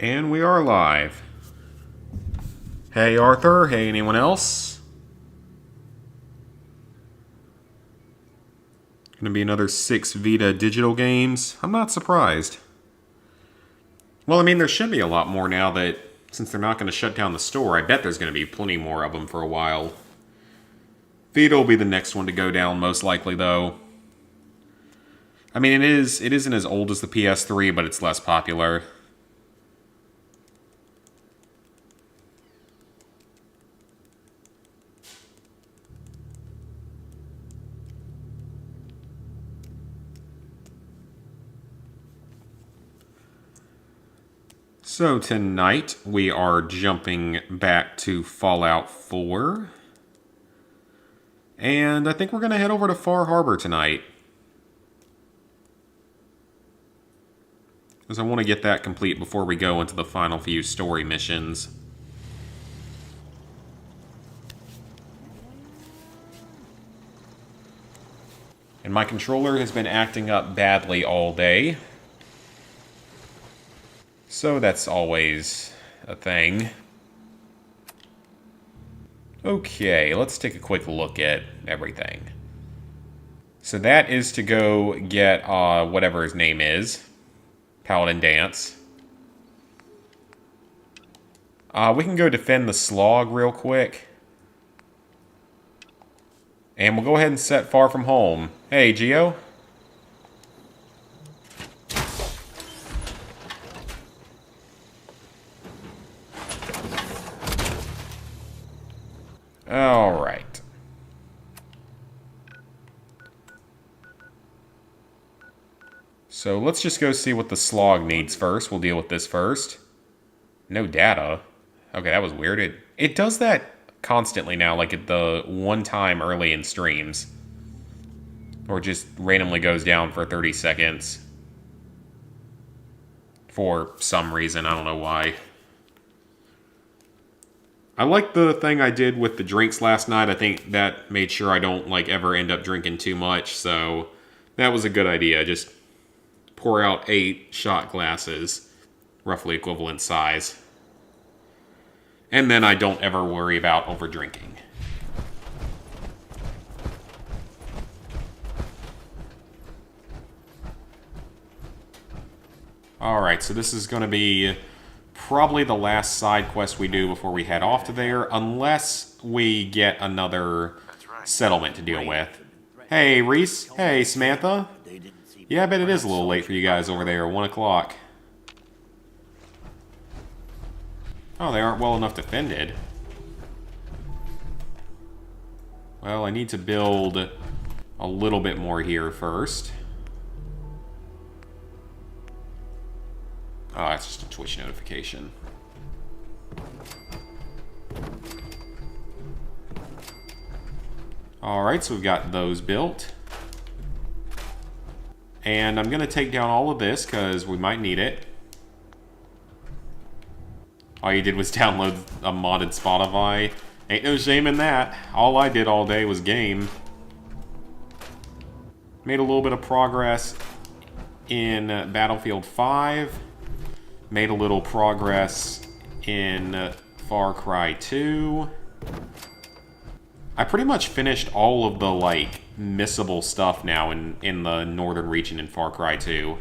And we are live. Hey Arthur, hey anyone else? Gonna be another 6 Vita digital games. I'm not surprised. Well, I mean, there should be a lot more now that, since they're not gonna shut down the store, I bet there's gonna be plenty more of them for a while. Vita will be the next one to go down, most likely, though. I mean, it isn't as old as the PS3, but it's less popular. So tonight we are jumping back to Fallout 4. And I think we're going to head over to Far Harbor tonight. Because I want to get that complete before we go into the final few story missions. And my controller has been acting up badly all day. So that's always a thing. Okay, let's take a quick look at everything. So that is to go get whatever his name is. Paladin Dance. We can go defend the Slog real quick. And we'll go ahead and set Far From Home. Hey, Geo. Alright. So let's just go see what the Slog needs first. We'll deal with this first. No data. Okay, that was weird. It does that constantly now, like at the one time early in streams. Or just randomly goes down for 30 seconds. For some reason, I don't know why. I like the thing I did with the drinks last night. I think that made sure I don't like ever end up drinking too much, so that was a good idea. Just pour out 8 shot glasses, roughly equivalent size. And then I don't ever worry about over drinking. Alright, so this is going to be probably the last side quest we do before we head off to there, unless we get another settlement to deal with. Hey, Reese. Hey, Samantha. Yeah, I bet it is a little late for you guys over there, 1 o'clock. Oh, they aren't well enough defended. Well, I need to build a little bit more here first. Oh, that's just a Twitch notification. Alright, so we've got those built. And I'm going to take down all of this, because we might need it. All you did was download a modded Spotify. Ain't no shame in that. All I did all day was game. Made a little bit of progress in Battlefield 5. Made a little progress in Far Cry 2. I pretty much finished all of the, like, missable stuff now in the northern region in Far Cry 2.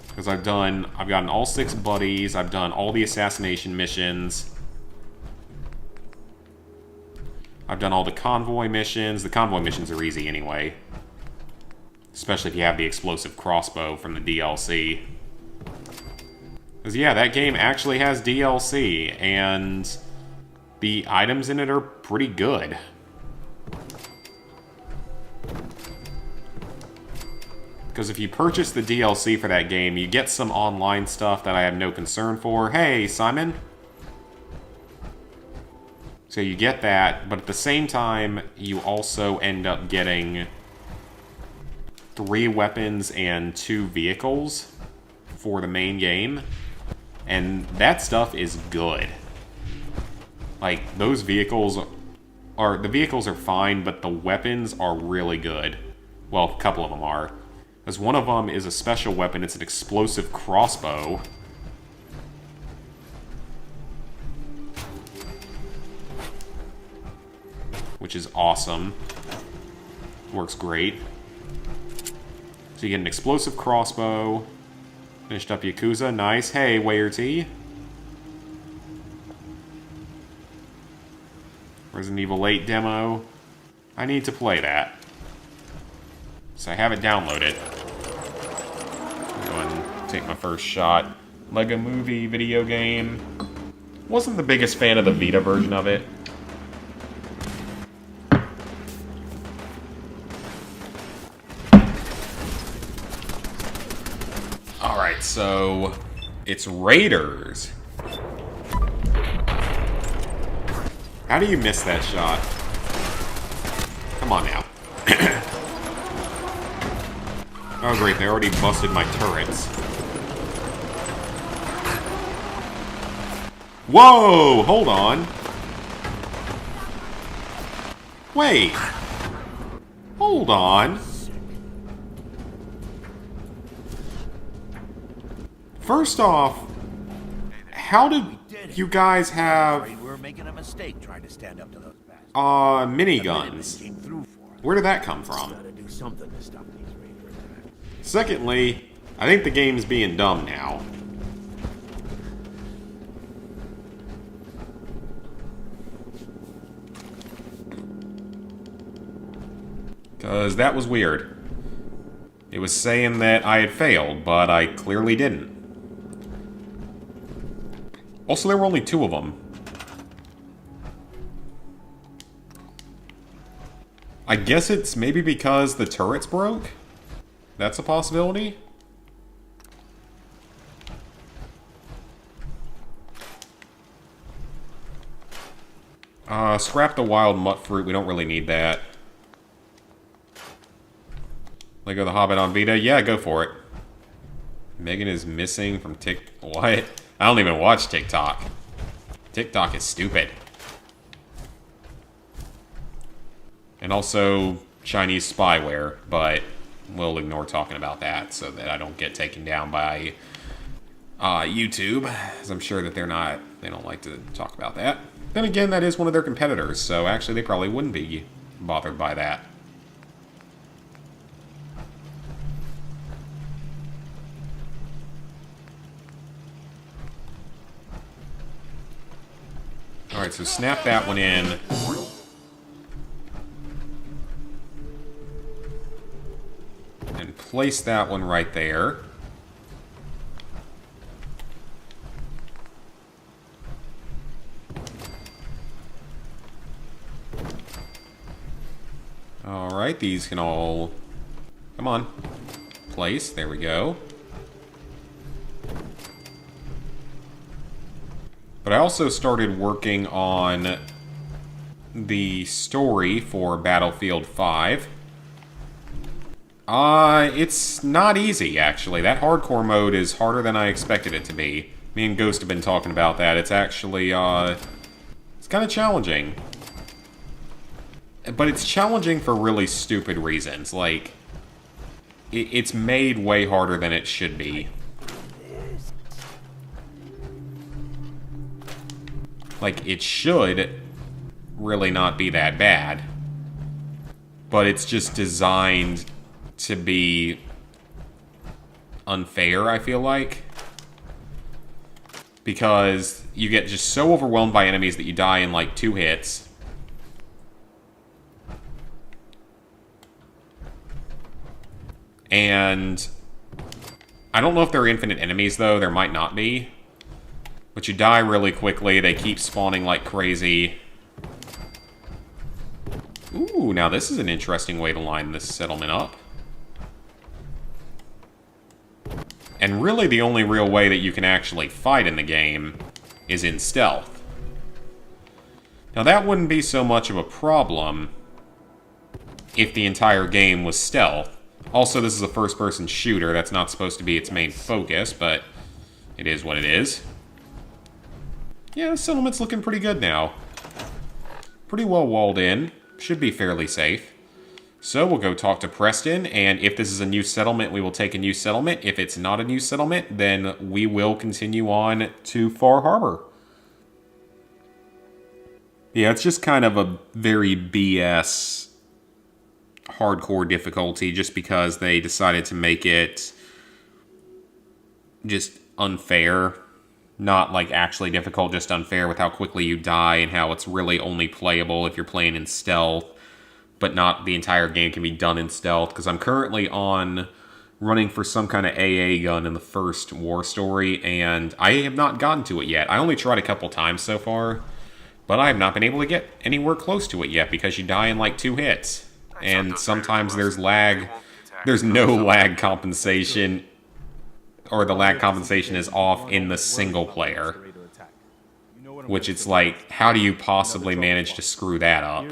Because I've gotten all 6 buddies, I've done all the assassination missions. I've done all the convoy missions. The convoy missions are easy anyway. Especially if you have the explosive crossbow from the DLC. Because, yeah, that game actually has DLC, and the items in it are pretty good. Because if you purchase the DLC for that game, you get some online stuff that I have no concern for. Hey, Simon! So you get that, but at the same time, you also end up getting 3 weapons and 2 vehicles for the main game. And that stuff is good. Like, those vehicles are fine, but the weapons are really good. Well, a couple of them are. Because one of them is a special weapon. It's an explosive crossbow. Which is awesome. Works great. So you get an explosive crossbow. Finished up Yakuza. Nice. Hey, Wayer T. Resident Evil 8 demo. I need to play that. So I have it downloaded. Go and take my first shot. Lego Movie video game. Wasn't the biggest fan of the Vita version of it. Alright, so it's Raiders. How do you miss that shot? Come on now. Oh great, they already busted my turrets. Whoa! Hold on. Wait. Hold on. First off, how did you guys have We're making a mistake trying to stand up to those bastards. miniguns? Where did that come from? Gotta do something to stop these Raider attacks. Secondly, I think the game's being dumb now. Because that was weird. It was saying that I had failed, but I clearly didn't. Also, there were only 2 of them. I guess it's maybe because the turrets broke? That's a possibility? Scrap the wild mutt fruit. We don't really need that. Lego the Hobbit on Vita? Yeah, go for it. Megan is missing from What? I don't even watch TikTok. TikTok is stupid. And also Chinese spyware, but we'll ignore talking about that so that I don't get taken down by YouTube, as I'm sure that they don't like to talk about that. Then again, that is one of their competitors, so actually they probably wouldn't be bothered by that. Alright, so snap that one in. And place that one right there. Alright, these can all... Come on. Place, there we go. But I also started working on the story for Battlefield 5. It's not easy, actually. That hardcore mode is harder than I expected it to be. Me and Ghost have been talking about that. It's actually, it's kind of challenging. But it's challenging for really stupid reasons. Like, it's made way harder than it should be. Like, it should really not be that bad. But it's just designed to be unfair, I feel like. Because you get just so overwhelmed by enemies that you die in, like, 2 hits. And I don't know if there are infinite enemies, though. There might not be. But you die really quickly. They keep spawning like crazy. Ooh, now this is an interesting way to line this settlement up. And really the only real way that you can actually fight in the game is in stealth. Now that wouldn't be so much of a problem if the entire game was stealth. Also, this is a first-person shooter. That's not supposed to be its main focus, but it is what it is. Yeah, the settlement's looking pretty good now. Pretty well walled in. Should be fairly safe. So we'll go talk to Preston, and if this is a new settlement, we will take a new settlement. If it's not a new settlement, then we will continue on to Far Harbor. Yeah, it's just kind of a very BS hardcore difficulty just because they decided to make it just unfair. Not like actually difficult, just unfair with how quickly you die and how it's really only playable if you're playing in stealth, but not the entire game can be done in stealth, because I'm currently running for some kind of AA gun in the first war story, and I have not gotten to it yet. I only tried a couple times so far, but I have not been able to get anywhere close to it yet because you die in like 2 hits. And sometimes there's lag. There's no lag compensation, or the lag compensation is off in the single player. Which it's like, how do you possibly manage to screw that up?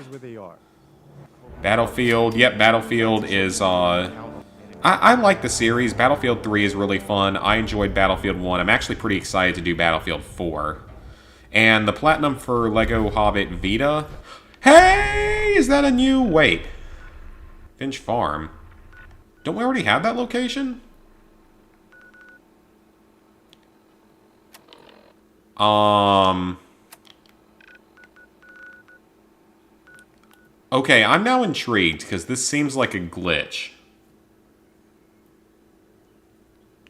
Battlefield, yep, Battlefield is, I like the series. Battlefield 3 is really fun. I enjoyed Battlefield 1. I'm actually pretty excited to do Battlefield 4. And the Platinum for Lego Hobbit Vita. Hey! Is that a new... Wait. Finch Farm. Don't we already have that location? Okay, I'm now intrigued, because this seems like a glitch.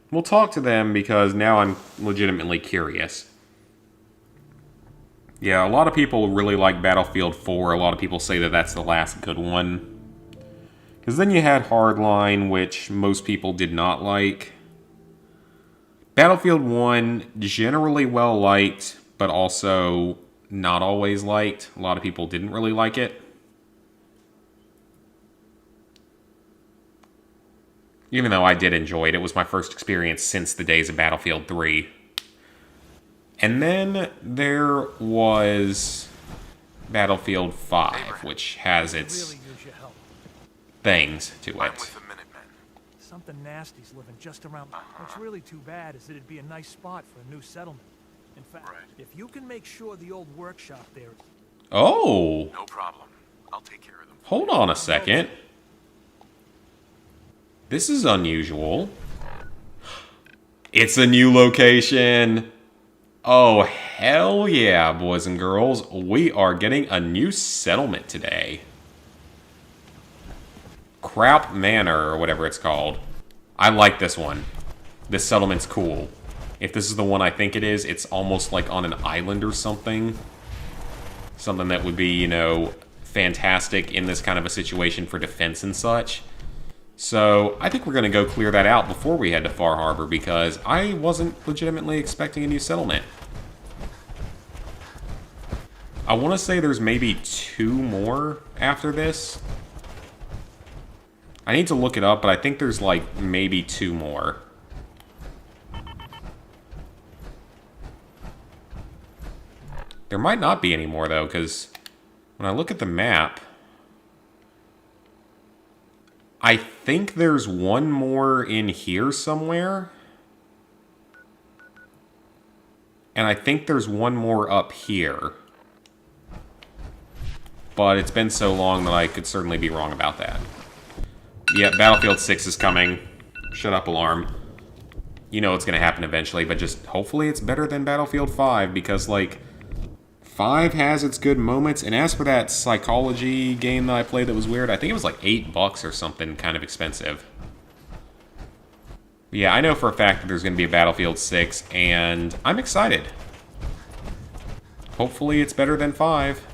We'll talk to them, because now I'm legitimately curious. Yeah, a lot of people really like Battlefield 4. A lot of people say that that's the last good one. Because then you had Hardline, which most people did not like. Battlefield 1, generally well liked, but also not always liked. A lot of people didn't really like it. Even though I did enjoy it. It was my first experience since the days of Battlefield 3. And then there was Battlefield 5, which has its things to it. Something nasty's living just around. What's really too bad is that it'd be a nice spot for a new settlement. In fact, if you can make sure the old workshop there... Oh! No problem. I'll take care of them. Hold on a second. This is unusual. It's a new location! Oh, hell yeah, boys and girls. We are getting a new settlement today. Crap Manor, or whatever it's called. I like this one. This settlement's cool. If this is the one I think it is, it's almost like on an island or something. Something that would be, you know, fantastic in this kind of a situation for defense and such. So, I think we're going to go clear that out before we head to Far Harbor, because I wasn't legitimately expecting a new settlement. I want to say there's maybe 2 more after this. I need to look it up, but I think there's like maybe 2 more. There might not be any more though, because when I look at the map, I think there's 1 more in here somewhere. And I think there's 1 more up here. But it's been so long that I could certainly be wrong about that. Yeah, Battlefield 6 is coming. Shut up, alarm. You know it's going to happen eventually, but just hopefully it's better than Battlefield 5, because, like, 5 has its good moments, and as for that psychology game that I played that was weird, I think it was like $8 or something, kind of expensive. But yeah, I know for a fact that there's going to be a Battlefield 6, and I'm excited. Hopefully it's better than 5.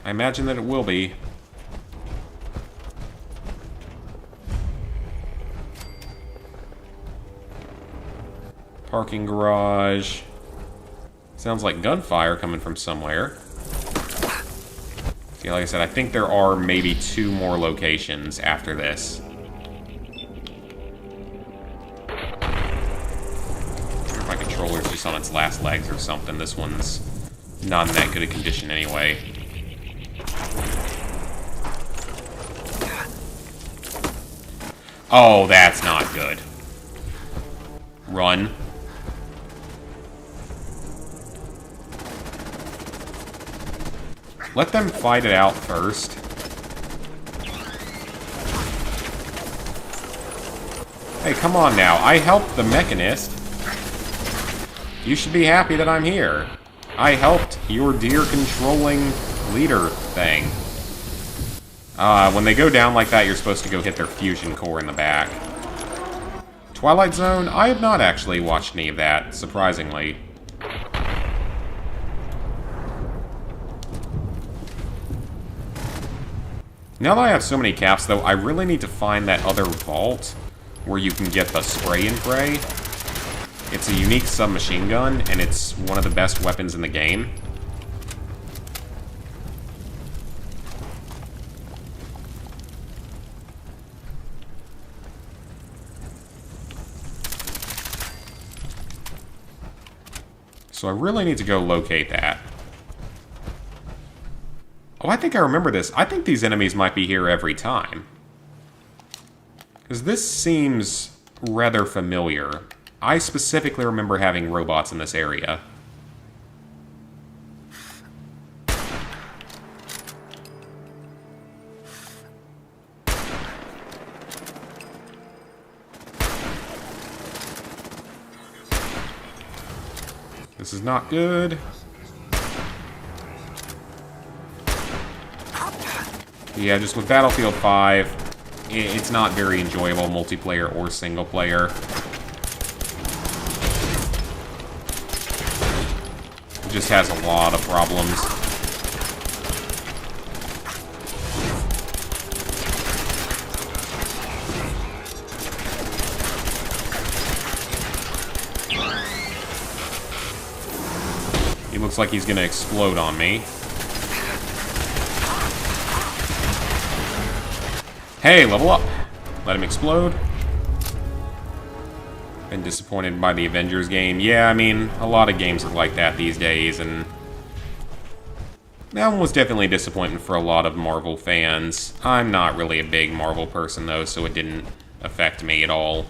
I imagine that it will be. Parking garage. Sounds like gunfire coming from somewhere. See, like I said, I think there are maybe 2 more locations after this. My controller's just on its last legs or something. This one's not in that good a condition anyway. Oh, that's not good. Run. Let them fight it out first. Hey, come on now. I helped the Mechanist. You should be happy that I'm here. I helped your deer controlling leader thing. When they go down like that, you're supposed to go hit their fusion core in the back. Twilight Zone? I have not actually watched any of that, surprisingly. Now that I have so many caps, though, I really need to find that other vault where you can get the spray and pray. It's a unique submachine gun, and it's one of the best weapons in the game. So I really need to go locate that. Oh, I think I remember this. I think these enemies might be here every time. Because this seems rather familiar. I specifically remember having robots in this area. This is not good. Yeah, just with Battlefield 5, it's not very enjoyable, multiplayer or single player. It just has a lot of problems. He looks like he's gonna explode on me. Hey, level up! Let him explode. Been disappointed by the Avengers game. Yeah, I mean, a lot of games are like that these days, and that one was definitely disappointing for a lot of Marvel fans. I'm not really a big Marvel person, though, so it didn't affect me at all.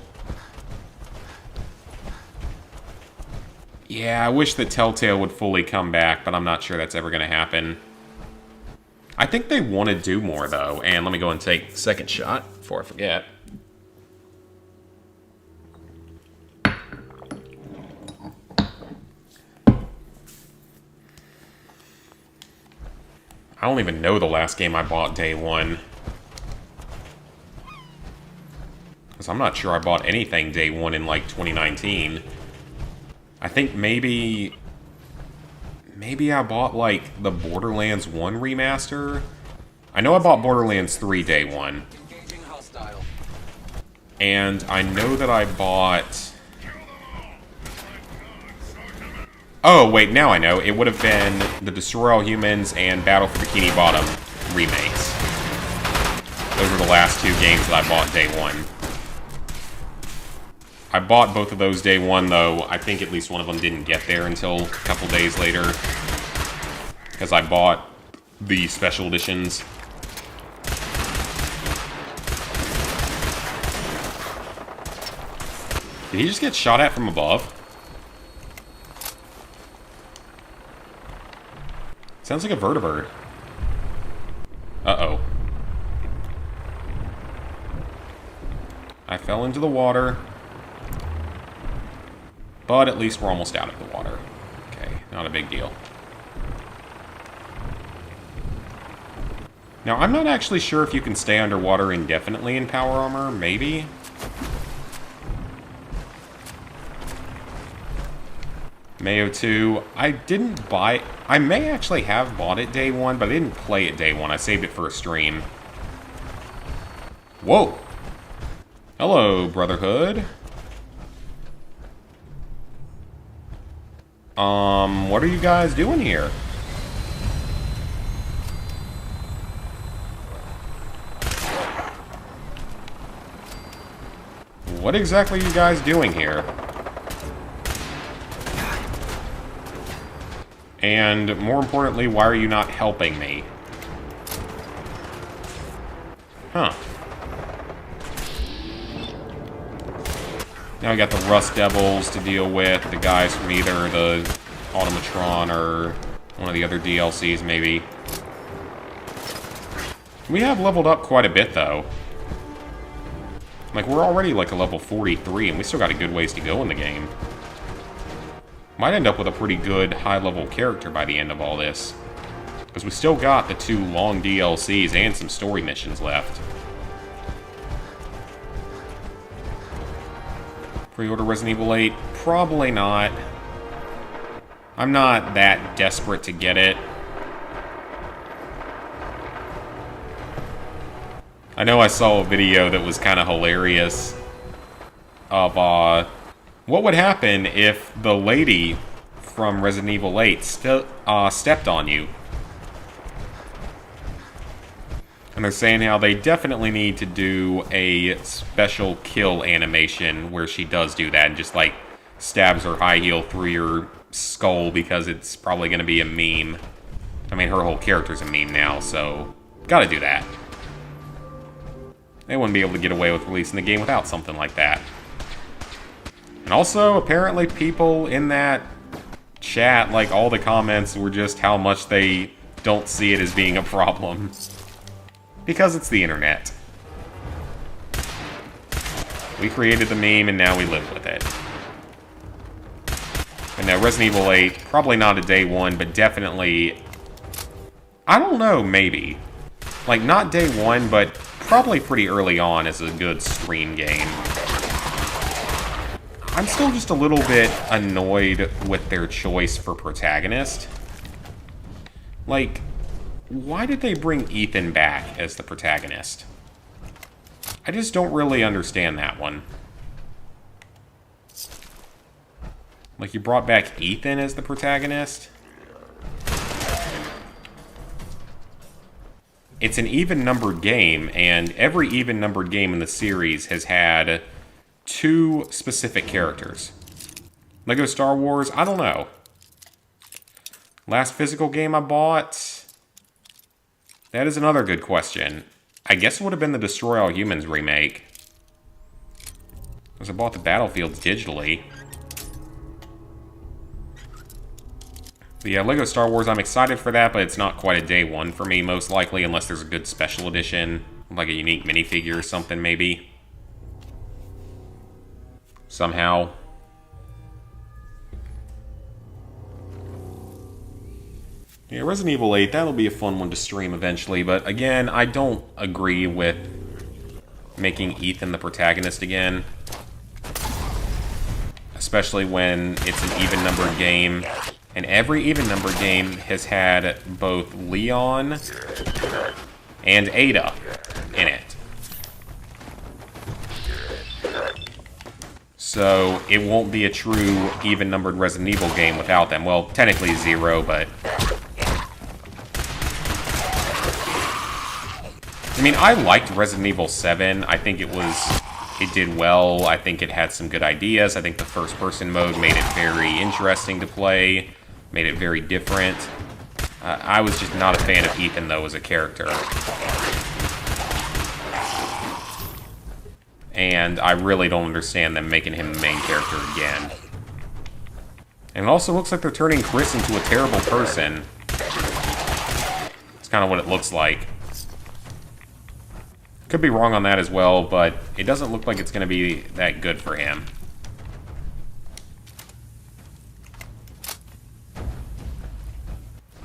Yeah, I wish that Telltale would fully come back, but I'm not sure that's ever going to happen. I think they want to do more, though. And let me go and take a second shot before I forget. I don't even know the last game I bought day one. Because I'm not sure I bought anything day one in, like, 2019. I think maybe I bought, like, the Borderlands 1 remaster. I know I bought Borderlands 3 day one. And I know that I bought... Oh, wait, now I know. It would have been the Destroy All Humans and Battle for Bikini Bottom remakes. Those are the last two games that I bought day one. I bought both of those day one, though. I think at least one of them didn't get there until a couple days later. Because I bought the special editions. Did he just get shot at from above? Sounds like a vertibird. Uh-oh. I fell into the water. But at least we're almost out of the water. Okay, not a big deal. Now, I'm not actually sure if you can stay underwater indefinitely in Power Armor. Maybe? Mayo 2. I didn't buy... I may actually have bought it day one, but I didn't play it day one. I saved it for a stream. Whoa! Hello, Brotherhood. What are you guys doing here? What exactly are you guys doing here? And more importantly, why are you not helping me? Huh. Now we got the Rust Devils to deal with, the guys from either the Automatron or one of the other DLCs, maybe. We have leveled up quite a bit, though. Like, we're already like a level 43, and we still got a good ways to go in the game. Might end up with a pretty good high-level character by the end of all this. Because we still got the 2 long DLCs and some story missions left. Pre-order Resident Evil 8? Probably not. I'm not that desperate to get it. I know I saw a video that was kind of hilarious of what would happen if the lady from Resident Evil 8 stepped on you. And they're saying how they definitely need to do a special kill animation where she does do that and just like stabs her high heel through your skull because it's probably going to be a meme. I mean, her whole character's a meme now, so gotta do that. They wouldn't be able to get away with releasing the game without something like that. And also, apparently people in that chat, like all the comments were just how much they don't see it as being a problem. Because it's the internet. We created the meme and now we live with it. And now Resident Evil 8, probably not a day one, but definitely, I don't know, maybe. Like, not day one, but probably pretty early on as a good stream game. I'm still just a little bit annoyed with their choice for protagonist. Like, why did they bring Ethan back as the protagonist? I just don't really understand that one. Like, you brought back Ethan as the protagonist? It's an even-numbered game, and every even-numbered game in the series has had 2 specific characters. Lego Star Wars, I don't know. Last physical game I bought? That is another good question. I guess it would have been the Destroy All Humans remake. Because I bought the Battlefields digitally. But yeah, Lego Star Wars, I'm excited for that, but it's not quite a day one for me, most likely, unless there's a good special edition, like a unique minifigure or something, maybe. Somehow. Yeah, Resident Evil 8, that'll be a fun one to stream eventually, but again, I don't agree with making Ethan the protagonist again. Especially when it's an even-numbered game. And every even-numbered game has had both Leon and Ada in it. So it won't be a true even-numbered Resident Evil game without them. Well, technically 0, but... I mean, I liked Resident Evil 7. I think it did well. I think it had some good ideas. I think the first-person mode made it very interesting to play. Made it very different. I was just not a fan of Ethan, though, as a character. And I really don't understand them making him the main character again. And it also looks like they're turning Chris into a terrible person. It's kind of what it looks like. Could be wrong on that as well, but it doesn't look like it's going to be that good for him.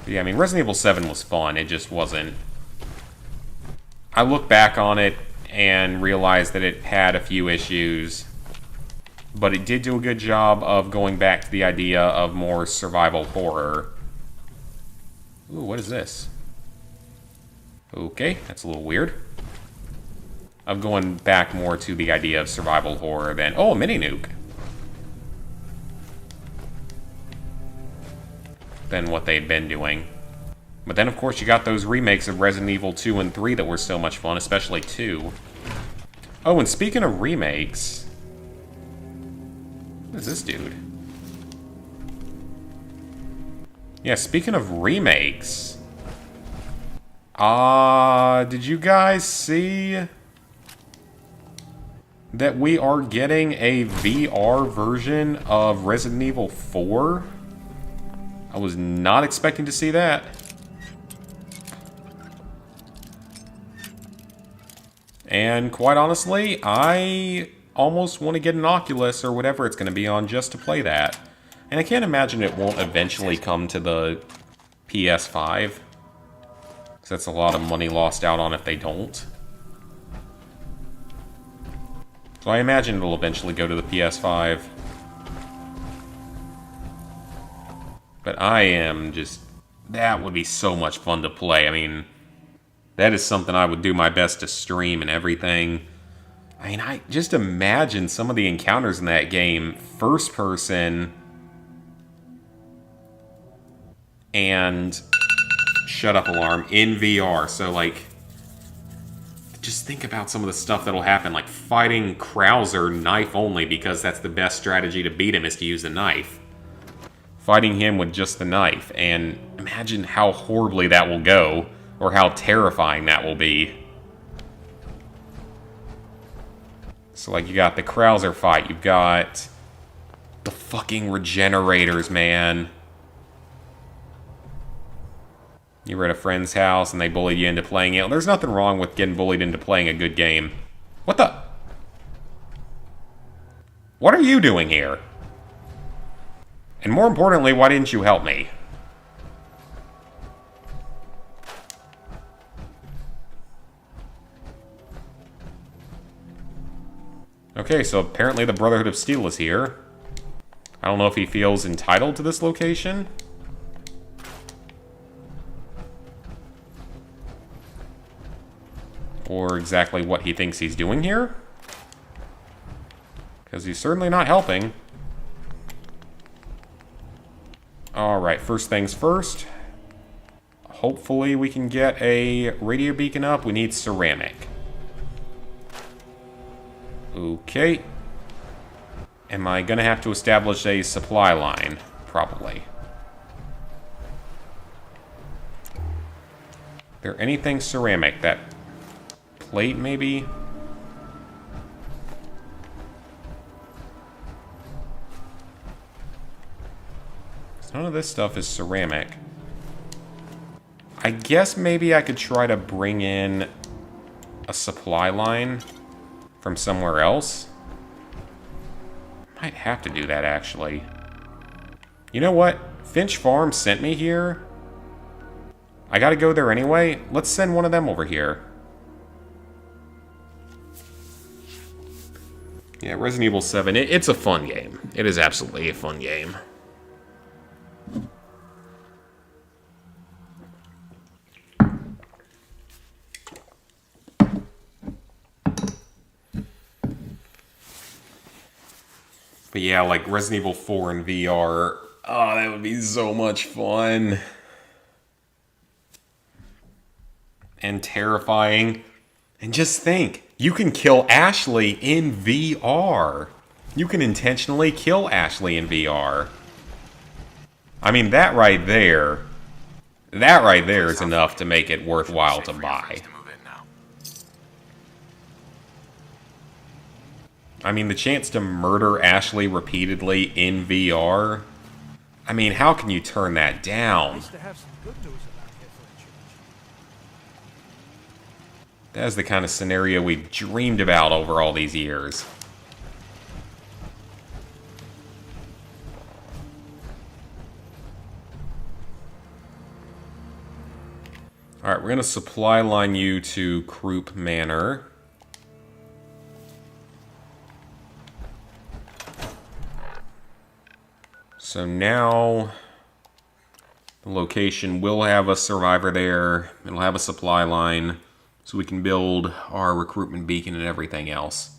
But yeah, I mean, Resident Evil 7 was fun. It just wasn't... I look back on it and realize that it had a few issues, but it did do a good job of going back to the idea of more survival horror. Ooh, what is this? Okay, that's a little weird. Of going back more to the idea of survival horror than... Oh, a mini-nuke! Than what they'd been doing. But then, of course, you got those remakes of Resident Evil 2 and 3 that were so much fun, especially 2. Oh, and speaking of remakes... What is this dude? Yeah, speaking of remakes... did you guys see... that we are getting a VR version of Resident Evil 4? I was not expecting to see that. And quite honestly, I almost want to get an Oculus or whatever it's going to be on just to play that. And I can't imagine it won't eventually come to the PS5. Because that's a lot of money lost out on if they don't. So I imagine it'll eventually go to the PS5. But I am just... That would be so much fun to play. I mean, that is something I would do my best to stream and everything. I mean, I just imagine some of the encounters in that game, first person, and shut up alarm, in VR. So, like, just think about some of the stuff that'll happen, like fighting Krauser knife only because that's the best strategy to beat him is to use the knife. Fighting him with just the knife, and imagine how horribly that will go, or how terrifying that will be. So, like, you got the Krauser fight, you've got the fucking regenerators, man. You were at a friend's house, and they bullied you into playing it. There's nothing wrong with getting bullied into playing a good game. What the? What are you doing here? And more importantly, why didn't you help me? Okay, so apparently the Brotherhood of Steel is here. I don't know if he feels entitled to this location. Or exactly what he thinks he's doing here. Because he's certainly not helping. Alright, first things first. Hopefully we can get a radio beacon up. We need ceramic. Okay. Am I gonna have to establish a supply line? Probably. Is there anything ceramic? That plate, maybe? None of this stuff is ceramic. I guess maybe I could try to bring in a supply line from somewhere else. Might have to do that, actually. You know what? Finch Farm sent me here. I gotta go there anyway. Let's send one of them over here. Yeah, Resident Evil 7, it's a fun game. It is absolutely a fun game. But yeah, like Resident Evil 4 in VR, oh, that would be so much fun. And terrifying. And just think, you can kill Ashley in VR. You can intentionally kill Ashley in VR. I mean, that right there is enough to make it worthwhile to buy. I mean, the chance to murder Ashley repeatedly in VR. I mean, how can you turn that down? Nice to have some good news around here for a change. That is the kind of scenario we dreamed about over all these years. Alright, we're going to supply line you to Croup Manor. So now, the location will have a survivor there. It'll have a supply line, so we can build our recruitment beacon and everything else.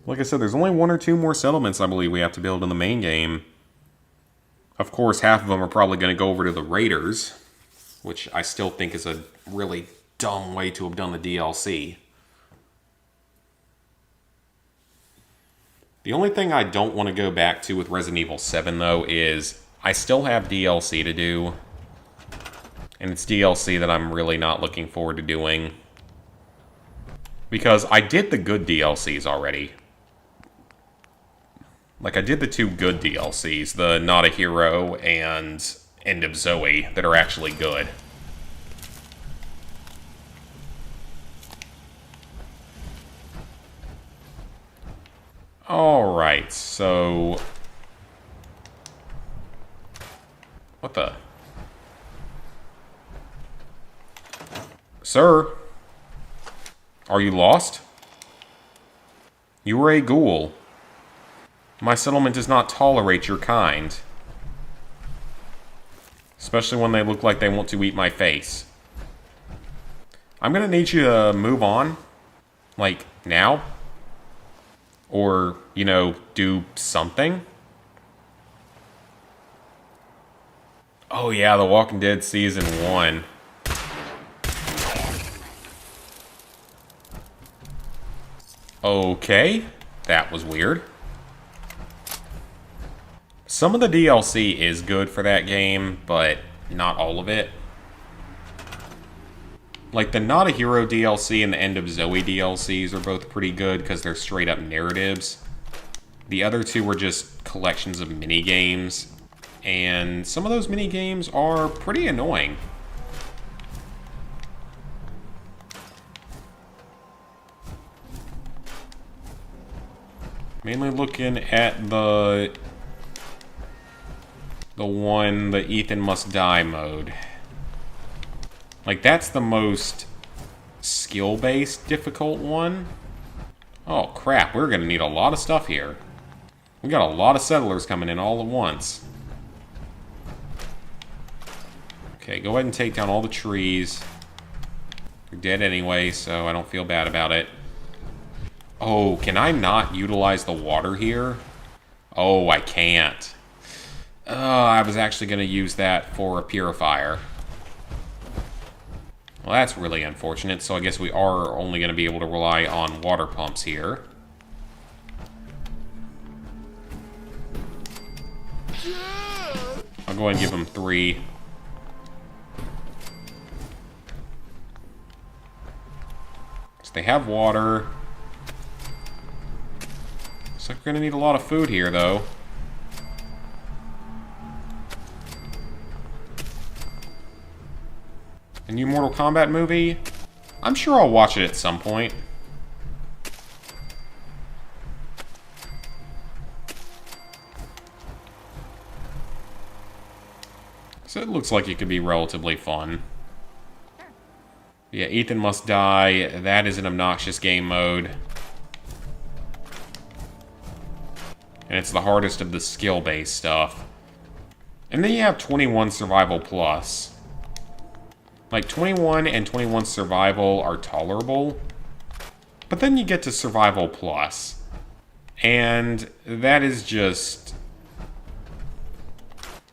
Like I said, there's only 1 or 2 more settlements I believe we have to build in the main game. Of course, half of them are probably going to go over to the Raiders, which I still think is a really dumb way to have done the DLC. The only thing I don't want to go back to with Resident Evil 7, though, is I still have DLC to do. And it's DLC that I'm really not looking forward to doing. Because I did the good DLCs already. Like, I did the 2 good DLCs, the Not a Hero and End of Zoe, that are actually good. Alright, so... What the... Sir? Are you lost? You were a ghoul. My settlement does not tolerate your kind. Especially when they look like they want to eat my face. I'm gonna need you to move on. Like, now. Or, you know, do something. Oh yeah, The Walking Dead Season 1. Okay, that was weird. Some of the DLC is good for that game, but not all of it. Like, the Not a Hero DLC and the End of Zoe DLCs are both pretty good because they're straight up narratives. The other two were just collections of mini-games, and some of those mini-games are pretty annoying. Mainly looking at the Ethan Must Die mode. Like, that's the most skill-based difficult one. Oh crap, we're gonna need a lot of stuff here. We got a lot of settlers coming in all at once. Okay, go ahead and take down all the trees. You're dead anyway, so I don't feel bad about it. Oh, can I not utilize the water here? Oh, I can't. I was actually going to use that for a purifier. Well, that's really unfortunate, so I guess we are only going to be able to rely on water pumps here. I'll go ahead and give them 3. So they have water. Looks like we're gonna need a lot of food here, though. A new Mortal Kombat movie? I'm sure I'll watch it at some point. So it looks like it could be relatively fun. Yeah, Ethan Must Die. That is an obnoxious game mode. And it's the hardest of the skill-based stuff. And then you have 21 Survival Plus. Like, 21 and 21 Survival are tolerable. But then you get to Survival Plus. And that is just...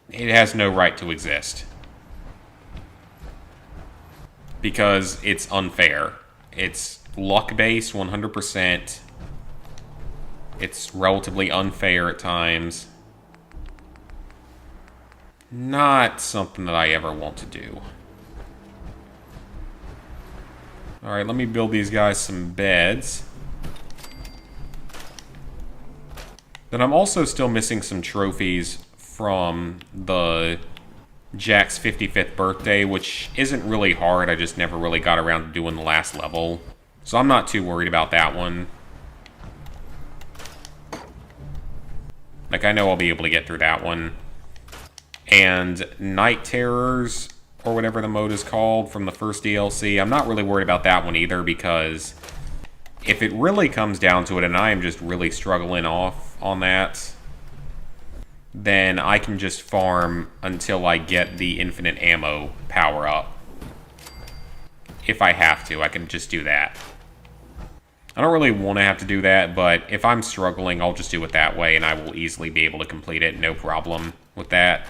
It has no right to exist. Because it's unfair. It's luck-based 100%. It's relatively unfair at times. Not something that I ever want to do. Alright, let me build these guys some beds. Then I'm also still missing some trophies from the Jack's 55th birthday, which isn't really hard. I just never really got around to doing the last level. So I'm not too worried about that one. Like, I know I'll be able to get through that one. And Night Terrors, or whatever the mode is called, from the first DLC, I'm not really worried about that one either, because if it really comes down to it, and I am just really struggling off on that, then I can just farm until I get the infinite ammo power-up. If I have to, I can just do that. I don't really want to have to do that, but if I'm struggling, I'll just do it that way, and I will easily be able to complete it, no problem with that.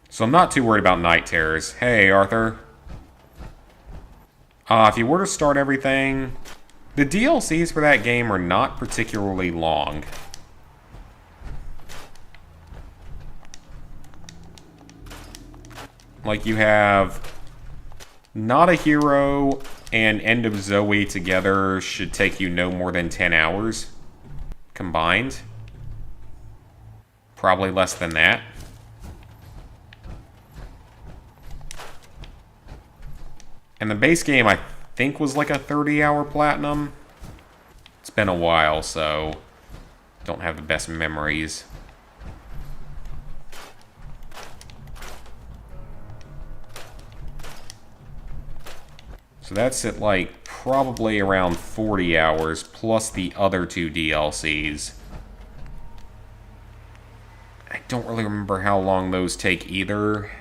So I'm not too worried about Night Terrors. Hey, Arthur. If you were to start everything, the DLCs for that game are not particularly long. Like, you have Not a Hero and End of Zoe together should take you no more than 10 hours combined. Probably less than that. And the base game, I think was like a 30-hour platinum. It's been a while, so don't have the best memories. So that's at like probably around 40 hours plus the other 2 DLCs. I don't really remember how long those take either.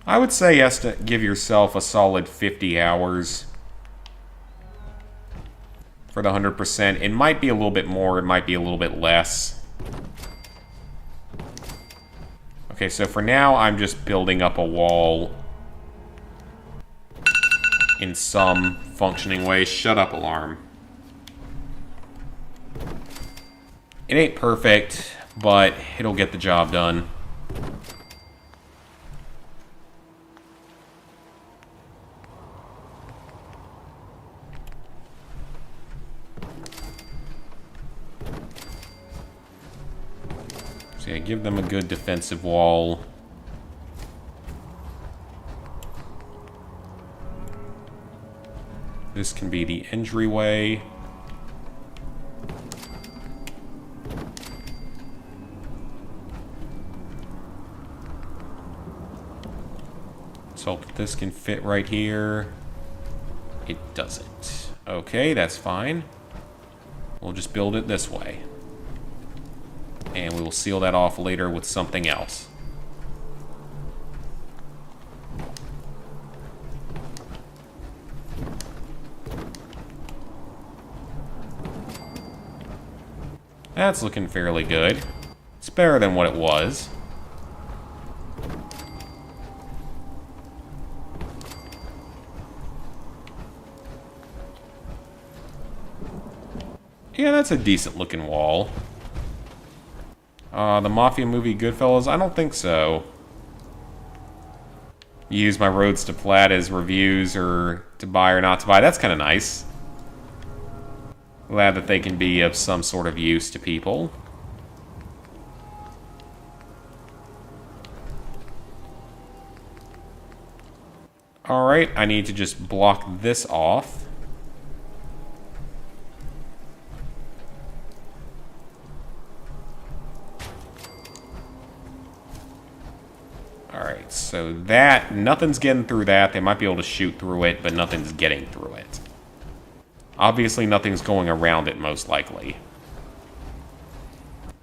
I would say yes to give yourself a solid 50 hours for the 100%. It might be a little bit more, it might be a little bit less. Okay, so for now I'm just building up a wall in some functioning way. Shut up, alarm. It ain't perfect, but it'll get the job done. So yeah, give them a good defensive wall. This can be the entryway. Let's hope that this can fit right here. It doesn't. Okay, that's fine. We'll just build it this way. And we will seal that off later with something else. That's looking fairly good. It's better than what it was. Yeah, that's a decent looking wall. The Mafia movie Goodfellas? I don't think so. Use my roads to plat as reviews or to buy or not to buy. That's kind of nice. Glad that they can be of some sort of use to people. Alright, I need to just block this off. Alright, so that, nothing's getting through that. They might be able to shoot through it, but nothing's getting through it. Obviously, nothing's going around it, most likely.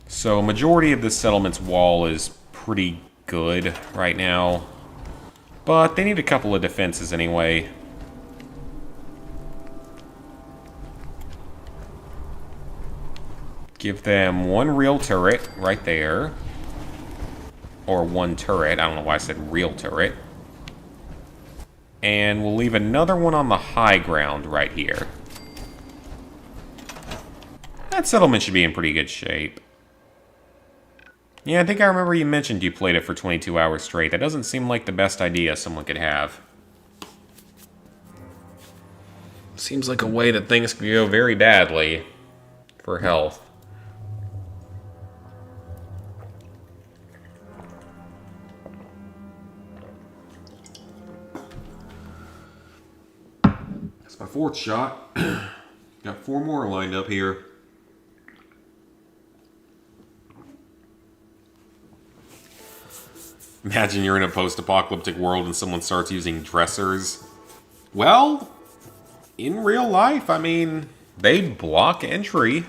So, majority of this settlement's wall is pretty good right now. But they need a couple of defenses anyway. Give them one real turret right there. Or one turret. I don't know why I said real turret. And we'll leave another one on the high ground right here. That settlement should be in pretty good shape. Yeah, I think I remember you mentioned you played it for 22 hours straight. That doesn't seem like the best idea someone could have. Seems like a way that things could go very badly for health. That's my 4th shot. Got 4 more lined up here. Imagine you're in a post-apocalyptic world and someone starts using dressers. Well, in real life, I mean, they'd block entry.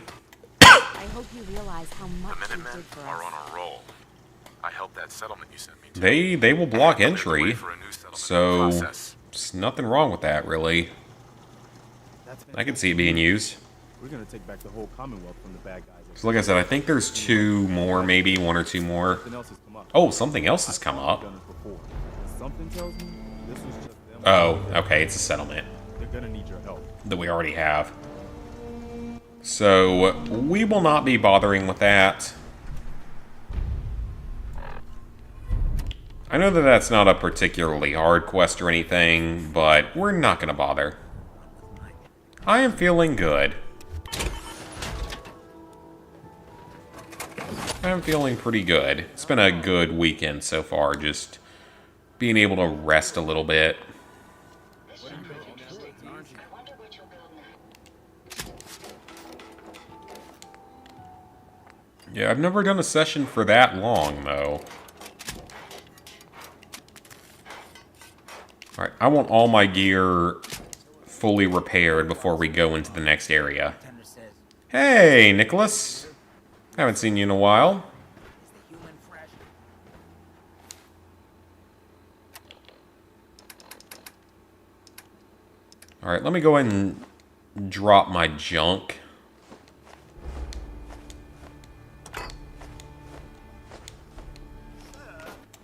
I hope you realize how much The you Minutemen did for are us. on a roll. I helped that settlement you sent me to. They will block They're waiting entry. for a new settlement So, process. there's nothing wrong with that, really. I can see it being used. We're gonna take back the whole Commonwealth from the bad guys. So like I said, I think there's 2 more, maybe 1 or 2 more. Something else has come up. Oh, something else has come up. Done this before. Something tells me this was just them. Oh, okay, it's a settlement They're gonna need your help. that we already have. So, we will not be bothering with that. I know that that's not a particularly hard quest or anything, but we're not going to bother. I am feeling good. I'm feeling pretty good. It's been a good weekend so far, just being able to rest a little bit. aren't you? Yeah, I've never done a session for that long, though. Alright, I want all my gear fully repaired before we go into the next area. Tender says, Hey, Nicholas. Haven't seen you in a while. is the human fresh? Alright, let me go ahead and drop my junk.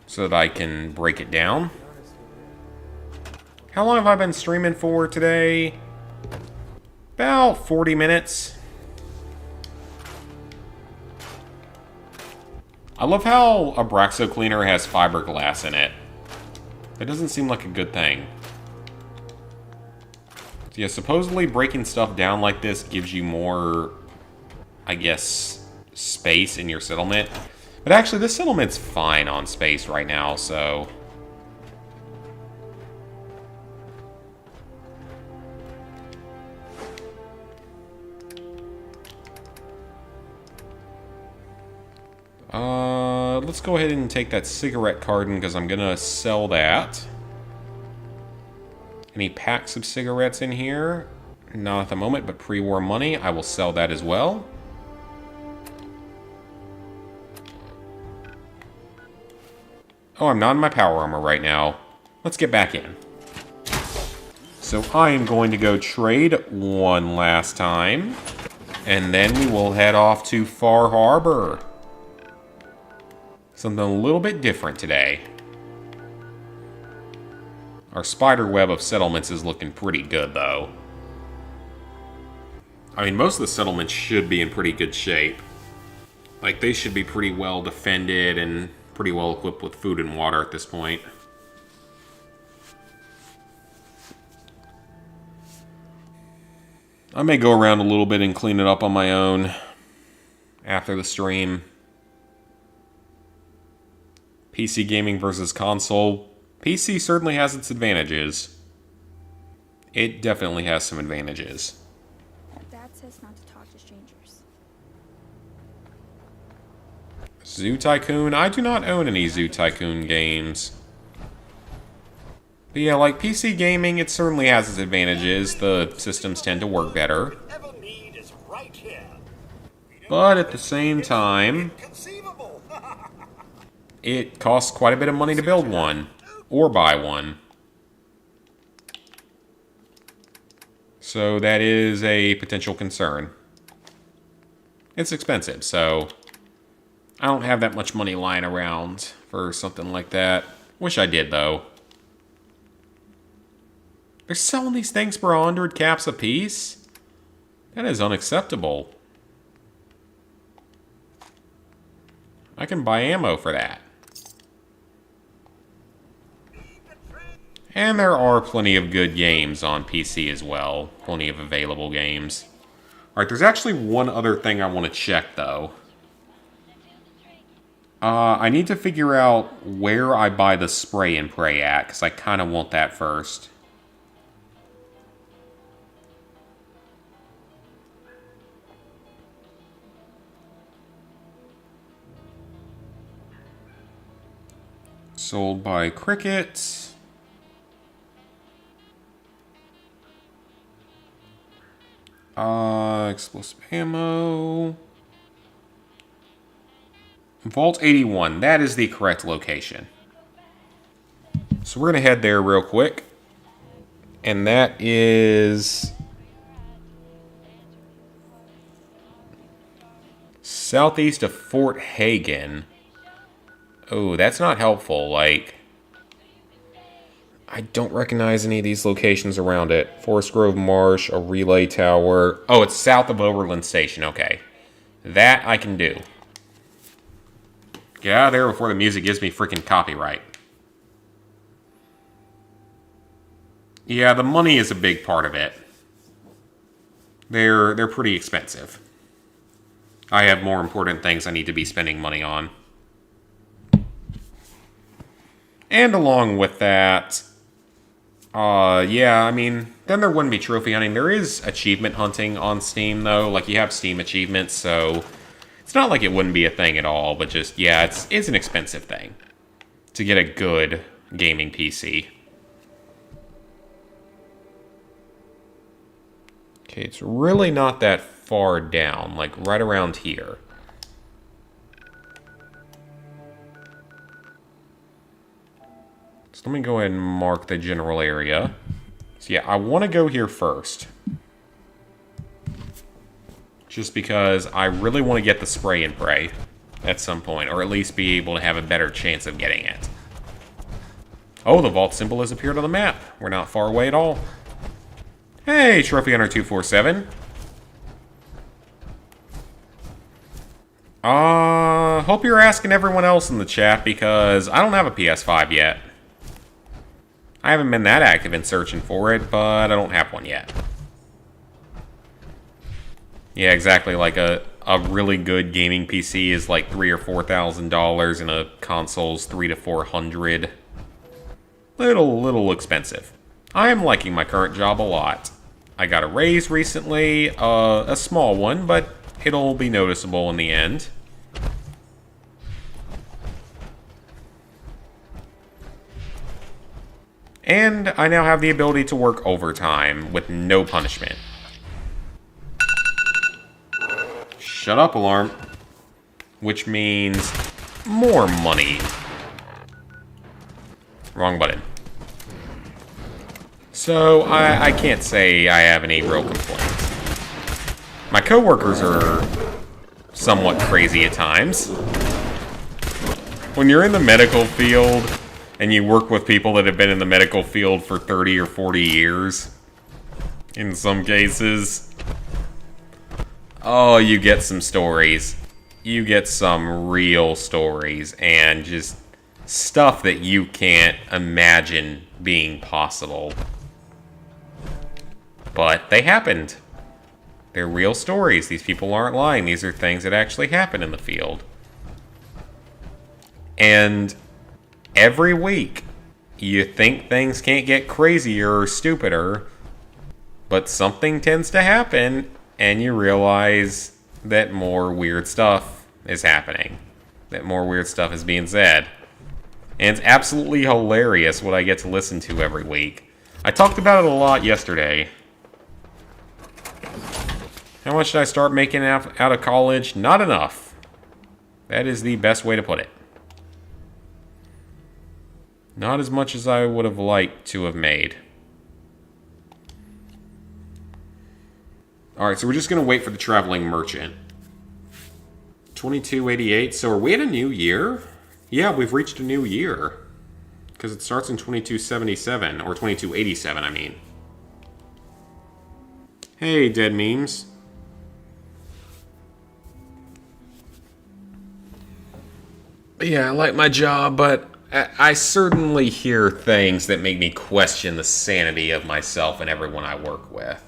So that I can break it down. How long have I been streaming for today? About 40 minutes. I love how a Abraxo cleaner has fiberglass in it. That doesn't seem like a good thing. So yeah, supposedly breaking stuff down like this gives you more, I guess, space in your settlement. But actually, this settlement's fine on space right now, so... let's go ahead and take that cigarette carton, because I'm gonna sell that. Any packs of cigarettes in here? Not at the moment, but pre-war money, I will sell that as well. Oh, I'm not in my power armor right now. Let's get back in. So I am going to go trade one last time. And then we will head off to Far Harbor. Something a little bit different today. Our spider web of settlements is looking pretty good, though. I mean, most of the settlements should be in pretty good shape. Like, they should be pretty well defended and pretty well equipped with food and water at this point. I may go around a little bit and clean it up on my own after the stream. PC gaming versus console. PC certainly has its advantages. It definitely has some advantages. Dad says not to talk to strangers. Zoo Tycoon? I do not own any Zoo Tycoon games. But yeah, like PC gaming, it certainly has its advantages. The systems tend to work better. But at the same time, it costs quite a bit of money to build one, or buy one. So that is a potential concern. It's expensive, so I don't have that much money lying around for something like that. Wish I did, though. They're selling these things for 100 caps apiece? That is unacceptable. I can buy ammo for that. And there are plenty of good games on PC as well. Plenty of available games. Alright, there's actually one other thing I want to check, though. I need to figure out where I buy the spray and pray at, because I kind of want that first. Sold by Cricket. Explosive ammo. Vault 81. That is the correct location. So we're going to head there real quick. And that is southeast of Fort Hagen. Oh, that's not helpful. Like, I don't recognize any of these locations around it. Forest Grove Marsh, a relay tower. Oh, it's south of Overland Station. Okay. That I can do. Get out of there before the music gives me freaking copyright. Yeah, the money is a big part of it. They're pretty expensive. I have more important things I need to be spending money on. And along with that, Yeah, I mean, then there wouldn't be trophy hunting. There is achievement hunting on Steam, though. Like, you have Steam achievements, so it's not like it wouldn't be a thing at all, but just, yeah, it's an expensive thing to get a good gaming PC. Okay, it's really not that far down, like right around here. So let me go ahead and mark the general area. So yeah, I want to go here first. Just because I really want to get the spray and pray at some point, or at least be able to have a better chance of getting it. Oh, the vault symbol has appeared on the map. We're not far away at all. Hey, Trophy Hunter 247. Hope you're asking everyone else in the chat because I don't have a PS5 yet. I haven't been that active in searching for it, but I don't have one yet. Yeah, exactly. Like a really good gaming PC is like $3,000 or $4,000, and a console's $300 to $400. Little expensive. I am liking my current job a lot. I got a raise recently, a small one, but it'll be noticeable in the end. And I now have the ability to work overtime with no punishment. Shut up, alarm. Which means more money. Wrong button. So, I can't say I have any real complaints. My coworkers are somewhat crazy at times. When you're in the medical field and you work with people that have been in the medical field for 30 or 40 years, in some cases, oh, you get some stories. You get some real stories and just stuff that you can't imagine being possible. But they happened. They're real stories. These people aren't lying. These are things that actually happen in the field. And every week, you think things can't get crazier or stupider, but something tends to happen, and you realize that more weird stuff is happening. That more weird stuff is being said. And it's absolutely hilarious what I get to listen to every week. I talked about it a lot yesterday. How much did I start making out of college? Not enough. That is the best way to put it. Not as much as I would have liked to have made. Alright, so we're just going to wait for the traveling merchant. 2288. So are we at a new year? Yeah, we've reached a new year. Because it starts in 2277. Or 2287, I mean. Hey, dead memes. Yeah, I like my job, but I certainly hear things that make me question the sanity of myself and everyone I work with.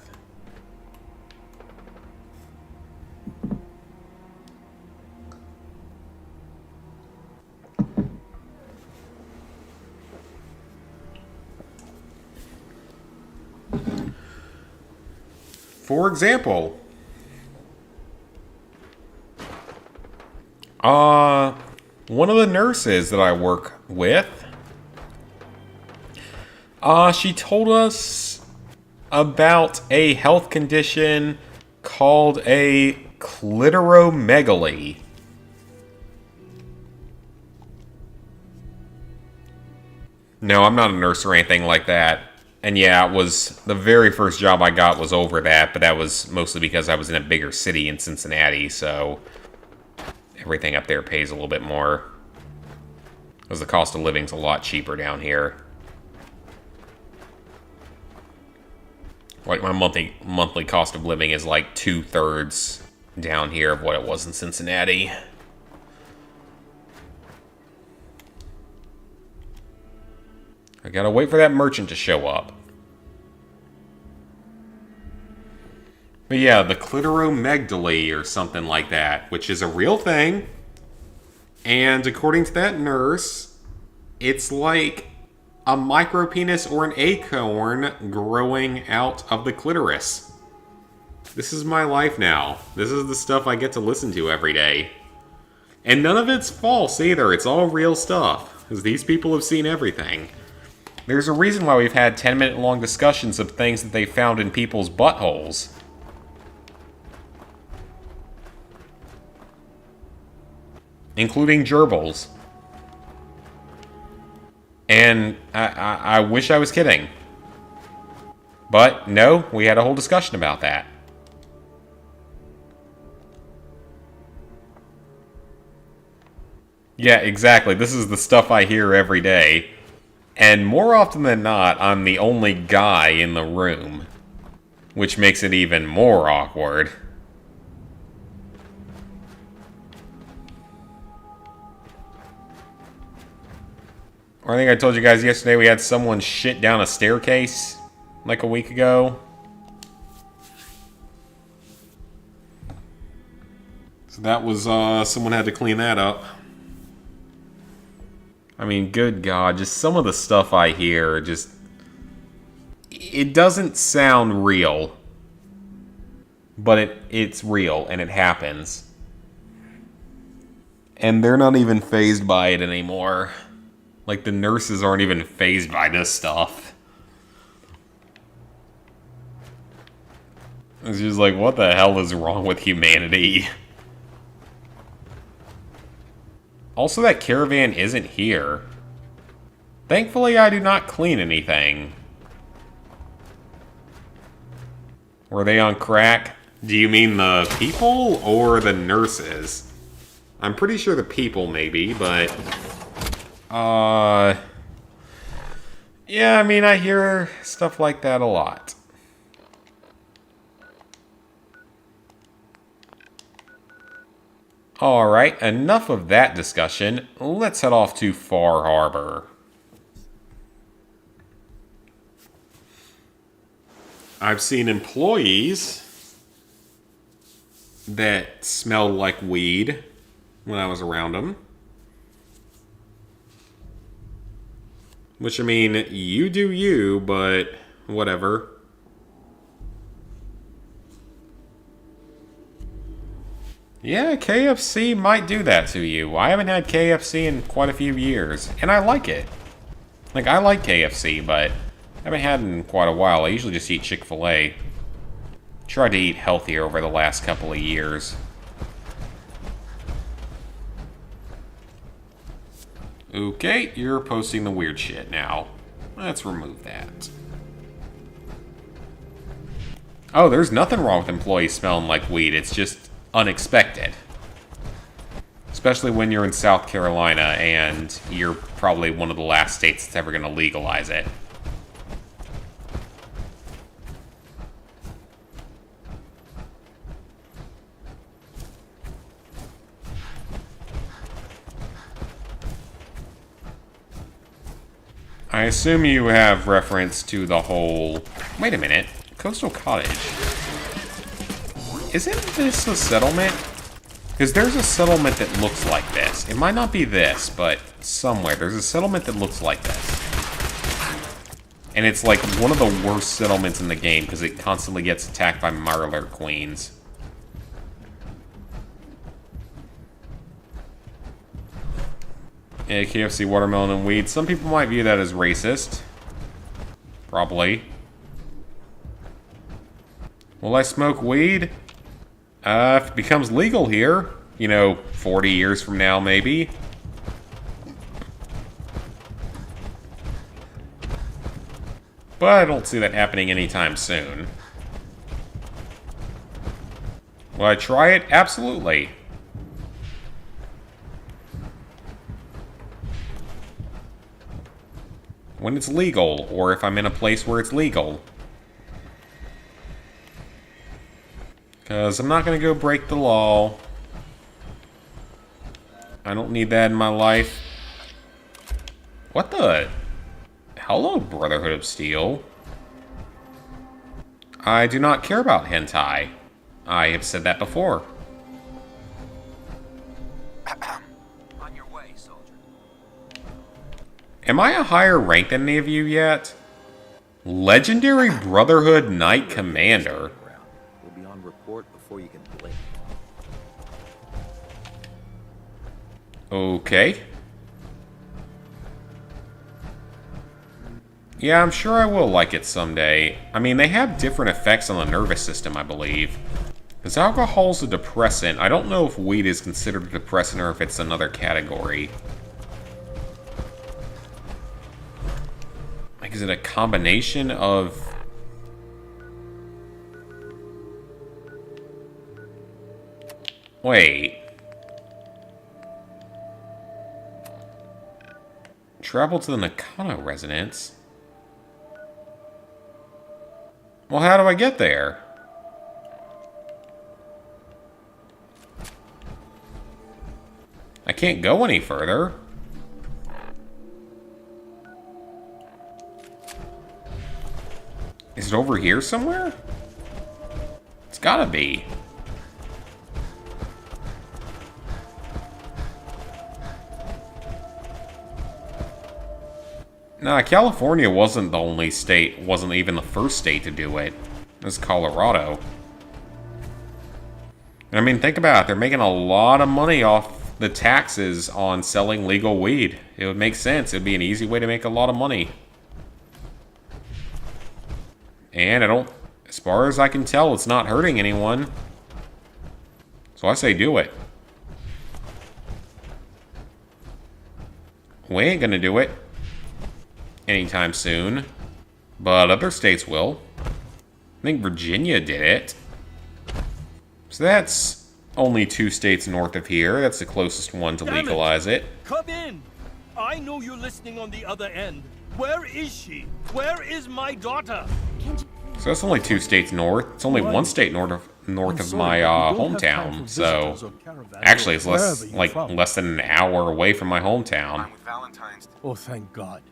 For example, one of the nurses that I work with, she told us about a health condition called a clitoromegaly. No, I'm not a nurse or anything like that. And yeah, it was the very first job I got was over that, but that was mostly because I was in a bigger city in Cincinnati, so everything up there pays a little bit more. Because the cost of living's a lot cheaper down here. Like, my monthly cost of living is like 2/3 down here of what it was in Cincinnati. I gotta wait for that merchant to show up. But yeah, the clitoromegaly or something like that, which is a real thing. And according to that nurse, it's like a micropenis or an acorn growing out of the clitoris. This is my life now. This is the stuff I get to listen to every day. And none of it's false either. It's all real stuff. Because these people have seen everything. There's a reason why we've had 10-minute long discussions of things that they found in people's buttholes. Including gerbils. And I wish I was kidding. But no, we had a whole discussion about that. Yeah, exactly. This is the stuff I hear every day. And more often than not, I'm the only guy in the room. Which makes it even more awkward. I think I told you guys yesterday we had someone shit down a staircase like a week ago. So that was, someone had to clean that up. I mean, good God, just some of the stuff I hear, just... It doesn't sound real. But it's real, and it happens. And they're not even fazed by it anymore. Like, the nurses aren't even fazed by this stuff. It's just like, what the hell is wrong with humanity? Also, that caravan isn't here. Thankfully, I do not clean anything. Were they on crack? Do you mean the people or the nurses? I'm pretty sure the people, maybe, but... Yeah, I mean, I hear stuff like that a lot. Alright, enough of that discussion. Let's head off to Far Harbor. I've seen employees that smelled like weed when I was around them. Which, I mean, you do you, but whatever. Yeah, KFC might do that to you. I haven't had KFC in quite a few years, and I like it. Like, I like KFC, but I haven't had it in quite a while. I usually just eat Chick-fil-A. Tried to eat healthier over the last couple of years. Okay, you're posting the weird shit now. Let's remove that. Oh, there's nothing wrong with employees smelling like weed. It's just unexpected. Especially when you're in South Carolina and you're probably one of the last states that's ever going to legalize it. I assume you have reference to the whole... Wait a minute. Coastal Cottage. Isn't this a settlement? Because there's a settlement that looks like this. It might not be this, but somewhere. There's a settlement that looks like this. And it's like one of the worst settlements in the game because it constantly gets attacked by Murder Queens. Yeah, KFC, watermelon, and weed. Some people might view that as racist. Probably. Will I smoke weed? If it becomes legal here, you know, 40 years from now, maybe. But I don't see that happening anytime soon. Will I try it? Absolutely. When it's legal, or if I'm in a place where it's legal. Because I'm not going to go break the law. I don't need that in my life. What the? Hello, Brotherhood of Steel. I do not care about hentai. I have said that before. On your way, soldier. Am I a higher rank than any of you yet? Legendary Brotherhood Knight Commander. We'll be on report before you can blink. Okay. Yeah, I'm sure I will like it someday. I mean, they have different effects on the nervous system, I believe. Because alcohol's a depressant. I don't know if weed is considered a depressant or if it's another category. Like, is it a combination of... Wait. Travel to the Nakano residence? Well, how do I get there? I can't go any further. Is it over here somewhere? It's gotta be. Nah, California wasn't the only state, wasn't even the first state to do it. It was Colorado. And I mean, think about it. They're making a lot of money off the taxes on selling legal weed. It would make sense. It would be an easy way to make a lot of money. And I don't, as far as I can tell, it's not hurting anyone. So I say do it. We ain't gonna do it anytime soon, but other states will. I think Virginia did it. So that's only 2 states north of here. That's the closest one to legalize it. Come in! I know you're listening on the other end. Where is she? Where is my daughter? So that's only 2 states north. It's only 1 state north of my hometown. So actually, it's less than an hour away from my hometown. I'm with Valentine's. Oh, thank God.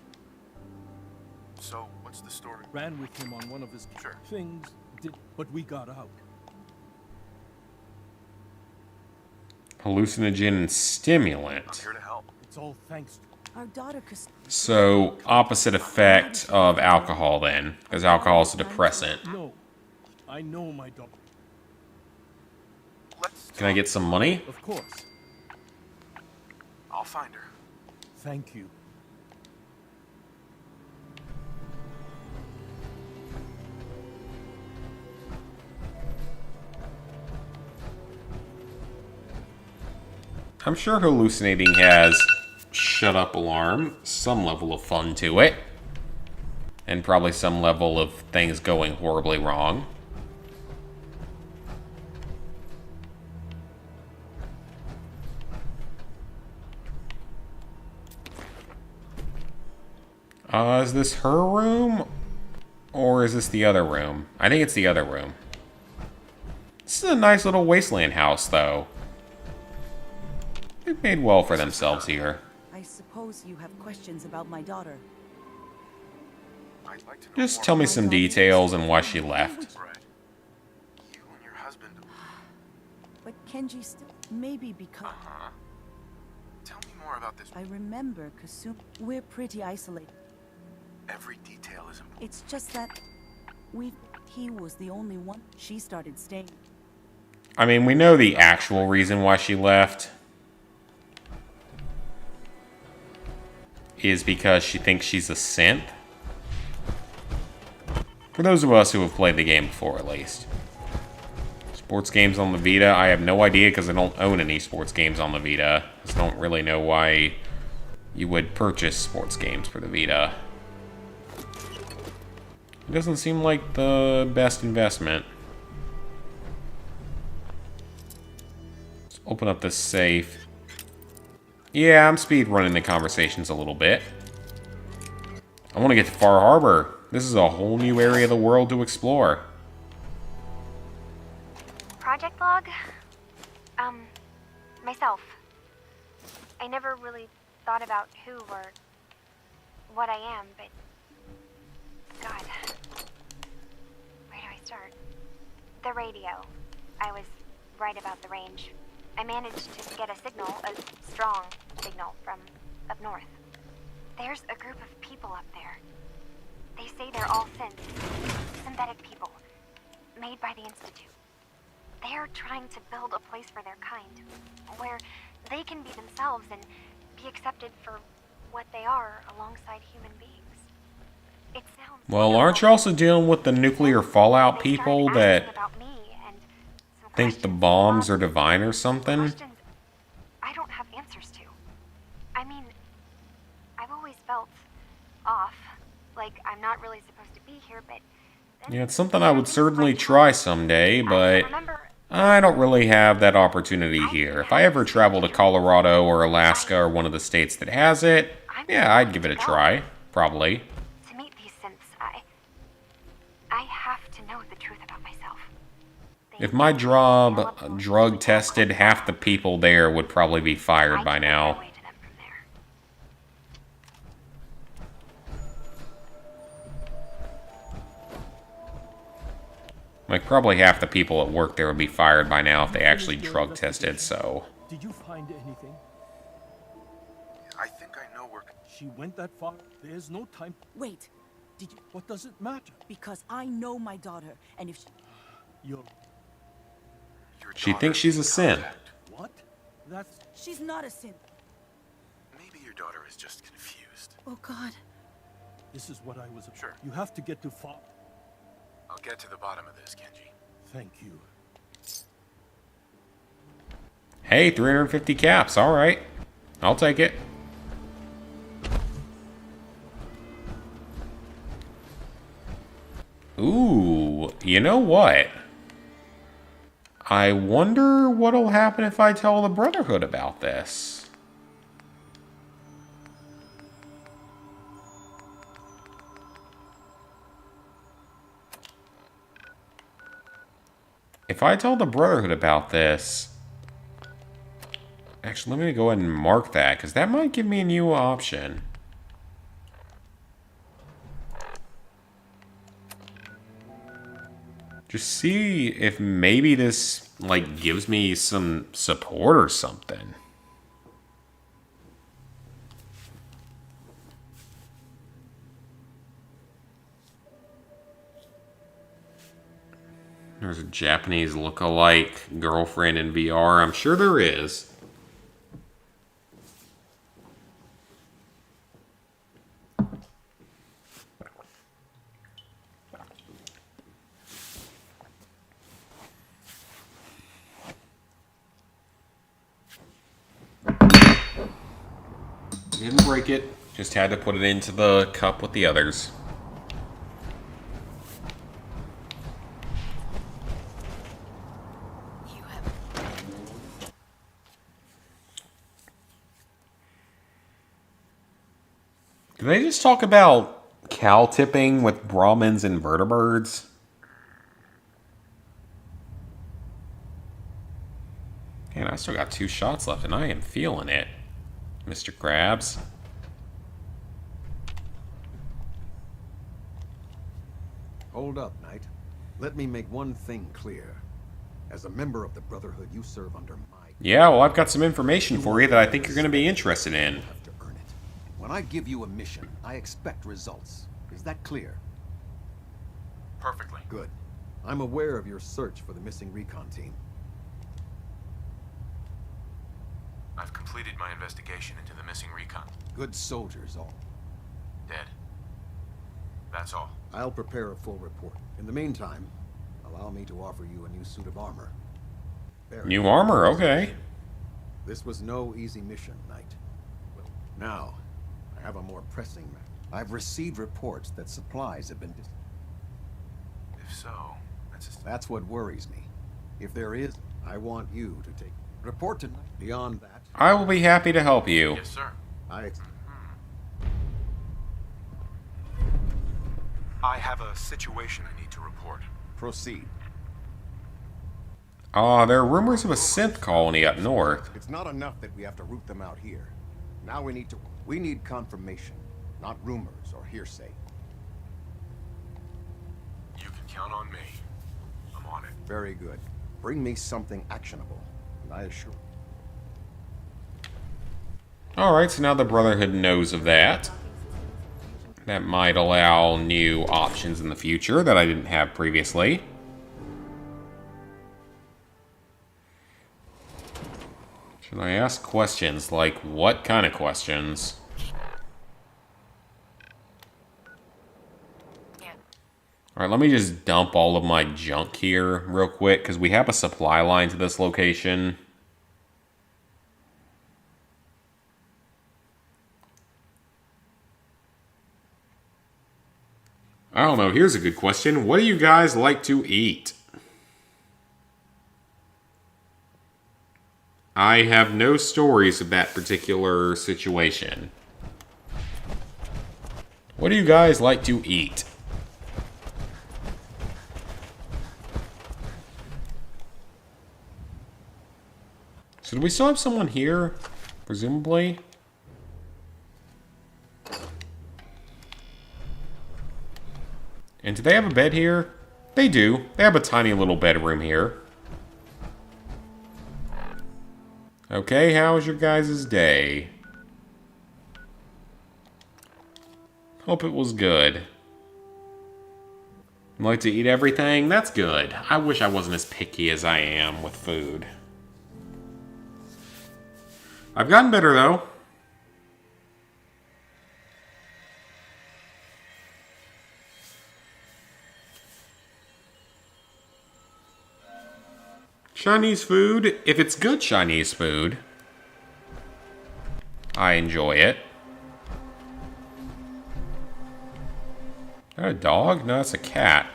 So, what's the story? Ran with him on one of his Sure. things, but we got out. Hallucinogen and I'm stimulant. here to help. It's all thanks to Our daughter So, opposite effect of alcohol then, because alcohol is a depressant. No, I know my daughter. Let's Can I get some money? Of course. I'll find her. Thank you. I'm sure hallucinating has shut up alarm, some level of fun to it, and probably some level of things going horribly wrong. Is this her room? Or is this the other room? I think it's the other room. This is a nice little wasteland house, though. They've made well for themselves here. I suppose you have questions about my daughter. I'd like to know Just more tell me about some details and why she left. Right. You and your husband. But Kenji still... Maybe because... Tell me more about this. I remember Kasumi. We're pretty isolated. Every detail is important. It's just that... He was the only one. She started staying. I mean, we know the actual reason why she left. Is because she thinks she's a synth. For those of us who have played the game before, at least. Sports games on the Vita, I have no idea because I don't own any sports games on the Vita. I just don't really know why you would purchase sports games for the Vita. It doesn't seem like the best investment. Let's open up this safe. Yeah, I'm speed running the conversations a little bit. I want to get to Far Harbor. This is a whole new area of the world to explore. Project log? Myself. I never really thought about who or what I am, but... God. Where do I start? The radio. I was right about the range. I managed to get a signal, a strong signal, from up north. There's a group of people up there. They say they're all synths, synthetic people, made by the Institute. They're trying to build a place for their kind, where they can be themselves and be accepted for what they are alongside human beings. It sounds Well, aren't you also dealing with the nuclear fallout people that about me and some think the questions. bombs are divine or something? Questions I don't have answers to. I mean, I've always felt off, like I'm not really supposed to be here, but then Yeah, it's something I would certainly try someday, but I don't really have that opportunity here. If I ever travel to Colorado or Alaska or one of the states that has it, yeah, I'd give it a try. Probably. To meet these synths, I have to know the truth about myself. If my job drug tested, half the people there would probably be fired by now. Like, probably half the people at work there would be fired by now if they actually drug tested, so... Did you find anything? I think I know where... She went that far. There's no time. Wait, did you? What does it matter? Because I know my daughter, and if she... Your She thinks she's a synth. what? That's She's not a synth. Maybe your daughter is just confused. Oh God. this is what I was. Sure. You have to get to Fog. I'll get to the bottom of this, Kenji. Thank you. Hey, 350 caps, alright. I'll take it. Ooh, you know what? I wonder what'll happen if I tell the Brotherhood about this. If I tell the Brotherhood about this... Actually, let me go ahead and mark that, because that might give me a new option. Just see if maybe this, like, gives me some support or something. There's a Japanese look-alike girlfriend in VR. I'm sure there is. Didn't break it. Just had to put it into the cup with the others. Did they just talk about cow tipping with Brahmins and vertebrates? Man, I still got 2 shots left and I am feeling it, Mr. Krabs. Hold up, Knight. Let me make one thing clear. As a member of the Brotherhood, you serve under my... Yeah, well, I've got some information for you that I think you're going to be interested in. You have to earn it. When I give you a mission, I expect results. Is that clear? Perfectly. Good. I'm aware of your search for the missing recon team. I've completed my investigation into the missing recon. Good soldiers, all. Dead. That's all. I'll prepare a full report. In the meantime, allow me to offer you a new suit of armor. New armor, okay. This was no easy mission, Knight. Now, I have a more pressing matter. I've received reports that supplies have been... If so, That's what worries me. If there is, I want you to take... Report to Knight. Beyond that... I will be happy to help you. Yes, sir. I have a situation I need to report. Proceed. There are rumors of a synth colony up north. It's not enough that we have to root them out here. Now we need confirmation, not rumors or hearsay. You can count on me. I'm on it. Very good. Bring me something actionable, and I assure... Alright, so now the Brotherhood knows of that. That might allow new options in the future that I didn't have previously. Should I ask questions? Like, what kind of questions? Alright, let me just dump all of my junk here real quick, because we have a supply line to this location. I don't know, here's a good question. What do you guys like to eat? I have no stories of that particular situation. What do you guys like to eat? So do we still have someone here? Presumably? And do they have a bed here? They do. They have a tiny little bedroom here. Okay, how was your guys' day? Hope it was good. Like to eat everything? That's good. I wish I wasn't as picky as I am with food. I've gotten better, though. Chinese food, if it's good Chinese food, I enjoy it. Is that a dog? No, that's a cat.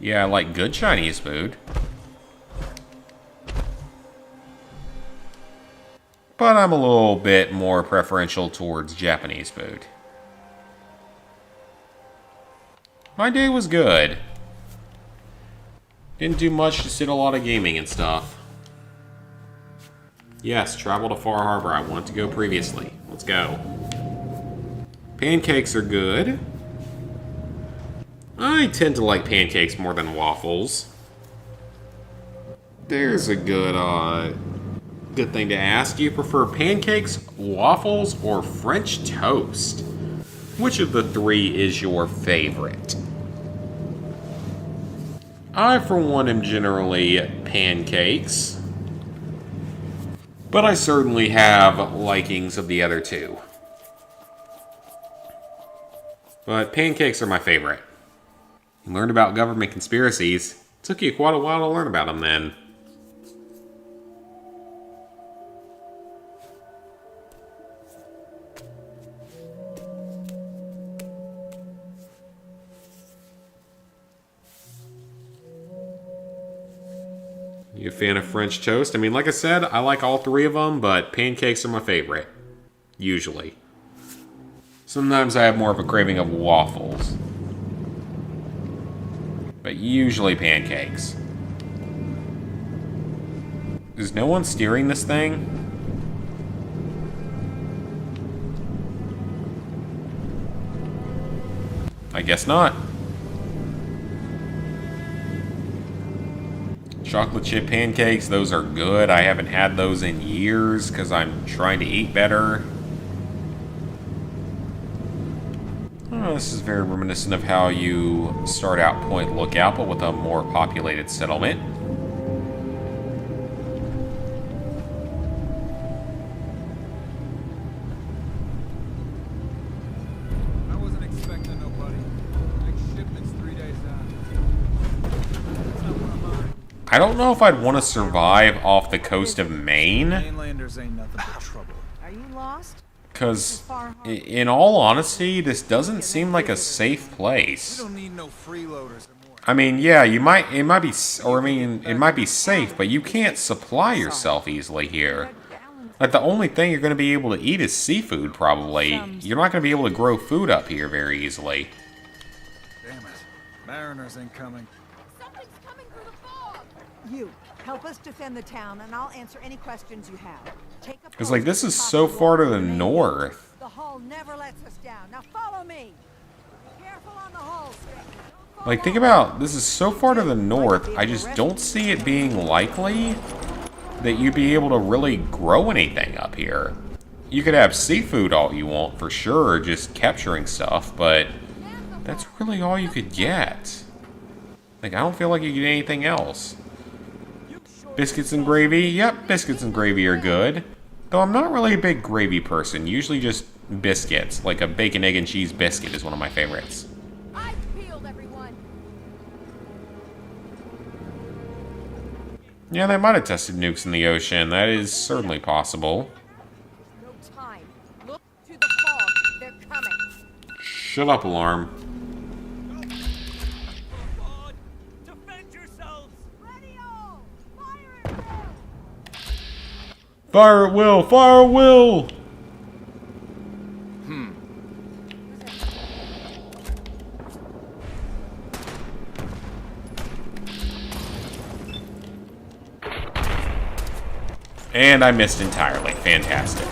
Yeah, I like good Chinese food. But I'm a little bit more preferential towards Japanese food. My day was good. Didn't do much, just did a lot of gaming and stuff. Yes, travel to Far Harbor. I wanted to go previously. Let's go. Pancakes are good. I tend to like pancakes more than waffles. There's a good thing to ask. Do you prefer pancakes, waffles, or French toast? Which of the three is your favorite? I, for one, am generally pancakes. But I certainly have likings of the other two. But pancakes are my favorite. You learned about government conspiracies. Took you quite a while to learn about them then. You a fan of French toast? I mean, like I said, I like all three of them, but pancakes are my favorite. Usually. Sometimes I have more of a craving of waffles. But usually pancakes. Is no one steering this thing? I guess not. Chocolate chip pancakes, those are good. I haven't had those in years because I'm trying to eat better. Oh, this is very reminiscent of how you start out Point Lookout, but with a more populated settlement. I wasn't expecting nobody. Next shipment's 3 days out. It's not one of mine. I don't know if I'd want to survive off the coast of Maine. Mainlanders ain't nothing but trouble. Are you lost? Because, in all honesty, this doesn't seem like a safe place. We don't need no freeloaders anymore. I mean, yeah, it might be safe, but you can't supply yourself easily here. Like, the only thing you're going to be able to eat is seafood, probably. You're not going to be able to grow food up here very easily. Damn it. Mariners ain't coming. Something's coming through the fog! You, help us defend the town, and I'll answer any questions you have. Because, like, this is so far to the north. The hull never lets us down. Now follow me. Careful on the hull, Stick. Like, think about, this is so far to the north, I just don't see it being likely that you'd be able to really grow anything up here. you could have seafood all you want for sure, just capturing stuff, but that's really all you could get. Like, I don't feel like you get anything else. Biscuits and gravy? Yep, biscuits and gravy are good. Though I'm not really a big gravy person, usually just biscuits. Like a bacon, egg, and cheese biscuit is one of my favorites. I've peeled everyone. Yeah, they might have tested nukes in the ocean. That is certainly possible. No time. Look to the fog. They're coming. Shut up, alarm. Defend yourselves! Ready all! Fire at will! Fire at will! Fire at will! And I missed entirely. Fantastic.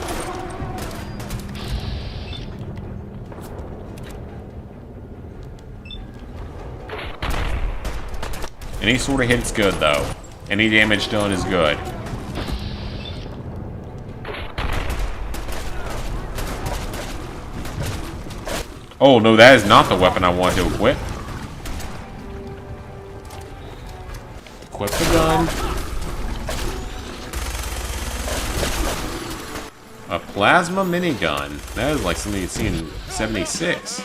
Any sort of hit's good, though. Any damage done is good. Oh, no, that is not the weapon I want to equip. Equip the gun. A plasma minigun. That is like something you'd see in 76.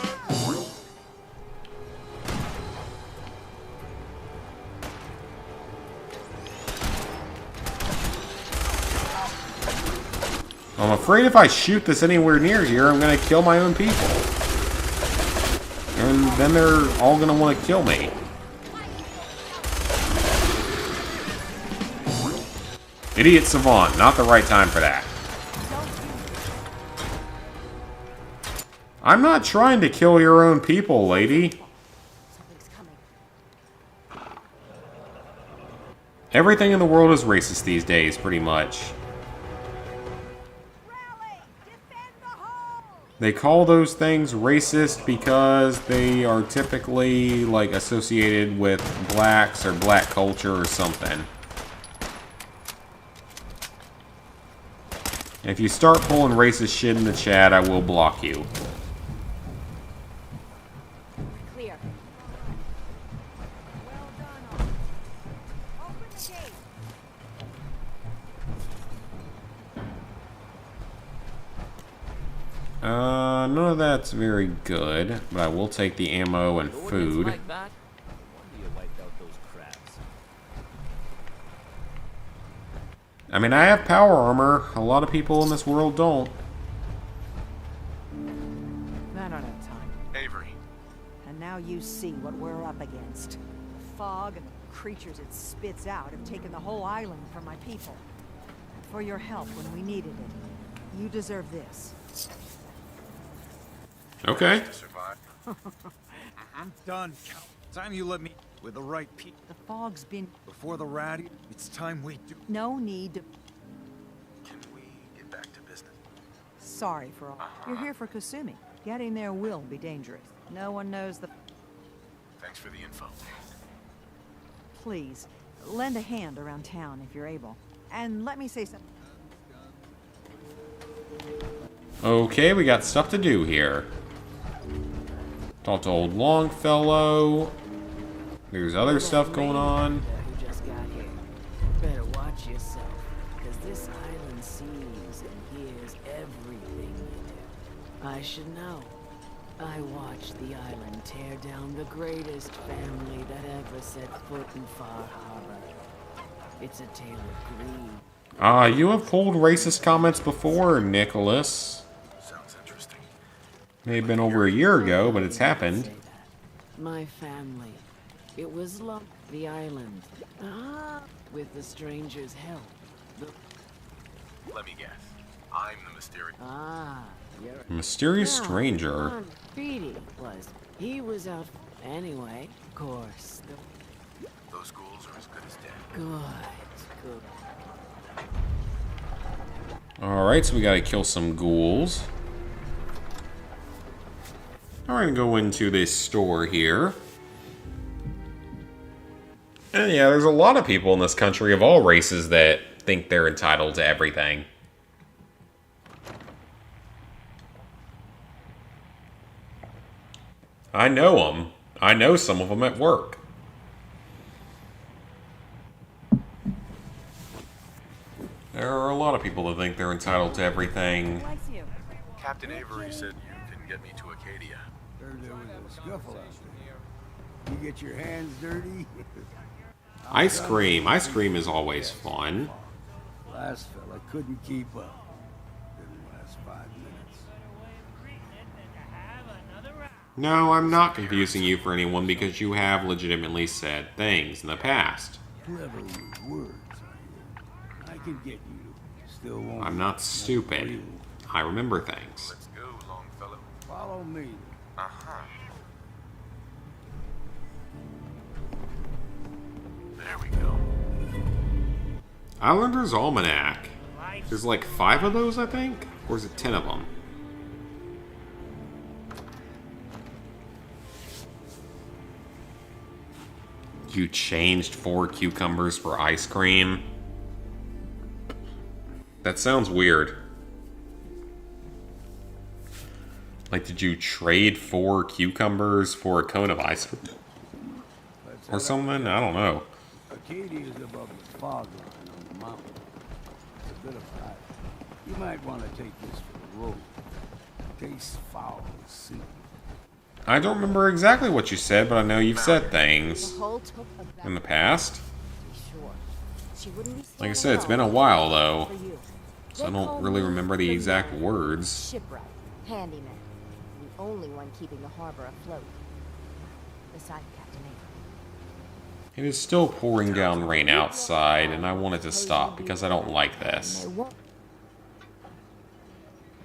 I'm afraid if I shoot this anywhere near here, I'm gonna kill my own people. And then they're all gonna want to kill me. Idiot Savant, not the right time for that. I'm not trying to kill your own people, lady. Everything in the world is racist these days, pretty much. They call those things racist because they are typically, like, associated with blacks or black culture or something. If you start pulling racist shit in the chat, I will block you. Clear. Well done, all. Open the gate. None of that's very good, but I will take the ammo and food. Like that? Wonder you wiped out those crabs. I mean, I have power armor. A lot of people in this world don't. I don't have time. Avery. And now you see what we're up against. Fog and the creatures it spits out have taken the whole island from my people. For your help when we needed it. You deserve this. Okay. I'm done, Cal. Time you let me with the right people. The fog's been... Before the rat, it's time we do. No need to... Can we get back to business? Sorry for all... You're here for Kasumi. Getting there will be dangerous. No one knows the... Thanks for the info. Please, lend a hand around town if you're able. And let me say something. Okay, we got stuff to do here. Talk to old Longfellow. There's other stuff going on. Who just got here. Better watch yourself, because this island sees and hears everything you do. I should know. I watched the island tear down the greatest family that ever set foot in Far Harbor. It's a tale of greed. You have pulled racist comments before, Nicholas. Sounds interesting. May have been over a year ago, but it's happened. My family. It was the island. With the stranger's help. Let me guess. I'm the mysterious... You're... Mysterious stranger. Speedy was. He was out... Anyway, of course. Those ghouls are as good as dead. Good. Alright, so we gotta kill some ghouls. Now we're gonna go into this store here. And yeah, there's a lot of people in this country of all races that think they're entitled to everything. I know them. I know some of them at work. There are a lot of people that think they're entitled to everything. Captain Avery said you can get me to Acadia. Heard there was a scuffle out there. You get your hands dirty? Ice cream. Ice cream is always fun. Last fella couldn't keep up. Didn't last 5 minutes. No, I'm not confusing you for anyone because you have legitimately said things in the past. Clever with words, are you? I can get you. Still won't. I'm not stupid. I remember things. Let's go, Longfellow. Follow me. Uh-huh. There we go. Islander's Almanac. There's like 5 of those, I think? Or is it 10 of them? You changed 4 cucumbers for ice cream? That sounds weird. Like, did you trade 4 cucumbers for a cone of ice cream? Or something? I don't know. Acadia is above the fog line on the mountain. It's a bit of a hike. You might want to take this for the road. Tastes foul as sea. I don't remember exactly what you said, but I know you've said things in the past. Like I said, it's been a while, though. So I don't really remember the exact words. Shipwright, handyman, the only one keeping the harbor afloat. Besides Captain Avery. It is still pouring down rain outside, and I want it to stop because I don't like this.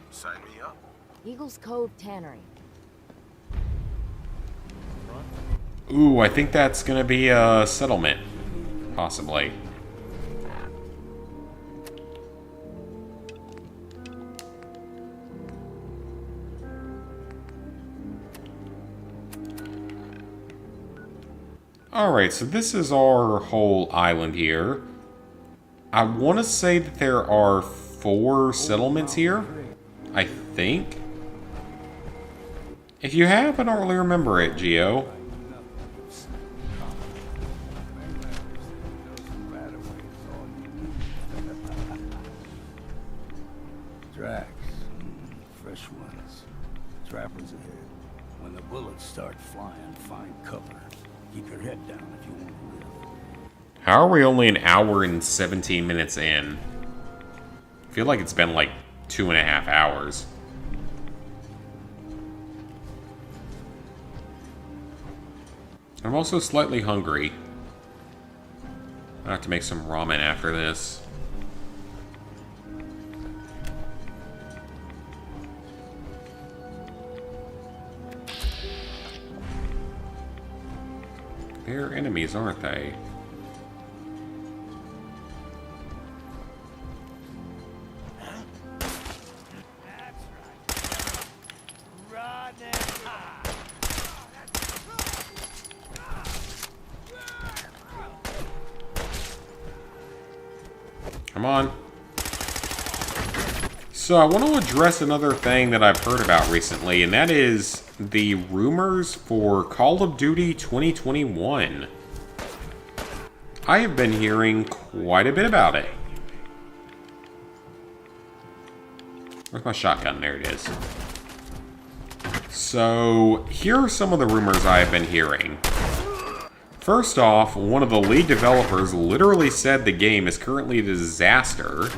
Sign me up. Eagles Cove Tannery. Ooh, I think that's gonna be a settlement. Possibly. Alright, so this is our whole island here. I want to say that there are 4 settlements here. I think. If you have, I don't really remember it, Geo. Tracks. Fresh ones. Trappers ahead. When the bullets start flying, find cover. Keep your head down if you want to live. How are we only an hour and 17 minutes in? I feel like it's been like 2.5 hours. I'm also slightly hungry. I have to make some ramen after this. They're enemies, aren't they? Come on. So I want to address another thing that I've heard about recently, and that is the rumors for Call of Duty 2021. I have been hearing quite a bit about it. Where's my shotgun? There it is. So, here are some of the rumors I have been hearing. First off, one of the lead developers literally said the game is currently a disaster.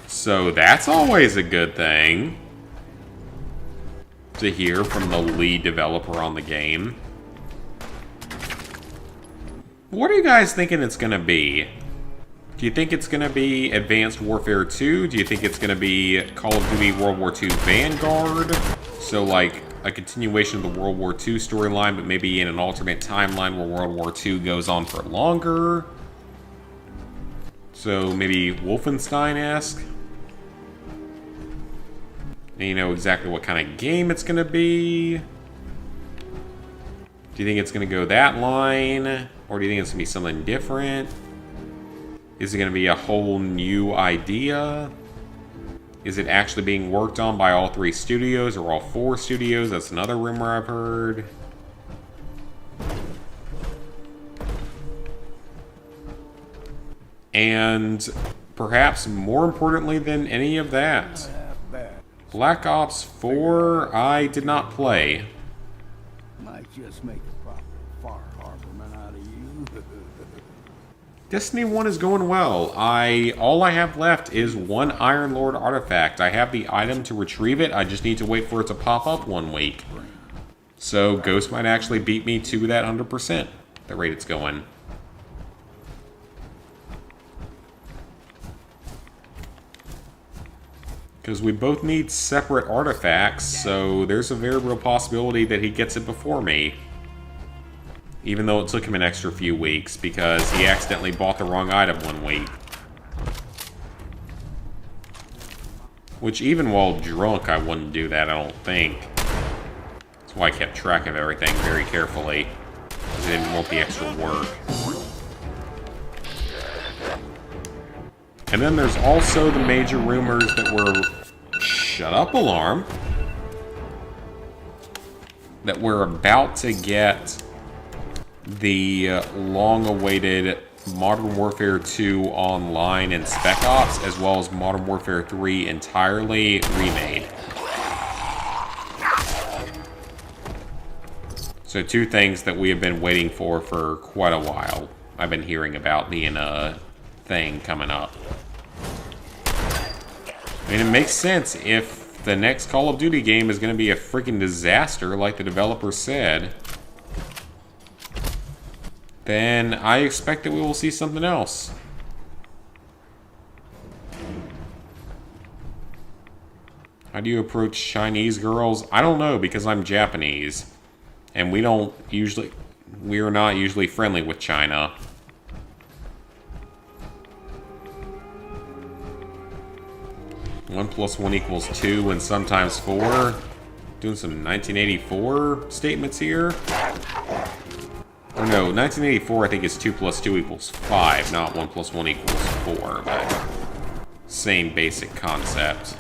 So that's always a good thing to hear from the lead developer on the game. What are you guys thinking it's going to be? Do you think it's going to be Advanced Warfare 2? Do you think it's going to be Call of Duty World War II Vanguard? So like a continuation of the World War II storyline, but maybe in an alternate timeline where World War II goes on for longer? So maybe Wolfenstein-esque? And you know exactly what kind of game it's going to be? Do you think it's going to go that line? Or do you think it's going to be something different? Is it going to be a whole new idea? Is it actually being worked on by all 3 studios or all 4 studios? That's another rumor I've heard. And perhaps more importantly than any of that, Black Ops 4 I did not play. Might just make a proper far harborman out of you. Destiny 1 is going well. All I have left is one Iron Lord artifact. I have the item to retrieve it. I just need to wait for it to pop up 1 week. So Ghost might actually beat me to that 100%, the rate it's going. Because we both need separate artifacts, so there's a very real possibility that he gets it before me. Even though it took him an extra few weeks, because he accidentally bought the wrong item 1 week. Which even while drunk, I wouldn't do that, I don't think. That's why I kept track of everything very carefully. Because I didn't want the extra work. And then there's also the major rumors that were... Shut up, alarm! That we're about to get the long-awaited Modern Warfare 2 Online and Spec Ops, as well as Modern Warfare 3 entirely remade. So 2 things that we have been waiting for quite a while. I've been hearing about being a thing coming up. I mean, it makes sense if the next Call of Duty game is going to be a freaking disaster like the developer said. Then I expect that we will see something else. How do you approach Chinese girls? I don't know, because I'm Japanese. And we are not usually friendly with China. One plus one equals 2 and sometimes 4. Doing some 1984 statements here. Or no, 1984 I think is 2 plus 2 equals 5, not 1 plus 1 equals 4, but same basic concept.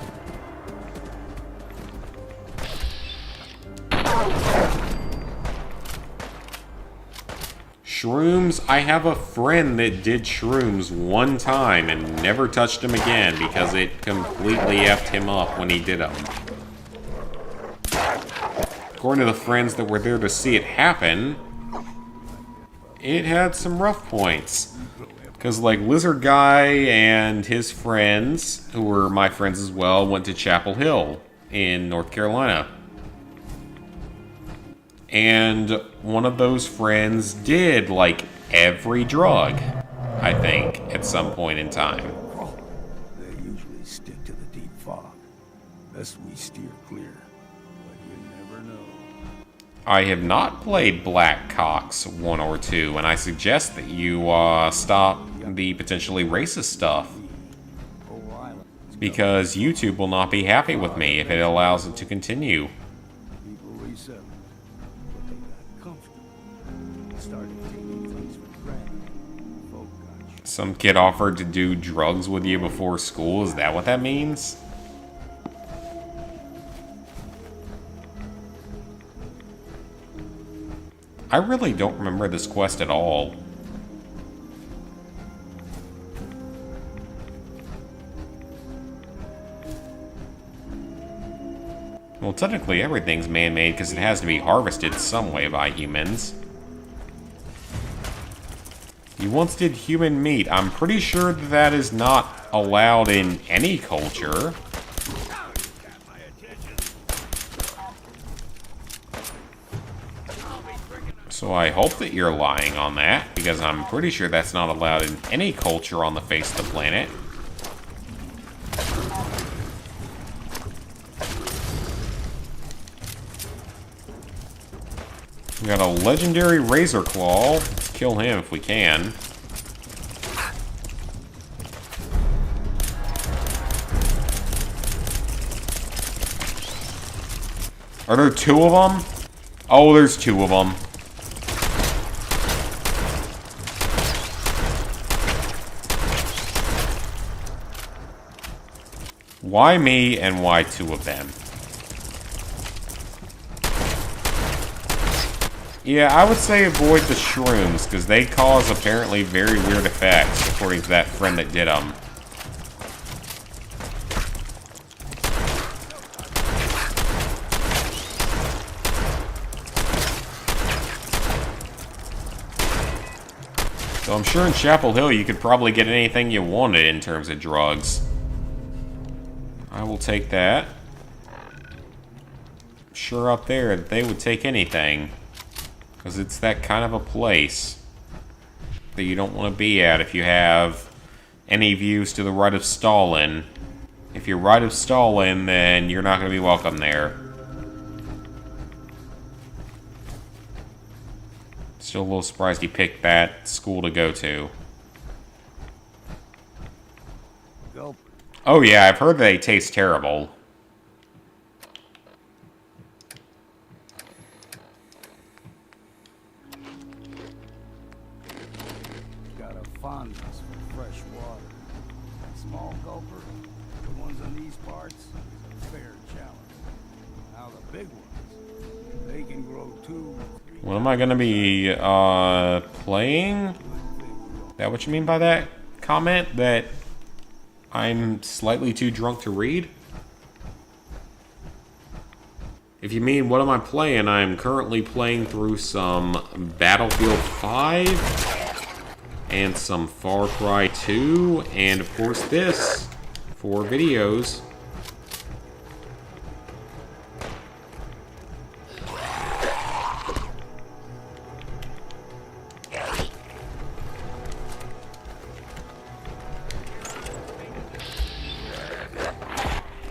Shrooms, I have a friend that did shrooms 1 time and never touched them again because it completely effed him up when he did them. According to the friends that were there to see it happen, it had some rough points. Because, like, Lizard Guy and his friends, who were my friends as well, went to Chapel Hill in North Carolina. And one of those friends did, like, every drug, I think, at some point in time. They usually stick to the deep fog. Best we steer clear. But you never know. I have not played Black Cox 1 or 2, and I suggest that you stop the potentially racist stuff. Because YouTube will not be happy with me if it allows it to continue. People resettled, but they got comfortable. Started taking things for granted. Folk got Some kid offered to do drugs with you before school, is that what that means? I really don't remember this quest at all. Well, technically everything's man-made because it has to be harvested some way by humans. You once did human meat. I'm pretty sure that that is not allowed in any culture. So I hope that you're lying on that, because I'm pretty sure that's not allowed in any culture on the face of the planet. We got a legendary Razor Claw. Let's kill him if we can. Are there 2 of them? Oh, there's 2 of them. Why me and why 2 of them? Yeah, I would say avoid the shrooms, because they cause apparently very weird effects, according to that friend that did them. So I'm sure in Chapel Hill you could probably get anything you wanted in terms of drugs. I will take that. I'm sure up there that they would take anything. Because it's that kind of a place that you don't want to be at if you have any views to the right of Stalin. If you're right of Stalin, then you're not going to be welcome there. Still a little surprised he picked that school to go to. Oh yeah, I've heard they taste terrible. Got a fondness for fresh water. Small gulper, the ones on these parts, is a fair challenge. Now the big ones, they can grow 2. What am I gonna be, playing? Is that what you mean by that comment? That I'm slightly too drunk to read? If you mean what am I playing, I'm currently playing through some Battlefield 5 and some Far Cry 2 and of course this for videos.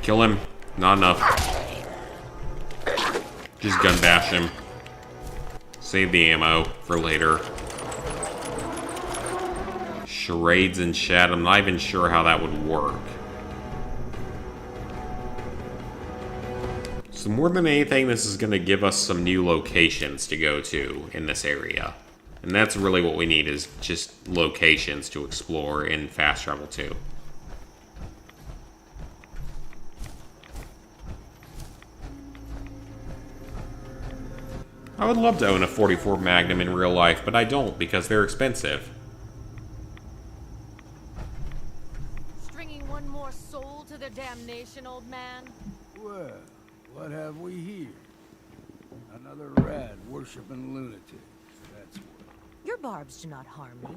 Kill him. Not enough. Just gun bash him. Save the ammo for later. Charades and chat. I'm not even sure how that would work. So more than anything, this is going to give us some new locations to go to in this area. And that's really what we need, is just locations to explore in Fast Travel 2. I would love to own a .44 Magnum in real life, but I don't because they're expensive. Stringing one more soul to their damnation, old man? Well, what have we here? Another rad worshipping lunatic. That's what. Your barbs do not harm me.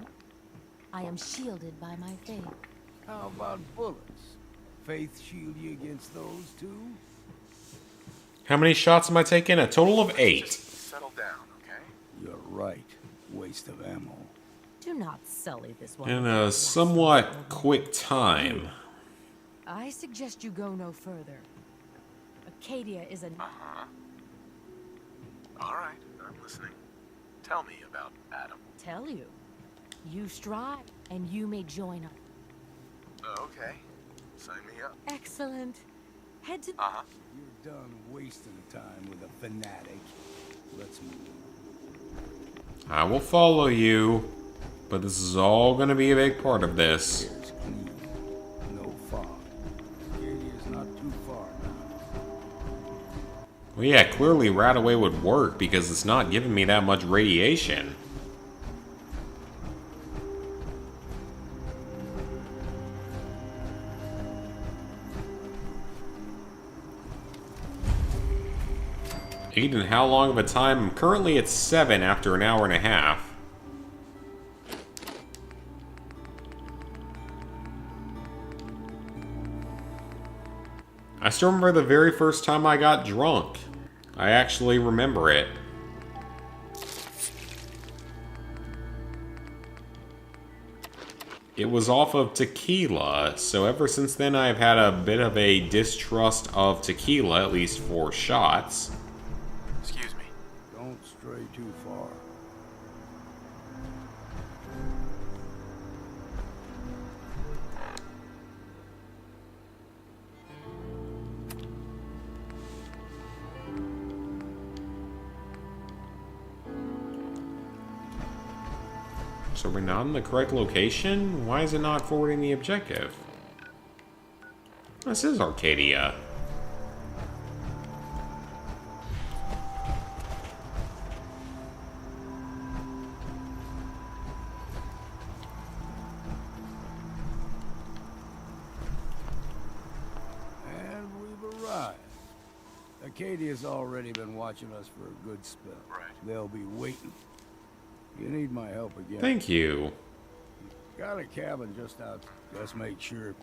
I am shielded by my faith. How about bullets? Faith shield you against those too? How many shots am I taking? A total of 8. Settle down, okay? You're right. Waste of ammo. Do not sully this one. In a somewhat quick time. I suggest you go no further. Acadia is a... Alright, I'm listening. Tell me about Adam. Tell you. You strive, and you may join us. Okay. Sign me up. Excellent. Head to... You're done wasting time with a fanatic. Let's move. I will follow you, but this is all going to be a big part of this. It's clean. No fog. Acadia's not too far now. Well, yeah, clearly Radaway would work because it's not giving me that much radiation. Aiden, how long of a time? I'm currently at 7 after an hour and a half. I still remember the very first time I got drunk. I actually remember it. It was off of tequila, so ever since then I've had a bit of a distrust of tequila, at least for shots. Excuse me. Don't stray too far. So we're not in the correct location? Why is it not forwarding the objective? This is Arcadia. Acadia's already been watching us for a good spell. Right. They'll be waiting. You need my help again. Thank you. Got a cabin just out. Just make sure.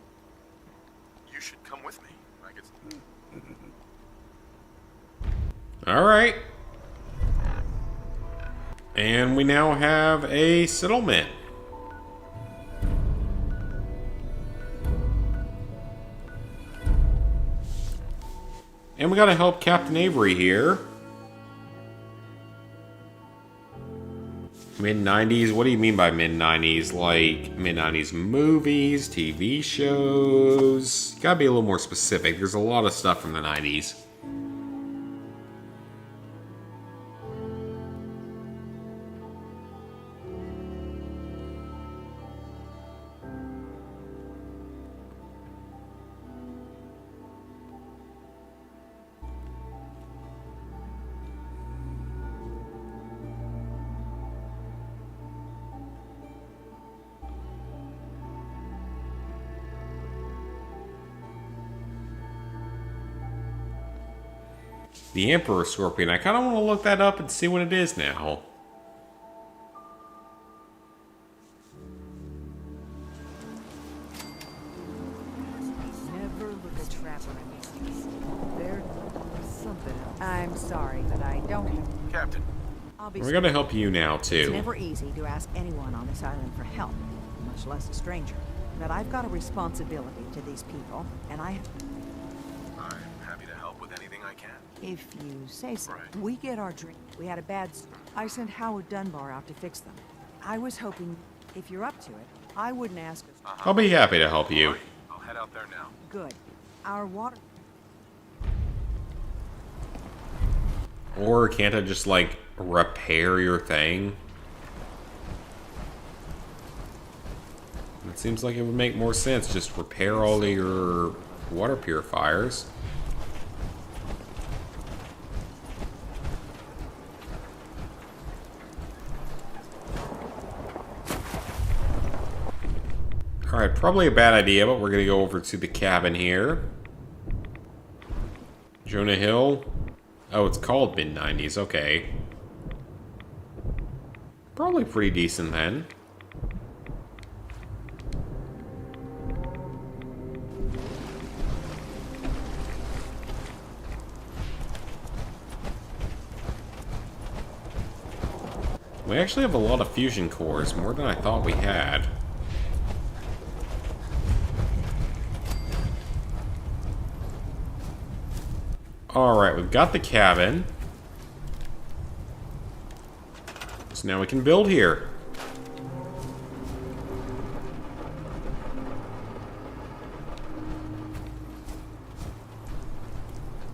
You should come with me. I could... Alright. And we now have a settlement. And we gotta help Captain Avery here. Mid-90s? What do you mean by mid-90s? Like, mid-90s movies, TV shows? Gotta be a little more specific. There's a lot of stuff from the 90s. The Emperor Scorpion. I kind of want to look that up and see what it is now. Never look a trapper in these. There's something else. I'm sorry, but I don't have... Captain. We're gonna help you now, It's too. never easy to ask anyone on this island for help, much less a stranger. But I've got a responsibility to these people, and I'm happy to help with anything I can. If you say so. Right. We get our drink. We had a bad... I sent Howard Dunbar out to fix them. I was hoping, if you're up to it, I wouldn't ask us... I'll be happy to help you. I'll head out there now. Good. Our water... Or can't I just, like, repair your thing? It seems like it would make more sense. Just repair all of your water purifiers. Alright, probably a bad idea, but we're gonna go over to the cabin here. Jonah Hill. Oh, it's called mid-90s, okay. Probably pretty decent then. We actually have a lot of fusion cores, more than I thought we had. Alright, we've got the cabin. So now we can build here.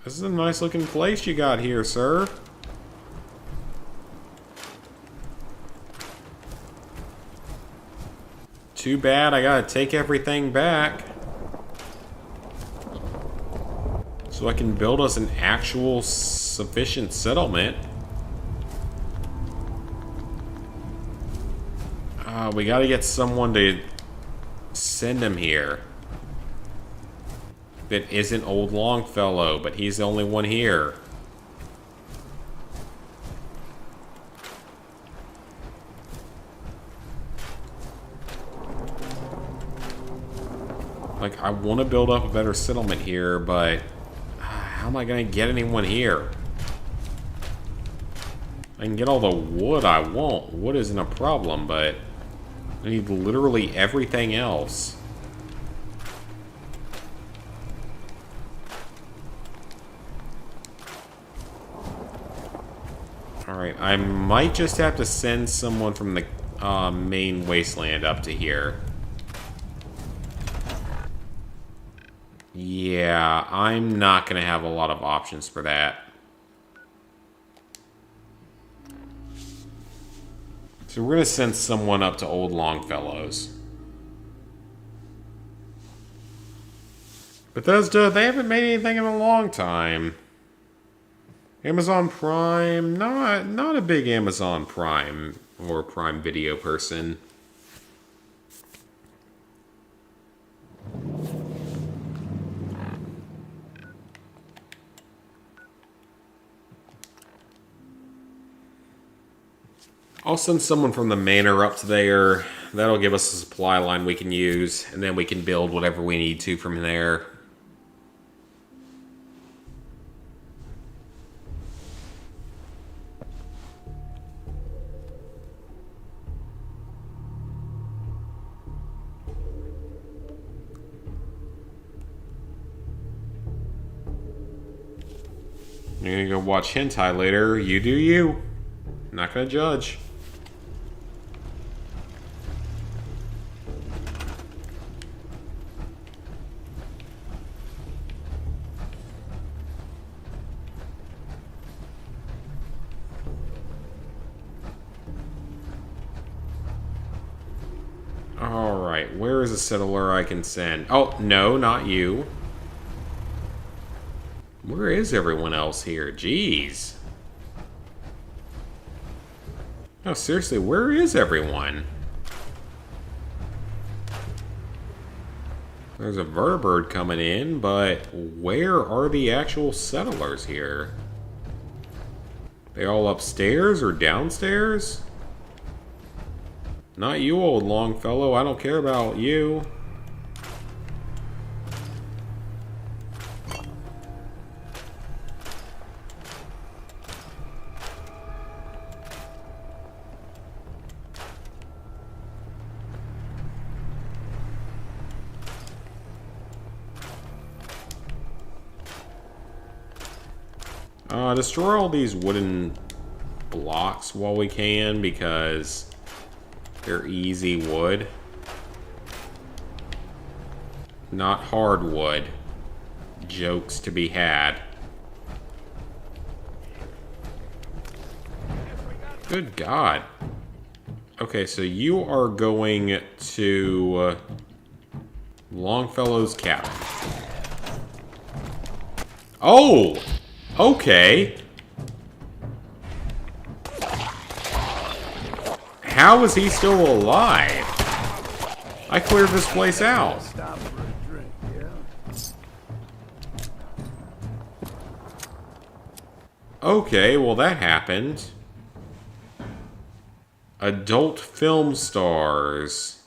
This is a nice looking place you got here, sir. Too bad I gotta take everything back. So I can build us an actual sufficient settlement. We gotta get someone to send him here. That isn't old Longfellow, but he's the only one here. Like, I want to build up a better settlement here, but how am I going to get anyone here? I can get all the wood I want. Wood isn't a problem, but I need literally everything else. Alright, I might just have to send someone from the main wasteland up to here. Yeah, I'm not going to have a lot of options for that. So we're going to send someone up to Old Longfellow's. Bethesda, they haven't made anything in a long time. Amazon Prime, not a big Amazon Prime or Prime Video person. I'll send someone from the manor up to there. That'll give us a supply line we can use, and then we can build whatever we need to from there. You're gonna go watch hentai later. You do you. I'm not gonna judge. Alright, where is a settler I can send? Oh, no, not you. Where is everyone else here? Jeez. No, seriously, where is everyone? There's a vertibird coming in, but where are the actual settlers here? They all upstairs or downstairs? Not you, old Longfellow. I don't care about you. Destroy all these wooden blocks while we can, because they're easy wood. Not hardwood. Jokes to be had. Good God. Okay, so you are going to Longfellow's cabin. Oh! Okay. How is he still alive? I cleared this place out. Okay, well that happened. Adult film stars.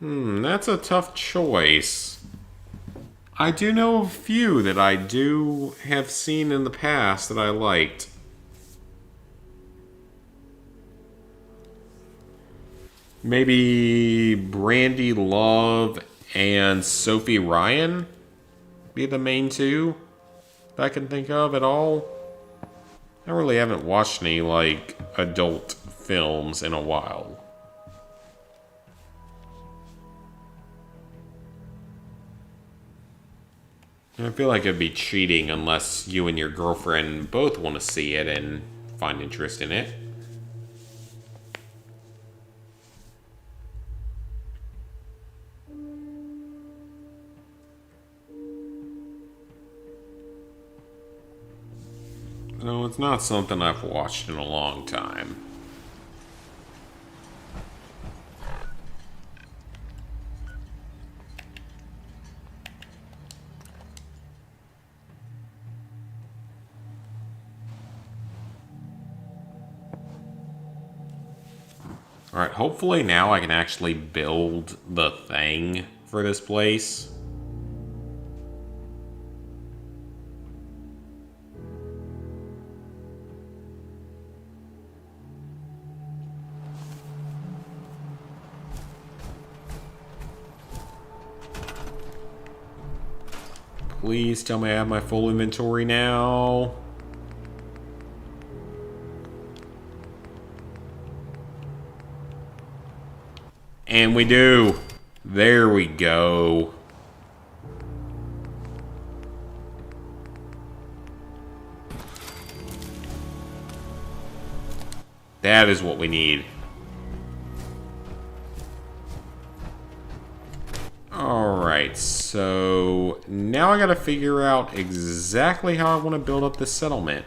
That's a tough choice. I do know a few that I do have seen in the past that I liked. Maybe Brandy Love and Sophie Ryan be the main two that I can think of at all. I really haven't watched any, like, adult films in a while. I feel like it'd be cheating unless you and your girlfriend both want to see it and find interest in it. No, it's not something I've watched in a long time. Alright, hopefully now I can actually build the thing for this place. Please tell me I have my full inventory now. And we do. There we go. That is what we need. Alright, so now I gotta figure out exactly how I want to build up this settlement.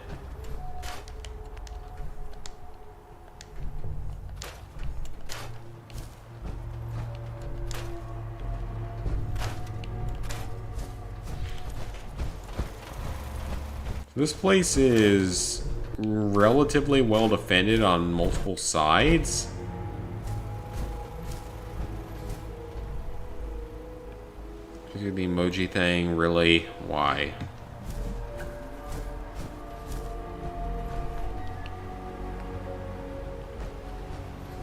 This place is relatively well defended on multiple sides. Do the emoji thing, really? Why?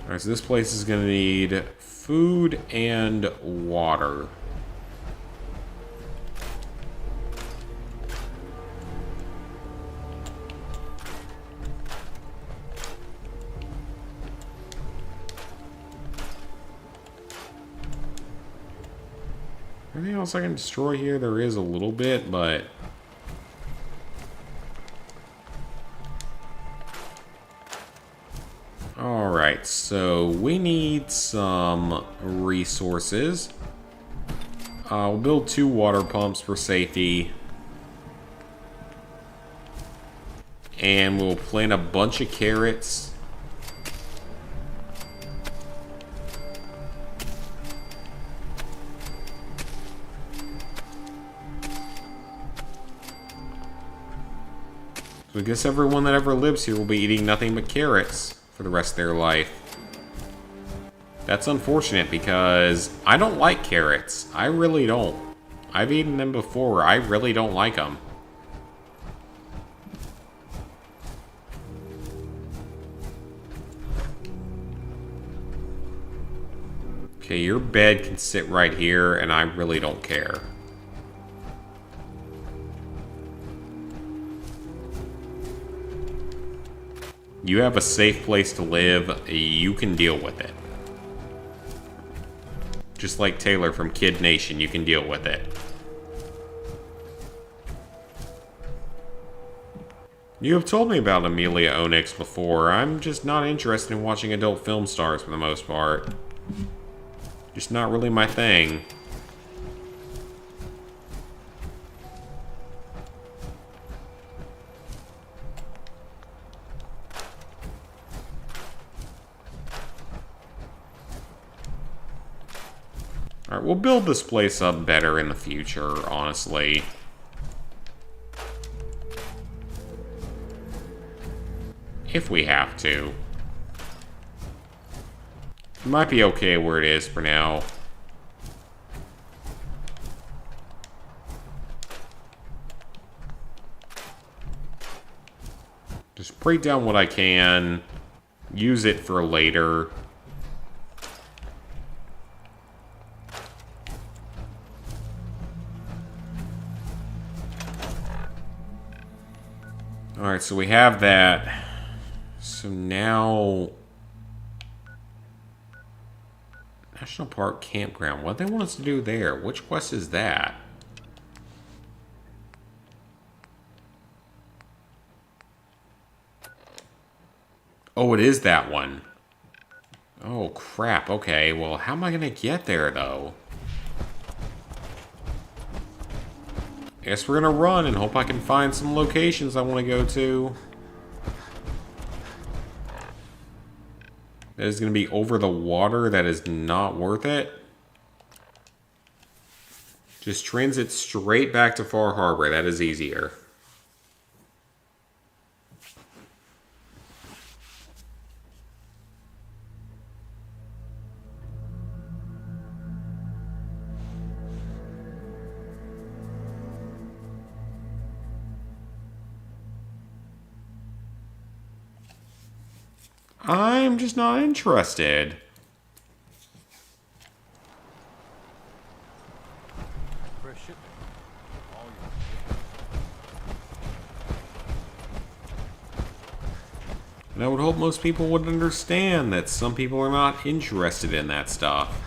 Alright, so this place is gonna need food and water. Anything else I can destroy here? There is a little bit, but... Alright, so we need some resources. We'll build 2 water pumps for safety. And we'll plant a bunch of carrots. So I guess everyone that ever lives here will be eating nothing but carrots for the rest of their life. That's unfortunate because I don't like carrots. I really don't. I've eaten them before. I really don't like them. Okay, your bed can sit right here, and I really don't care. You have a safe place to live, you can deal with it. Just like Taylor from Kid Nation, you can deal with it. You have told me about Amelia Onyx before. I'm just not interested in watching adult film stars for the most part. Just not really my thing. Alright, we'll build this place up better in the future, honestly. If we have to. It might be okay where it is for now. Just break down what I can. Use it for later. Alright, so we have that. So now... National Park Campground. What do they want us to do there? Which quest is that? Oh, it is that one. Oh, crap. Okay, well, how am I going to get there, though? I guess we're going to run and hope I can find some locations I want to go to. That is going to be over the water. That is not worth it. Just transit straight back to Far Harbor. That is easier. I'm just not interested. And I would hope most people would understand that some people are not interested in that stuff.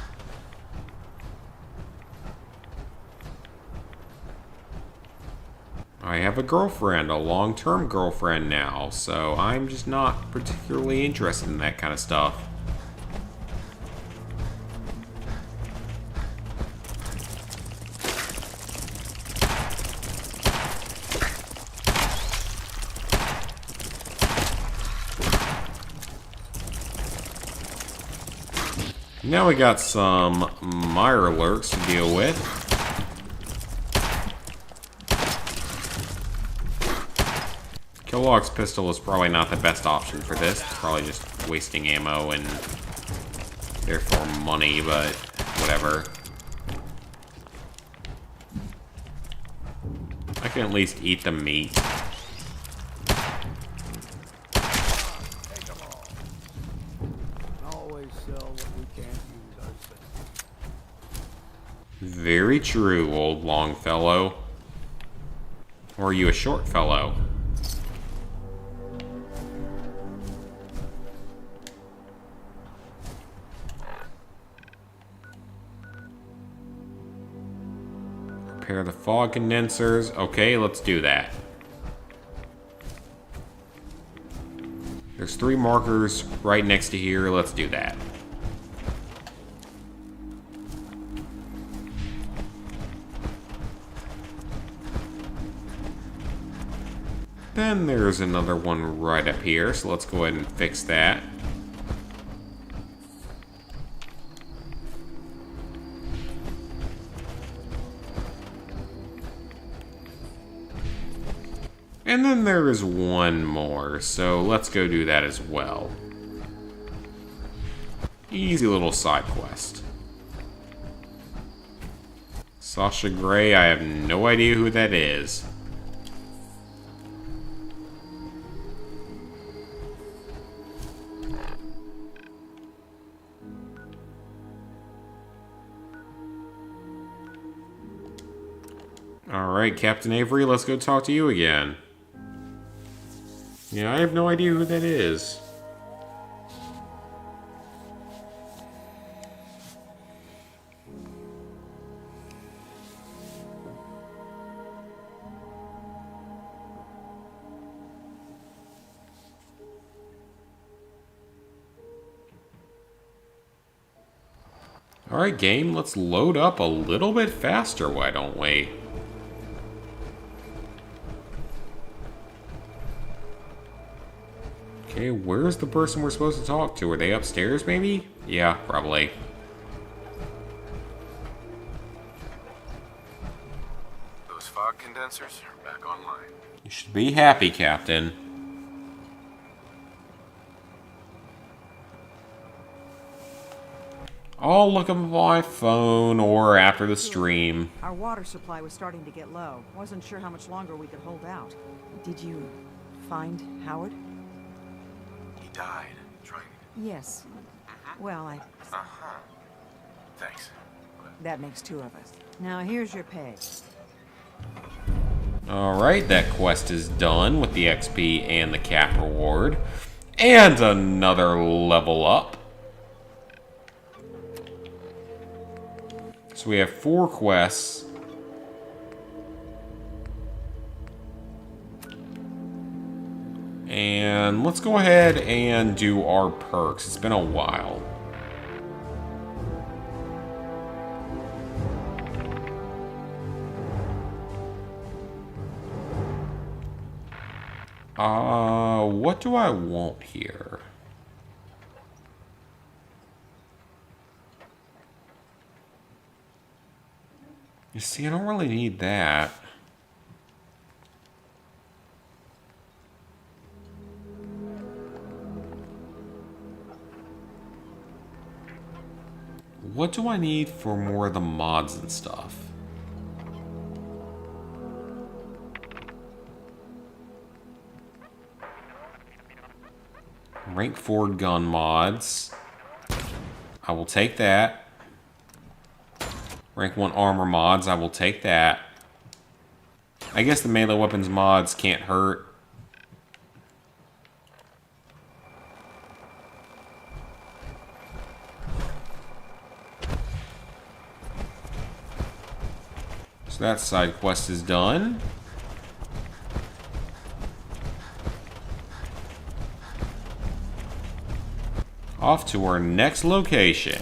I have a girlfriend, a long-term girlfriend now, so I'm just not particularly interested in that kind of stuff. Now we got some Mirelurks to deal with. Kellogg's pistol is probably not the best option for this. It's probably just wasting ammo and therefore money, but whatever. I can at least eat the meat. Always sell what we can't use ourselves. Very true, old Longfellow. Or are you a short fellow? Repair the fog condensers. Okay, let's do that. There's 3 markers right next to here. Let's do that. Then there's another one right up here, so let's go ahead and fix that. And then there is one more, so let's go do that as well. Easy little side quest. Sasha Grey, I have no idea who that is. Alright, Captain Avery, let's go talk to you again. Yeah, I have no idea who that is. Alright, game, let's load up a little bit faster, why don't we? Okay, where's the person we're supposed to talk to? Are they upstairs, maybe? Yeah, probably. Those fog condensers are back online. You should be happy, Captain. I'll look up my phone or after the stream. Our water supply was starting to get low. Wasn't sure how much longer we could hold out. Did you find Howard? He died trying to... Yes. Well, Uh-huh. Thanks. that makes 2 of us. Now here's your pay. Alright, that quest is done with the XP and the cap reward. And another level up. So we have 4 quests. And let's go ahead and do our perks. It's been a while. What do I want here? You see, I don't really need that. What do I need for more of the mods and stuff? Rank 4 gun mods. I will take that. Rank 1 armor mods, I will take that. I guess the melee weapons mods can't hurt. So that side quest is done. Off to our next location.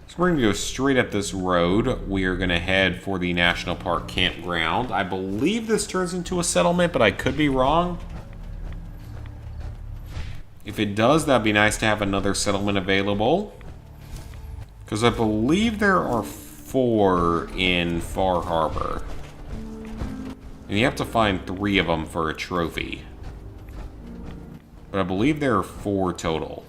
So we're going to go straight up this road. We are going to head for the National Park campground. I believe this turns into a settlement, but I could be wrong. If it does, that'd be nice to have another settlement available. Because I believe there are 4 in Far Harbor. And you have to find 3 of them for a trophy. But I believe there are 4 total.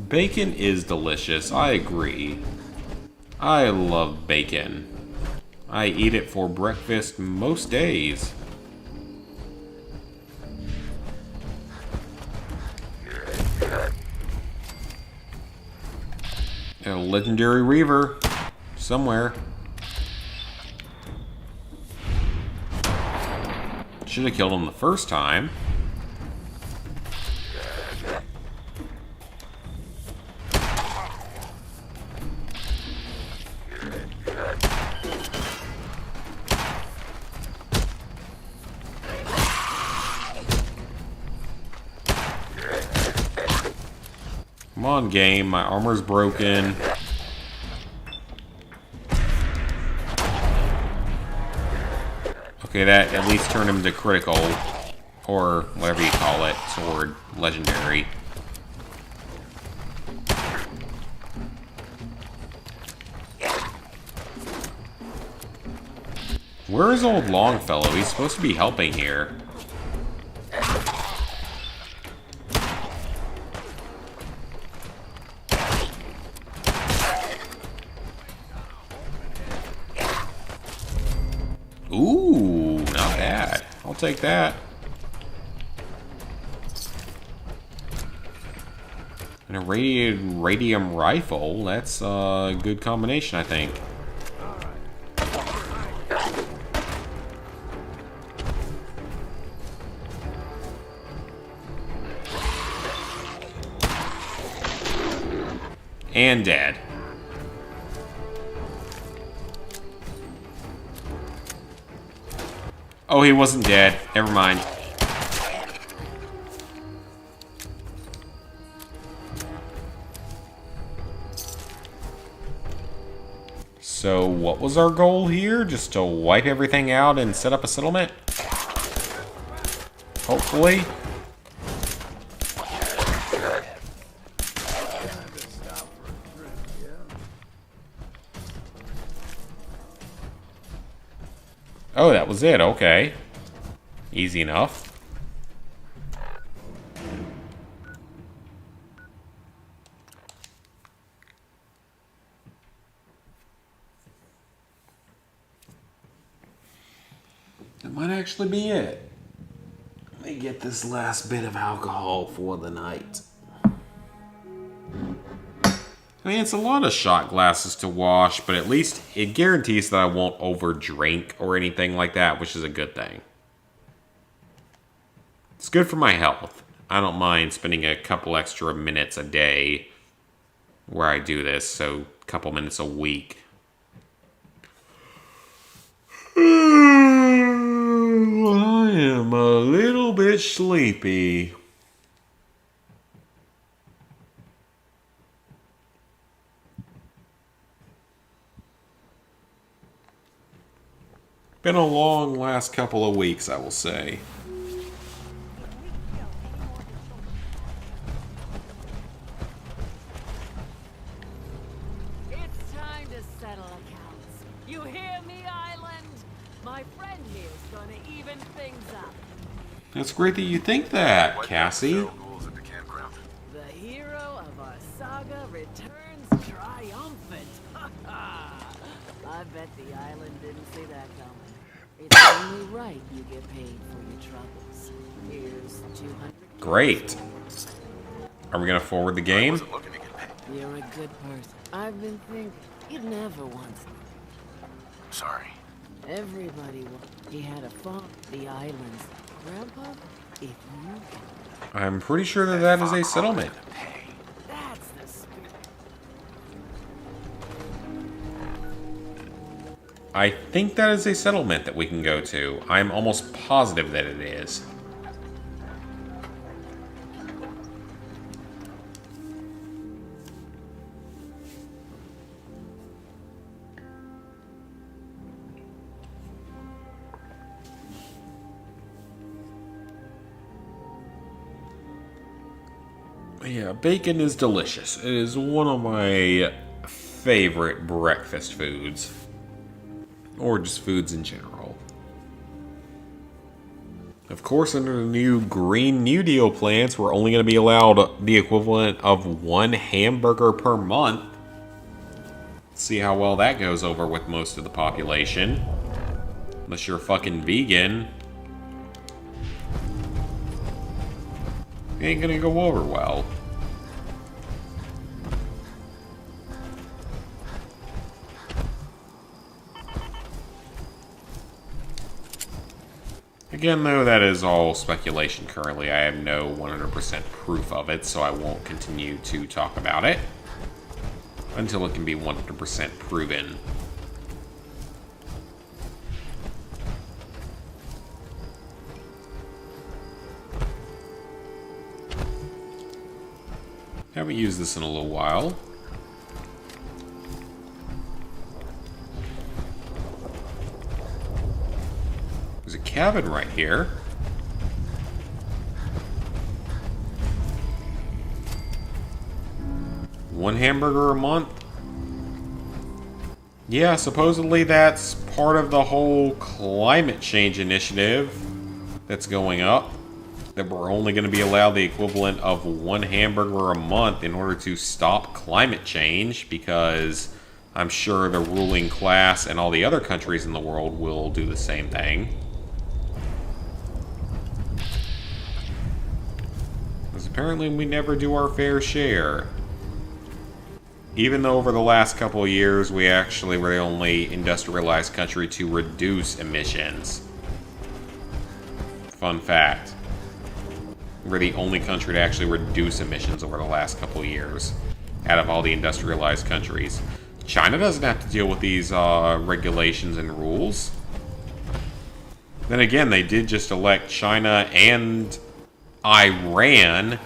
Bacon is delicious, I agree. I love bacon. I eat it for breakfast most days. A legendary Reaver somewhere. Should have killed him the first time. Come on, game. My armor's broken. Okay, that at least turned him to critical. Or whatever you call it. Sword. Legendary. Where is old Longfellow? He's supposed to be helping here. Ooh, not bad. I'll take that. And a radiated radium rifle. That's a good combination, I think. And dead. Oh, he wasn't dead. Never mind. So, what was our goal here? Just to wipe everything out and set up a settlement? Hopefully. Oh, that was it. Okay. Easy enough. That might actually be it. Let me get this last bit of alcohol for the night. I mean, it's a lot of shot glasses to wash, but at least it guarantees that I won't overdrink or anything like that, which is a good thing. It's good for my health. I don't mind spending a couple extra minutes a day where I do this, so a couple minutes a week. I am a little bit sleepy. Been a long last couple of weeks, I will say. It's time to settle accounts. You hear me, Island? My friend here's gonna even things up. It's great that you think that, Cassie. The hero of our saga returns triumphant. I bet the island didn't see that coming. It's only right you get paid for your troubles. Here's 200. Great. Are we gonna forward the game? You're a good person. I've been thinking you'd never once. Sorry. Everybody he had a farm. The island's grandpa. If you. I'm pretty sure that that is a settlement. That's the spirit. I think that is a settlement that we can go to. I'm almost positive that it is. Yeah, bacon is delicious. It is one of my favorite breakfast foods. Or just foods in general. Of course, under the new Green New Deal plans, we're only going to be allowed the equivalent of 1 hamburger per month. See how well that goes over with most of the population. Unless you're fucking vegan. It ain't gonna go over well. Again, though, that is all speculation currently. I have no 100% proof of it, so I won't continue to talk about it until it can be 100% proven. Haven't used this in a little while. There's a cabin right here. One hamburger a month? Yeah, supposedly that's part of the whole climate change initiative that's going up. That we're only going to be allowed the equivalent of 1 hamburger a month in order to stop climate change, because I'm sure the ruling class and all the other countries in the world will do the same thing. Because apparently we never do our fair share. Even though over the last couple of years we actually were the only industrialized country to reduce emissions. Fun fact. We're the only country to actually reduce emissions over the last couple of years out of all the industrialized countries. China doesn't have to deal with these regulations and rules. Then again, they did just elect China and Iran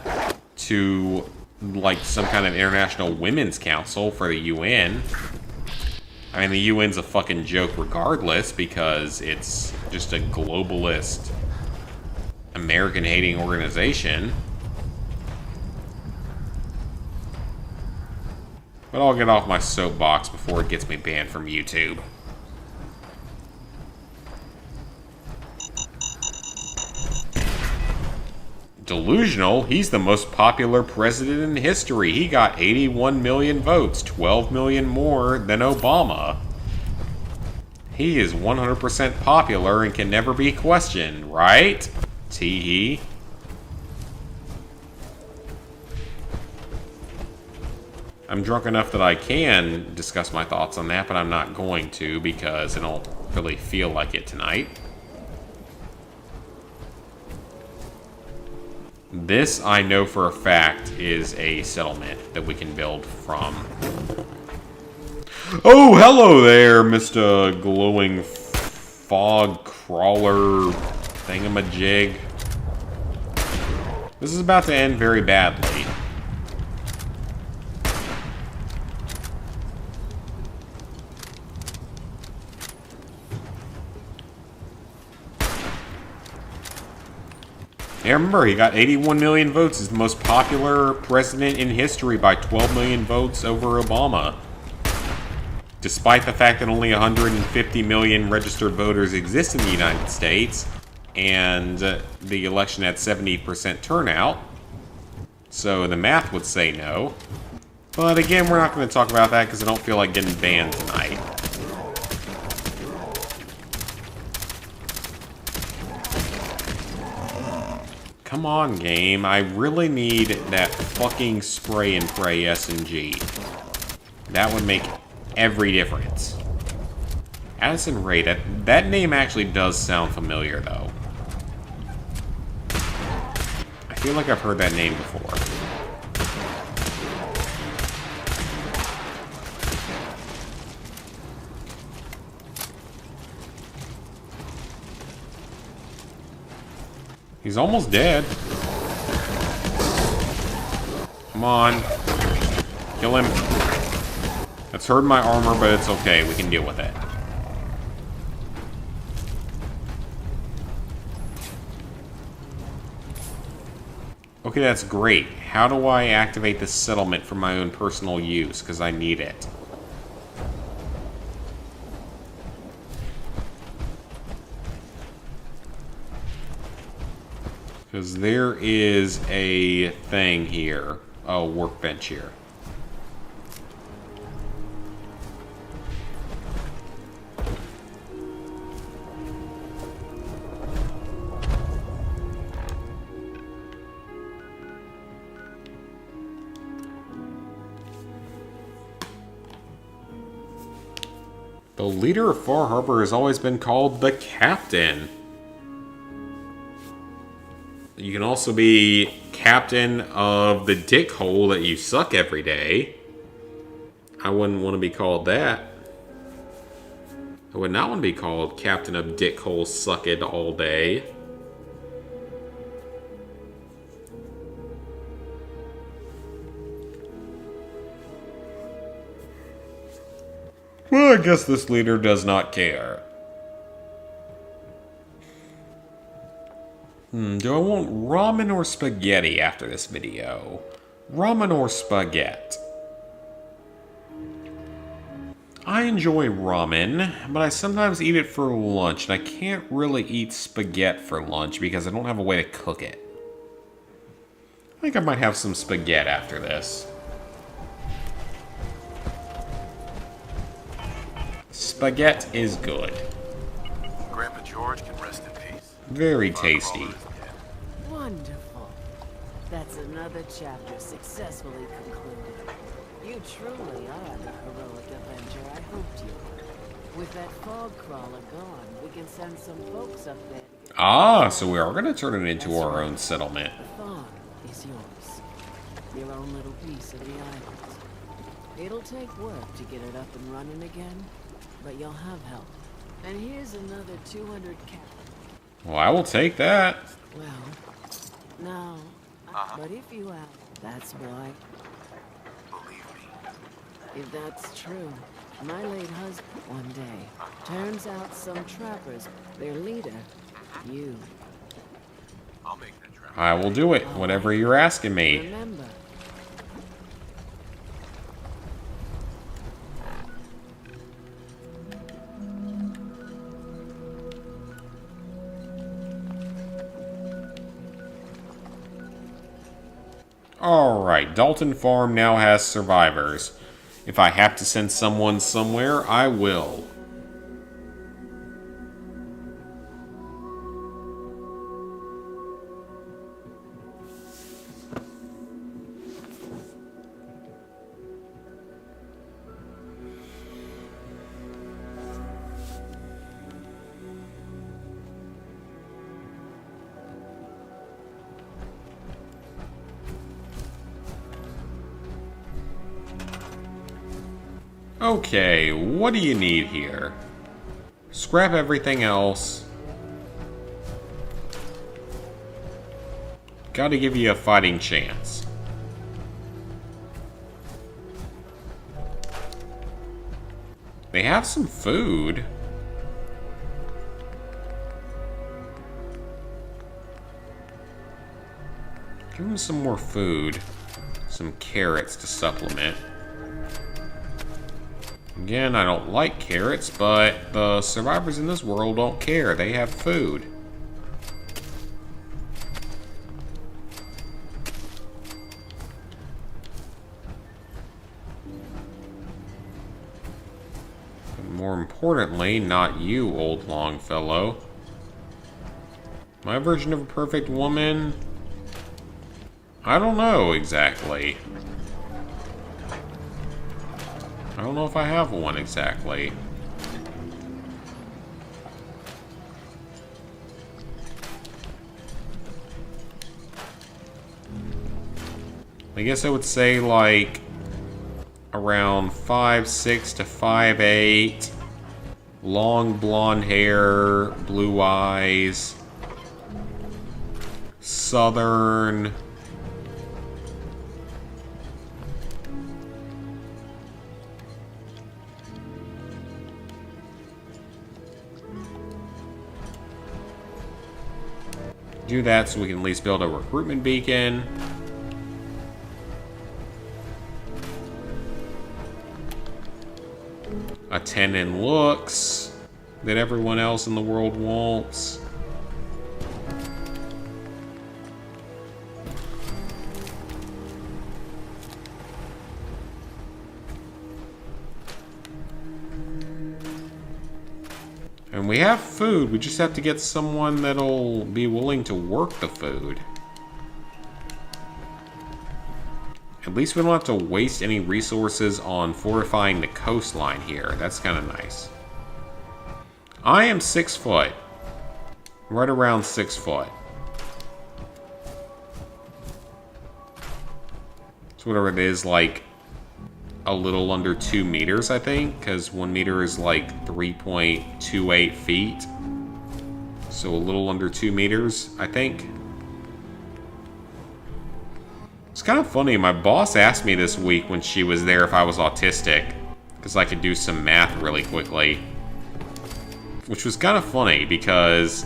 to like some kind of international women's council for the UN. I mean, the UN's a fucking joke regardless, because it's just a globalist, American-hating organization. But I'll get off my soapbox before it gets me banned from YouTube. Delusional? He's the most popular president in history. He got 81 million votes, 12 million more than Obama. He is 100% popular and can never be questioned, right? Tee-hee. I'm drunk enough that I can discuss my thoughts on that, but I'm not going to because I don't really feel like it tonight. This, I know for a fact, is a settlement that we can build from. Oh, hello there, Mr. Glowing Fog Crawler Thingamajig. This is about to end very badly. Yeah, remember, he got 81 million votes. He's the most popular president in history by 12 million votes over Obama. Despite the fact that only 150 million registered voters exist in the United States, and the election had 70% turnout. So the math would say no. But again, we're not going to talk about that because I don't feel like getting banned tonight. Come on, game. I really need that fucking spray and pray SMG. That would make every difference. Addison Rae, that name actually does sound familiar, though. I feel like I've heard that name before. He's almost dead. Come on. Kill him. That's hurt my armor, but it's okay. We can deal with it. Okay, that's great. How do I activate this settlement for my own personal use? Because I need it. Because there is a thing here. Oh, workbench here. The leader of Far Harbor has always been called the Captain. You can also be captain of the dickhole that you suck every day. I wouldn't want to be called that. I would not want to be called captain of dickhole suck it all day. Well, I guess this leader does not care. Do I want ramen or spaghetti after this video? Ramen or spaghetti? I enjoy ramen, but I sometimes eat it for lunch, and I can't really eat spaghetti for lunch because I don't have a way to cook it. I think I might have some spaghetti after this. Spaghetti is good. Grandpa George can rest in peace. Very tasty. Wonderful. That's another chapter successfully concluded. You truly are the heroic avenger I hoped you were. With that fog crawler gone, we can send some folks up there. Ah, so we are going to turn it into our own settlement. The fog is yours. Your own little piece of the island. It'll take work to get it up and running again, but you'll have help. And here's another 200 cap. Well, I will take that. Well, no. But if you have, that's why. Believe me. If that's true, my late husband one day turns out some trappers, their leader, you. I'll make that trap. I will do it, whatever you're asking me. Remember. Alright, Dalton Farm now has survivors. If I have to send someone somewhere, I will. Okay, what do you need here? Scrap everything else. Gotta give you a fighting chance. They have some food. Give them some more food. Some carrots to supplement. Again, I don't like carrots, but the survivors in this world don't care. They have food. But more importantly, not you, old Longfellow. My version of a perfect woman? I don't know exactly. I don't know if I have one exactly. I guess I would say like around 5'6" to 5'8", long blonde hair, blue eyes, southern. do that so we can at least build a recruitment beacon. A 10 in looks that everyone else in the world wants. And we have food, we just have to get someone that'll be willing to work the food. At least we don't have to waste any resources on fortifying the coastline here. That's kind of nice. I am 6 foot. Right around 6 foot. So whatever it is, like a little under 2 meters, I think, because 1 meter is like 3.28 feet. So a little under 2 meters, I think. It's kind of funny, my boss asked me this week when she was there if I was autistic, because I could do some math really quickly. Which was kind of funny, because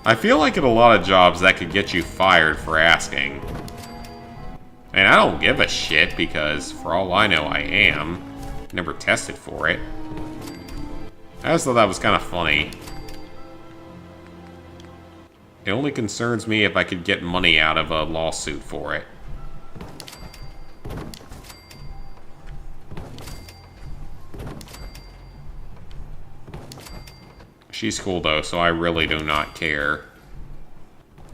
I feel like in a lot of jobs that could get you fired for asking. And I don't give a shit, because for all I know I am. Never tested for it. I just thought that was kind of funny. It only concerns me if I could get money out of a lawsuit for it. She's cool though, so I really do not care.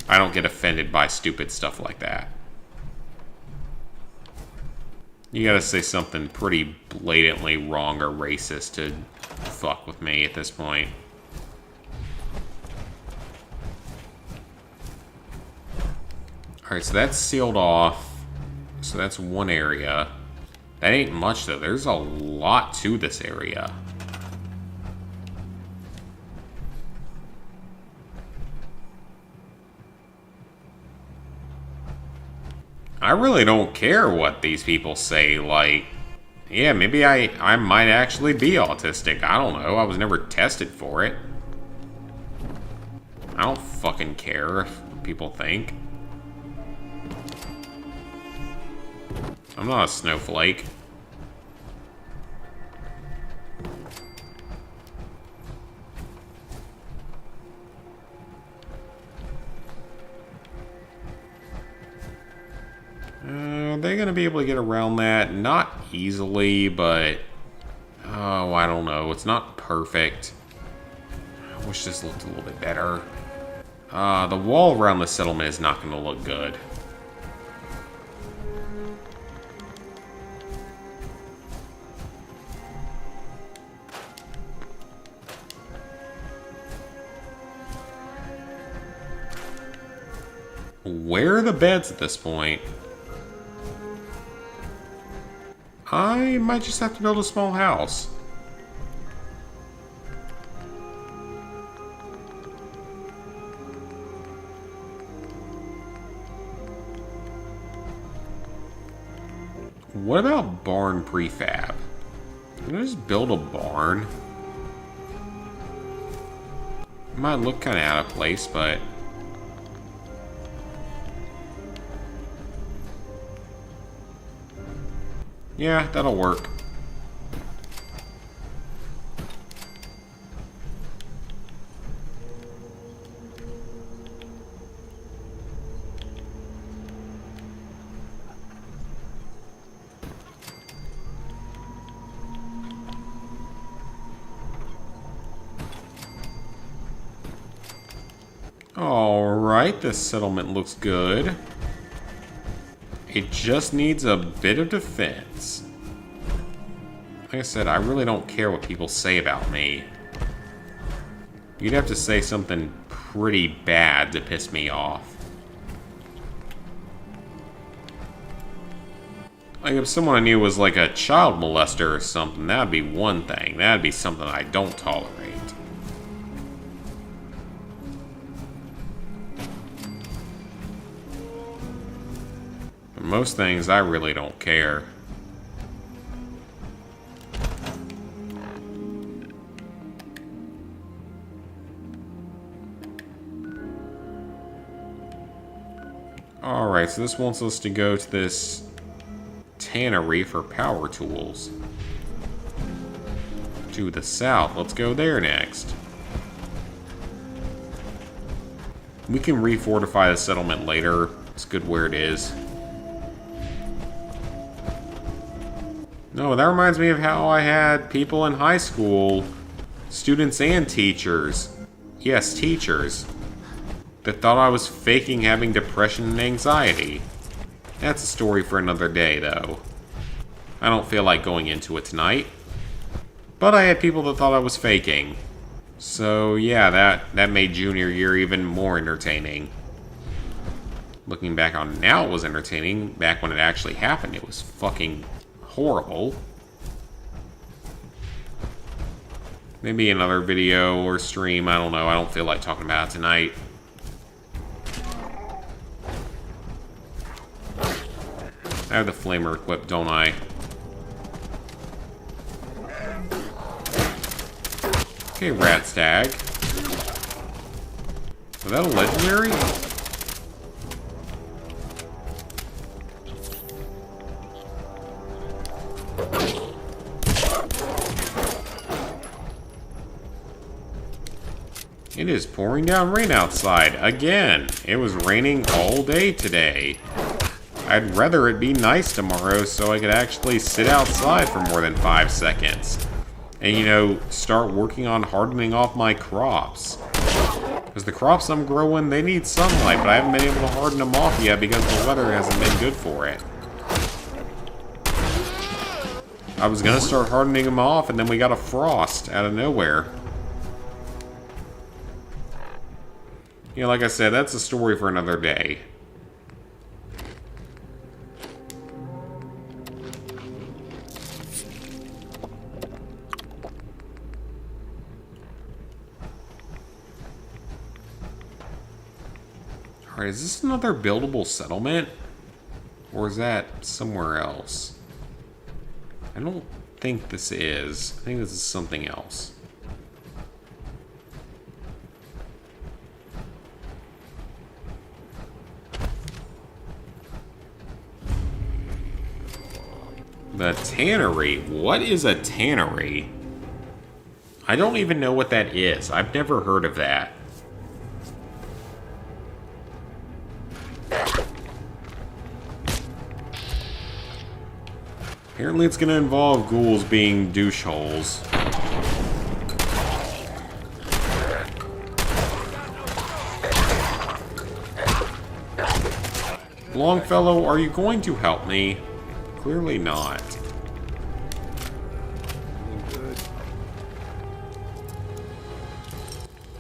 I don't get offended by stupid stuff like that. You gotta say something pretty blatantly wrong or racist to fuck with me at this point. Alright, so that's sealed off. So that's one area. That ain't much though. There's a lot to this area. I really don't care what these people say, like, yeah, maybe I might actually be autistic. I don't know. I was never tested for it. I don't fucking care if people think. I'm not a snowflake. They're gonna be able to get around that. Not easily, but... oh, I don't know. It's not perfect. I wish this looked a little bit better. The wall around the settlement is not gonna look good. Where are the beds at this point? I might just have to build a small house. What about barn prefab? Can I just build a barn? It might look kind of out of place, but... yeah, that'll work. Alright, this settlement looks good. It just needs a bit of defense. Like I said, I really don't care what people say about me. You'd have to say something pretty bad to piss me off. Like if someone I knew was like a child molester or something, that'd be one thing. That'd be something I don't tolerate. But most things, I really don't care. Alright, so this wants us to go to this Tannery for power tools. To the south. Let's go there next. We can refortify the settlement later. It's good where it is. No, that reminds me of how I had people in high school, students and teachers. Yes, teachers. That thought I was faking having depression and anxiety. That's a story for another day, though. I don't feel like going into it tonight. But I had people that thought I was faking. So, yeah, that made junior year even more entertaining. Looking back on it now, it was entertaining. Back when it actually happened, it was fucking horrible. Maybe another video or stream, I don't know. I don't feel like talking about it tonight. I have the flamer equipped, don't I? Okay, rat stag. Was that a legendary? It is pouring down rain outside again. It was raining all day today. I'd rather it be nice tomorrow so I could actually sit outside for more than 5 seconds. And, you know, start working on hardening off my crops. Because the crops I'm growing, they need sunlight, but I haven't been able to harden them off yet because the weather hasn't been good for it. I was going to start hardening them off, and then we got a frost out of nowhere. You know, like I said, that's a story for another day. Alright, is this another buildable settlement? Or is that somewhere else? I don't think this is. I think this is something else. The Tannery. What is a Tannery? I don't even know what that is. I've never heard of that. Apparently it's gonna involve ghouls being douche holes. Longfellow, are you going to help me? Clearly not.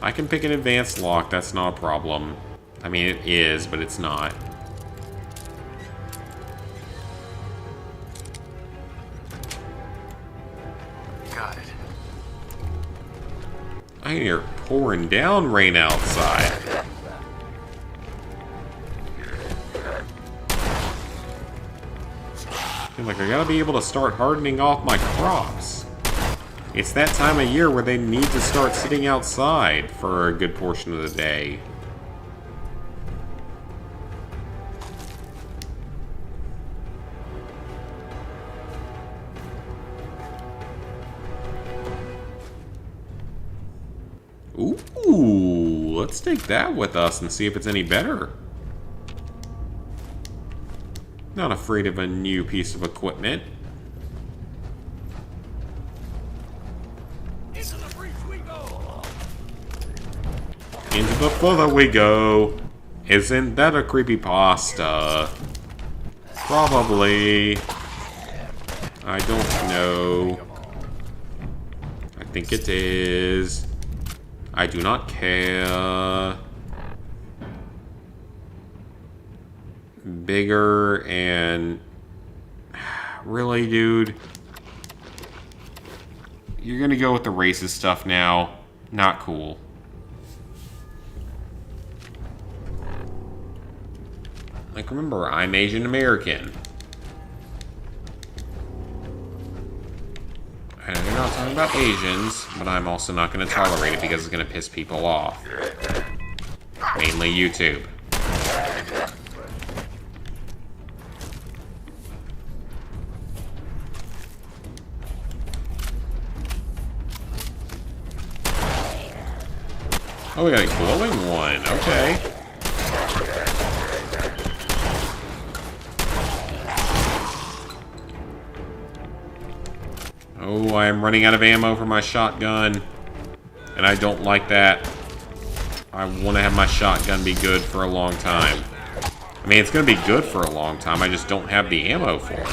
I can pick an advanced lock, that's not a problem. I mean, it is, but it's not. Got it. I hear pouring down rain outside. I feel like I gotta be able to start hardening off my crops. It's that time of year where they need to start sitting outside for a good portion of the day. Ooh, let's take that with us and see if it's any better. Not afraid of a new piece of equipment. Into the breach we go. Into the further we go. Isn't that a creepypasta? Probably. I don't know. I think it is. I do not care. Bigger and... Really, dude? You're gonna go with the racist stuff now? Not cool. Like, remember, I'm Asian American. I know you're not talking about Asians, but I'm also not going to tolerate it because it's going to piss people off. Mainly YouTube. Oh, we got a glowing one. Okay. Oh, I am running out of ammo for my shotgun. And I don't like that. I want to have my shotgun be good for a long time. I mean, it's going to be good for a long time. I just don't have the ammo for it.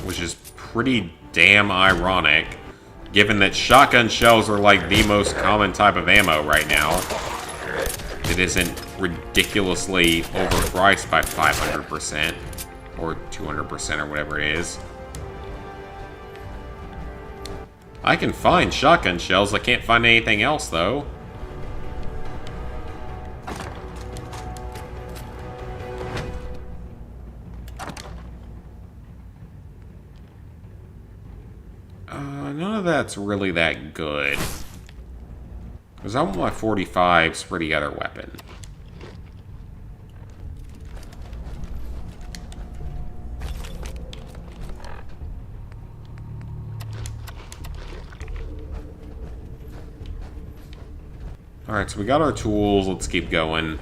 Which is pretty damn ironic, given that shotgun shells are like the most common type of ammo right now. It isn't ridiculously overpriced by 500% or 200% or whatever it is. I can find shotgun shells, I can't find anything else though. None of that's really that good. Because I want my 45s for the other weapon. Alright, so we got our tools. Let's keep going.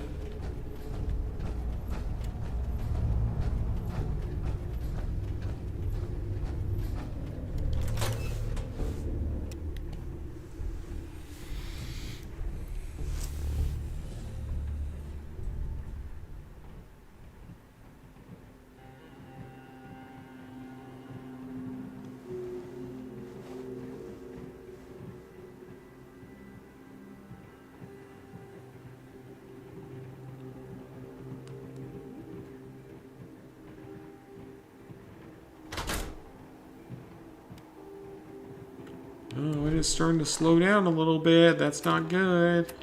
Oh, it is starting to slow down a little bit. That's not good.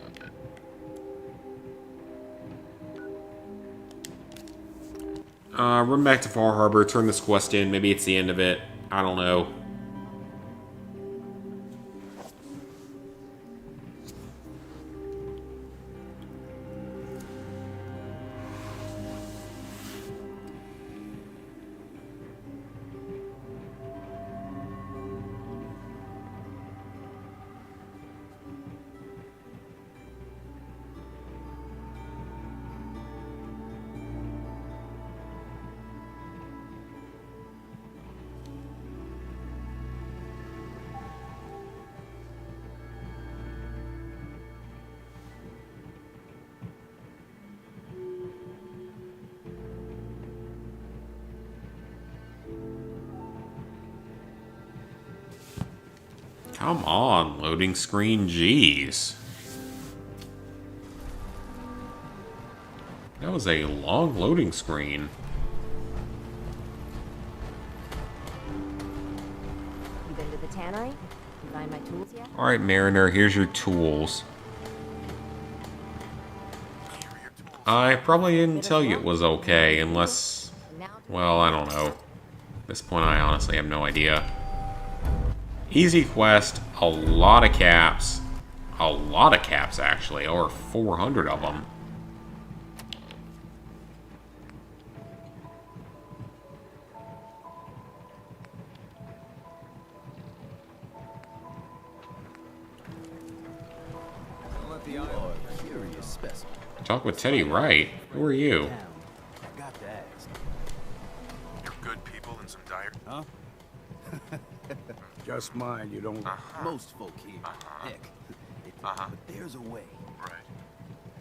Run back to Far Harbor, turn this quest in. Maybe it's the end of it. I don't know. Come on, loading screen, jeez. That was a long loading screen. You been to the Tannery? You find my tools yet? Alright, Mariner, here's your tools. I probably didn't tell you it was okay, unless... Well, I don't know. At this point, I honestly have no idea. Easy quest, a lot of caps. A lot of caps, actually, over 400 of them. Talk with Teddy Wright. Who are you? I got to ask. You're good people in some dire... Huh? Just mind you don't... Most folk here. Heck. But there's a way. Right.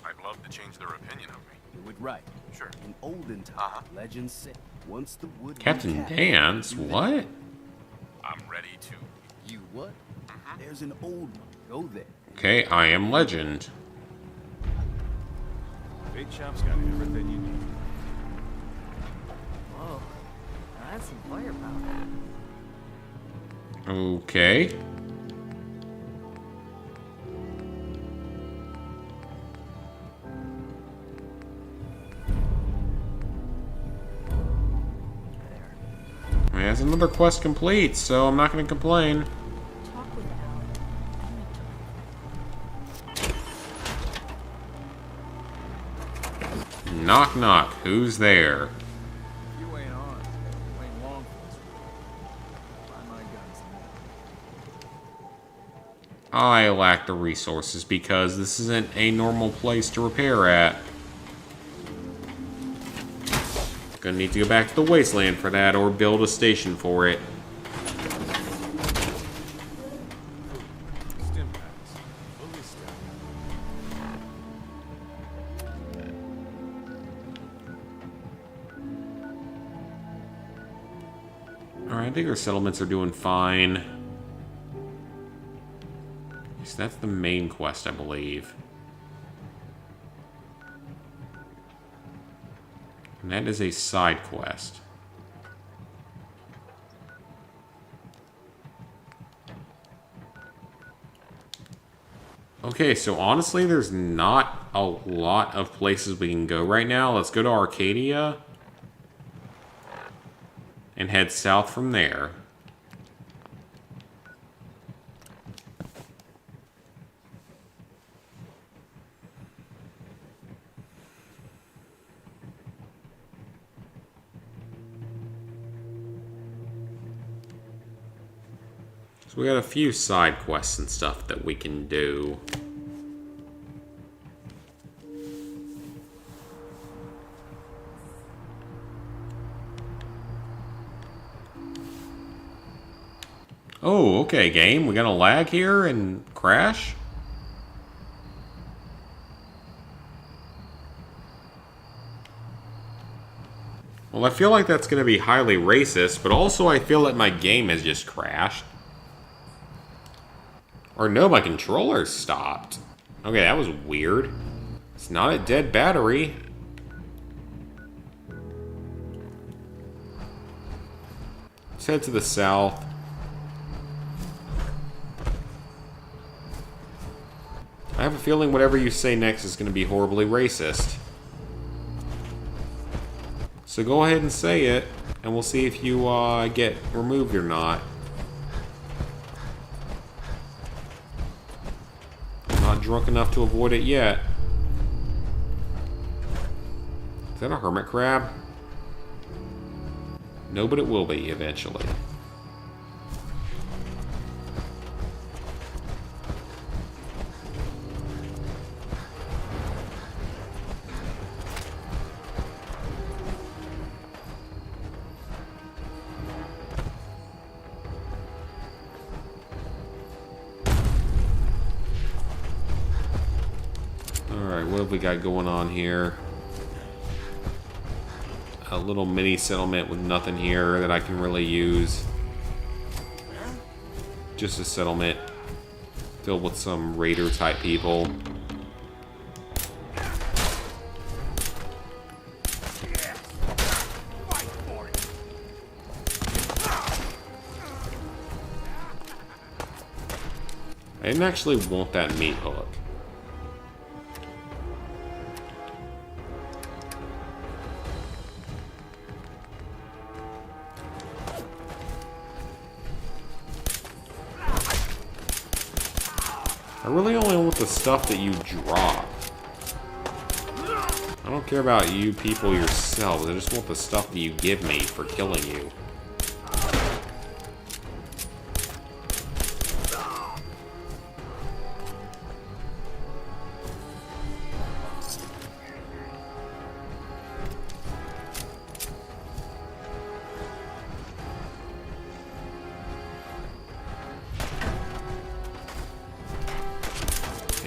I'd love to change their opinion of me. Do it right. Sure. In olden times, legends say, once the wood... Captain Dance? What? I'm ready to... You what? There's an old one. Go there. Okay, I am legend. Big Chop's got everything you need. Whoa. That's some firepower. Okay. That's another quest complete, so I'm not going to complain. Knock knock, who's there? You ain't on. You ain't long for this. Find my guns I lack the resources because this isn't a normal place to repair at. Gonna need to go back to the wasteland for that or build a station for it. Stim packs. Fully stacked. Alright, I think our settlements are doing fine. So that's the main quest, I believe. And that is a side quest. Okay, so honestly, there's not a lot of places we can go right now. Let's go to Arcadia and head south from there. So we got a few side quests and stuff that we can do. Oh, okay, game. We got a lag here and crash? Well, I feel like that's going to be highly racist, but also I feel that my game has just crashed. Or no, my controller stopped. Okay, that was weird. It's not a dead battery. Let's head to the south. I have a feeling whatever you say next is going to be horribly racist. So go ahead and say it, and we'll see if you get removed or not. I'm not drunk enough to avoid it yet. Is that a hermit crab? No, but it will be eventually. Alright, what have we got going on here? A little mini settlement with nothing here that I can really use. Just a settlement filled with some raider type people. I didn't actually want that meat hook. I really only want the stuff that you drop. I don't care about you people yourselves. I just want the stuff that you give me for killing you.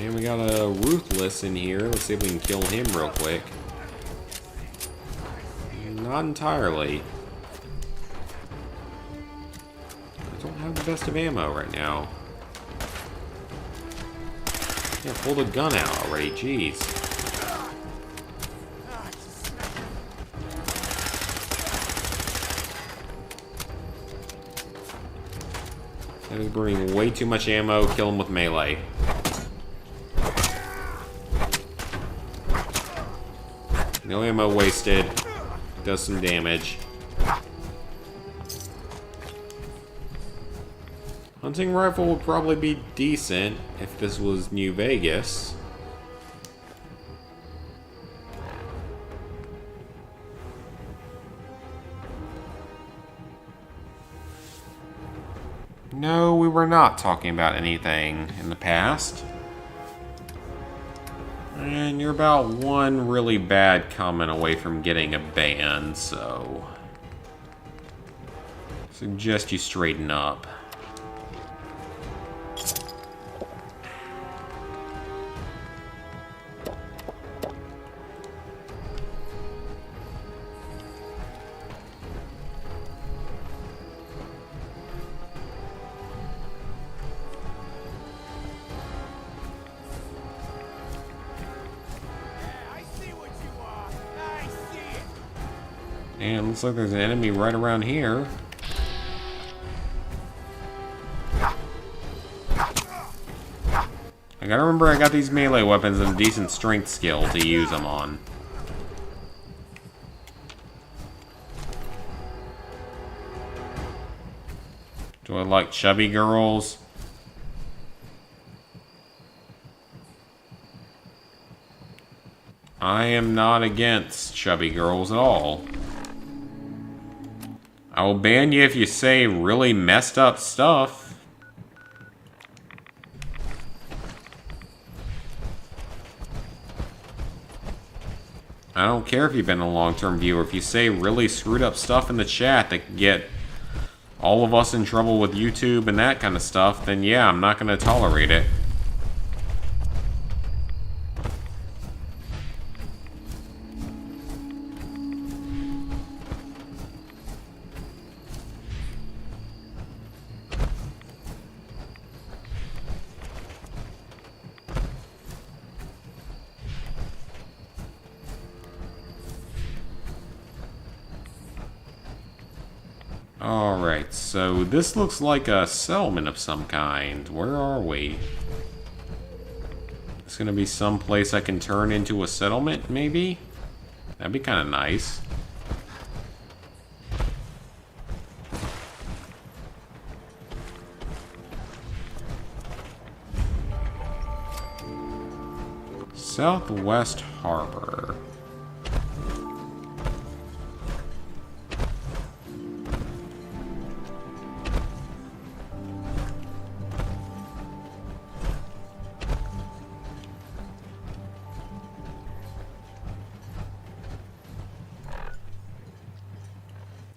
And we got a Ruthless in here. Let's see if we can kill him real quick. Not entirely. I don't have the best of ammo right now. Yeah, pull the gun out already, jeez. That is burning way too much ammo. Kill him with melee. No ammo wasted. Does some damage. Hunting rifle would probably be decent if this was New Vegas. No, we were not talking about anything in the past. And you're about one really bad comment away from getting a ban, so... suggest you straighten up. And looks like there's an enemy right around here. I gotta remember I got these melee weapons and a decent strength skill to use them on. Do I like chubby girls? I am not against chubby girls at all. I will ban you if you say really messed up stuff. I don't care if you've been a long-term viewer. If you say really screwed up stuff in the chat that can get all of us in trouble with YouTube and that kind of stuff, then yeah, I'm not going to tolerate it. Alright, so this looks like a settlement of some kind. Where are we? It's gonna be some place I can turn into a settlement, maybe? That'd be kind of nice. Southwest Harbor.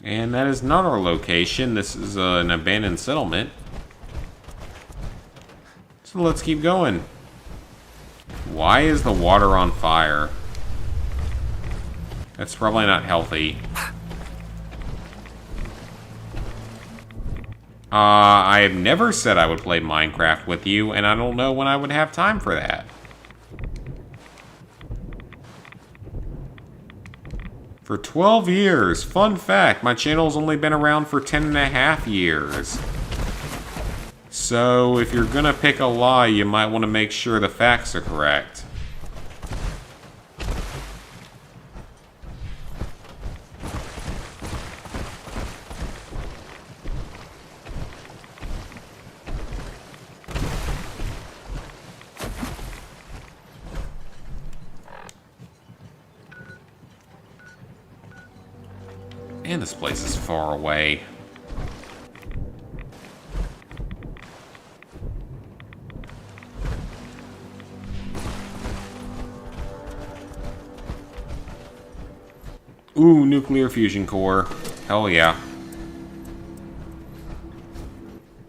And that is not our location. This is an abandoned settlement. So let's keep going. Why is the water on fire? That's probably not healthy. I have never said I would play Minecraft with you, and I don't know when I would have time for that. For 12 years. Fun fact, my channel's only been around for 10.5 years. So, if you're gonna pick a lie, you might want to make sure the facts are correct. And this place is far away. Ooh, nuclear fusion core. Hell yeah.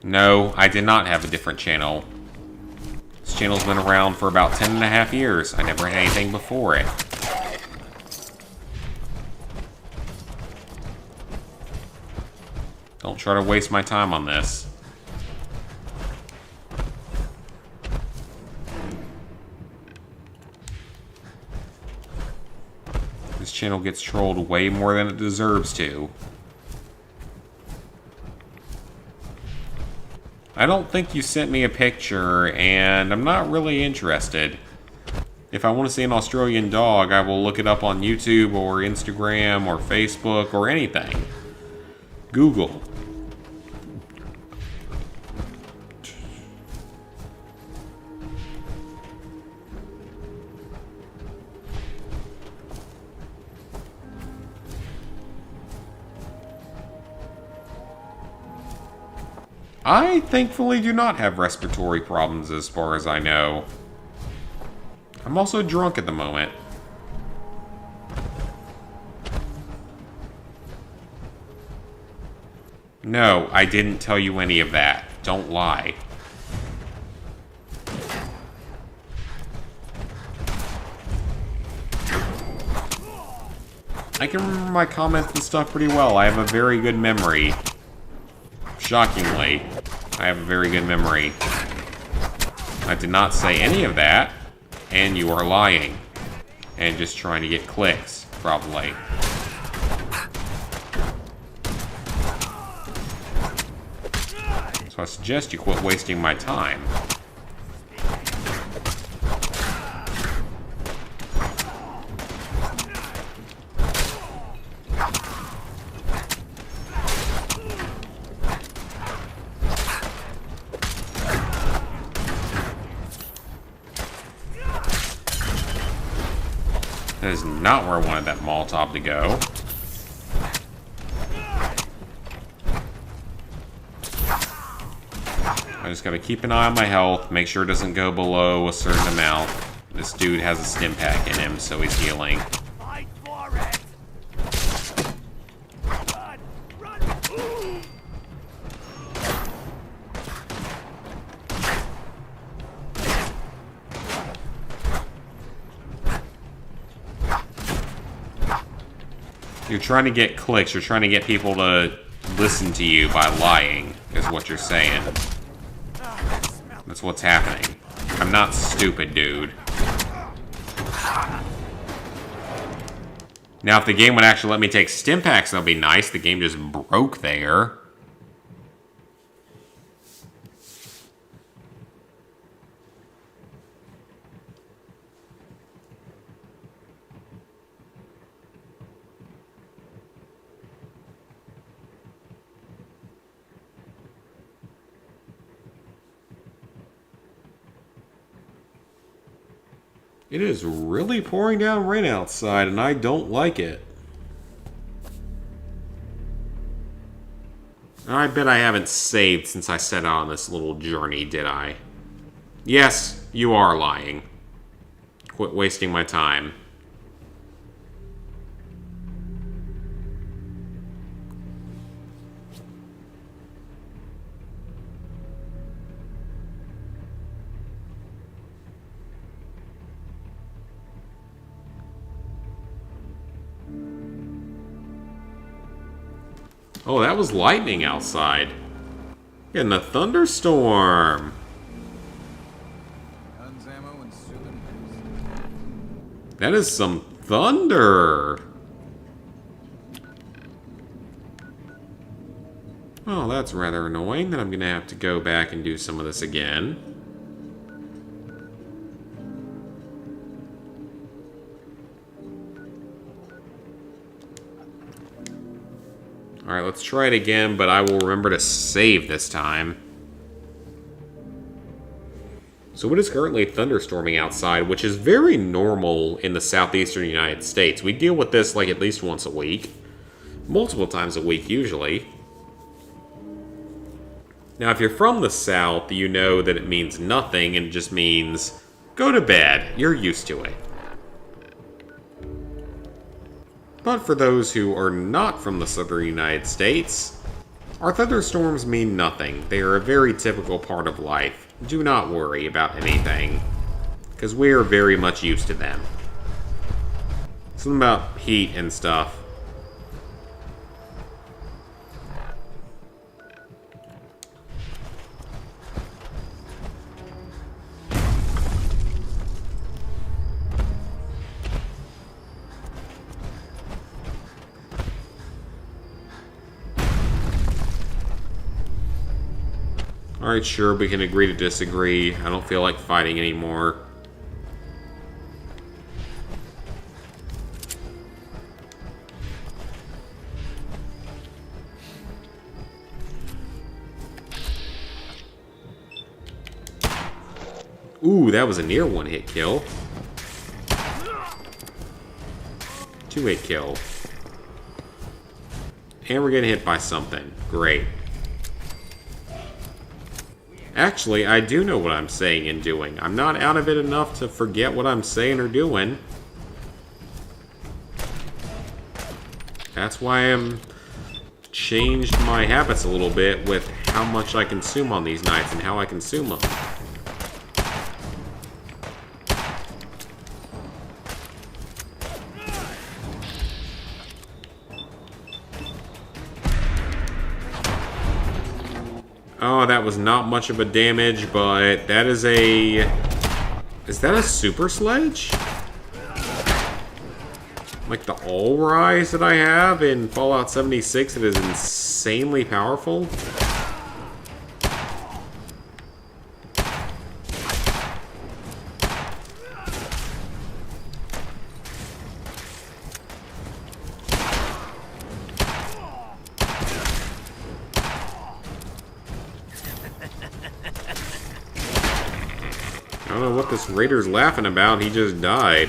No, I did not have a different channel. This channel's been around for about 10.5 years. I never had anything before it. Don't try to waste my time on this. This channel gets trolled way more than it deserves to. I don't think you sent me a picture, and I'm not really interested. If I want to see an Australian dog, I will look it up on YouTube or Instagram or Facebook or anything. Google. I thankfully do not have respiratory problems as far as I know. I'm also drunk at the moment. No, I didn't tell you any of that. Don't lie. I can remember my comments and stuff pretty well. I have a very good memory. Shockingly, I have a very good memory. I did not say any of that, and you are lying. And just trying to get clicks, probably. So I suggest you quit wasting my time. That is not where I wanted that Molotov to go. I just gotta keep an eye on my health, make sure it doesn't go below a certain amount. This dude has a stim pack in him, so he's healing. Fight for it! Run! Run! You're trying to get clicks, you're trying to get people to listen to you by lying, is what you're saying. That's what's happening. I'm not stupid, dude. Now, if the game would actually let me take stim packs, that'd be nice. The game just broke there. It is really pouring down rain outside, and I don't like it. I bet I haven't saved since I set out on this little journey, did I? Yes, you are lying. Quit wasting my time. Oh, that was lightning outside. Getting a thunderstorm. Guns, ammo, and soothing That is some thunder. Oh, that's rather annoying that I'm going to have to go back and do some of this again. Alright, let's try it again, but I will remember to save this time. So it is currently thunderstorming outside, which is very normal in the southeastern United States. We deal with this like at least once a week. Multiple times a week, usually. Now, if you're from the south, you know that it means nothing and it just means go to bed. You're used to it. But for those who are not from the southern United States, our thunderstorms mean nothing. They are a very typical part of life. Do not worry about anything, because we are very much used to them. Something about heat and stuff. Alright, sure, we can agree to disagree. I don't feel like fighting anymore. Ooh, that was a near one-hit kill. Two-hit kill. And we're getting hit by something. Great. Actually, I do know what I'm saying and doing. I'm not out of it enough to forget what I'm saying or doing. That's why I'm changed my habits a little bit with how much I consume on these nights and how I consume them. Oh, that was not much of a damage, but that is a... Is that a super sledge? Like the All Rise that I have in Fallout 76, it is insanely powerful. I don't know what this raider's laughing about, he just died.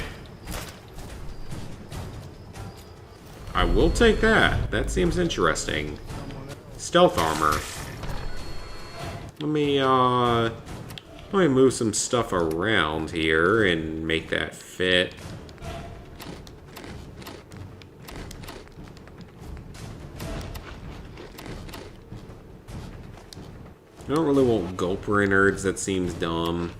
I will take that. That seems interesting. Stealth armor. Let me move some stuff around here and make that fit. I don't really want gulper innards, that seems dumb.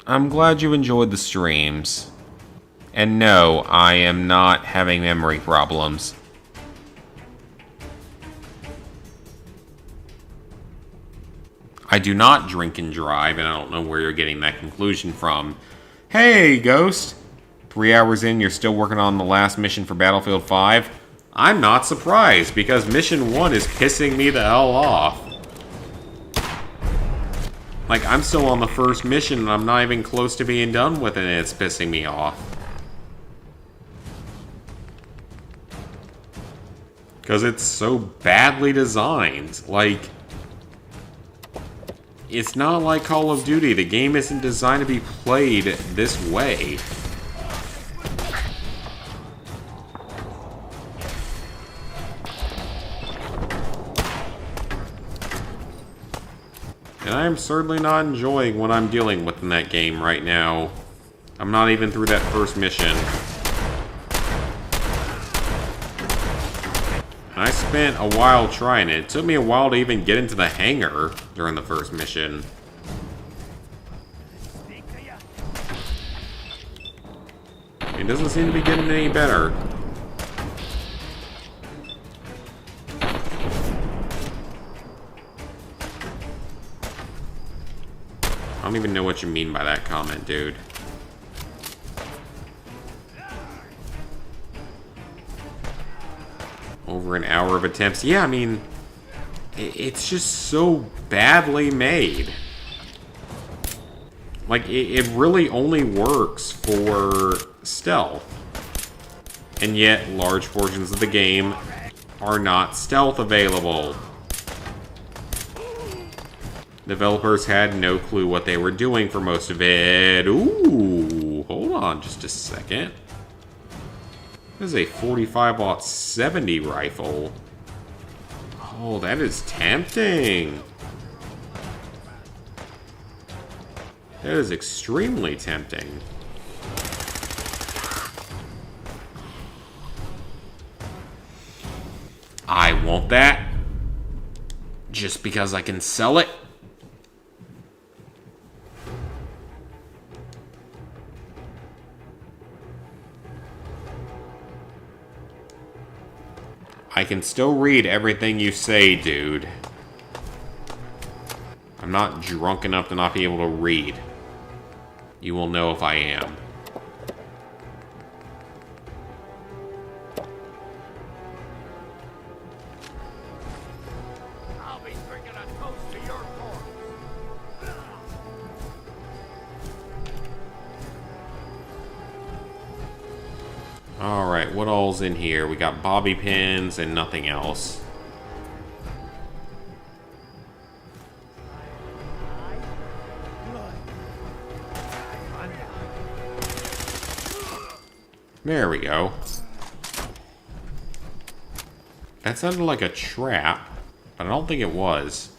I'm glad you enjoyed the streams. And no, I am not having memory problems. I do not drink and drive, and I don't know where you're getting that conclusion from. Hey, Ghost! 3 hours in, you're still working on the last mission for Battlefield 5? I'm not surprised, because Mission 1 is pissing me the hell off. Like, I'm still on the first mission, and I'm not even close to being done with it, and it's pissing me off. Because it's so badly designed. Like, it's not like Call of Duty. The game isn't designed to be played this way. And I am certainly not enjoying what I'm dealing with in that game right now. I'm not even through that first mission. I spent a while trying it. It took me a while to even get into the hangar during the first mission. It doesn't seem to be getting any better. I don't even know what you mean by that comment, dude. Over an hour of attempts. Yeah, I mean, it's just so badly made. Like, it really only works for stealth. And yet, large portions of the game are not stealth available. Developers had no clue what they were doing for most of it. Ooh, hold on just a second. This is a 45-70 rifle. Oh, that is tempting. That is extremely tempting. I want that. Just because I can sell it. I can still read everything you say, dude. I'm not drunk enough to not be able to read. You will know if I am. I'll be drinking a toast to your corpse. Alright, what all's in here? We got bobby pins and nothing else. There we go. That sounded like a trap, but I don't think it was.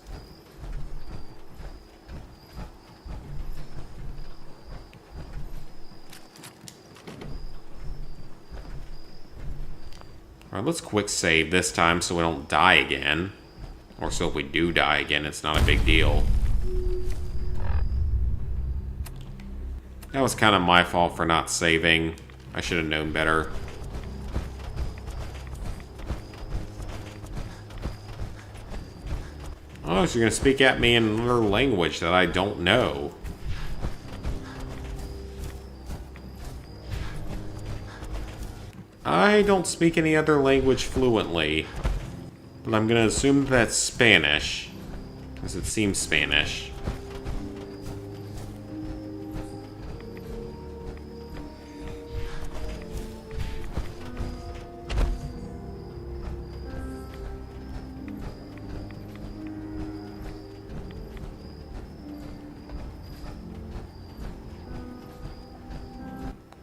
Alright, let's quick save this time so we don't die again. Or so if we do die again, it's not a big deal. That was kind of my fault for not saving. I should have known better. Oh, so you're going to speak at me in another language that I don't know. I don't speak any other language fluently, but I'm going to assume that's Spanish, because it seems Spanish.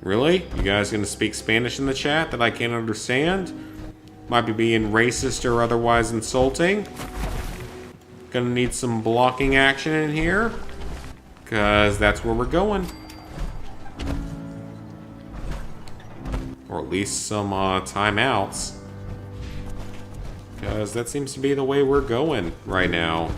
Really? You guys gonna speak Spanish in the chat that I can't understand? Might be being racist or otherwise insulting. Gonna need some blocking action in here, because that's where we're going. Or at least some timeouts. Because that seems to be the way we're going right now.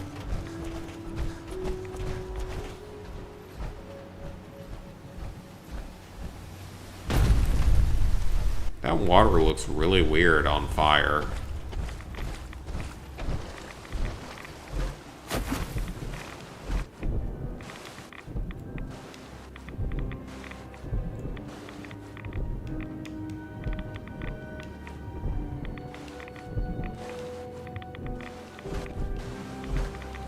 That water looks really weird on fire.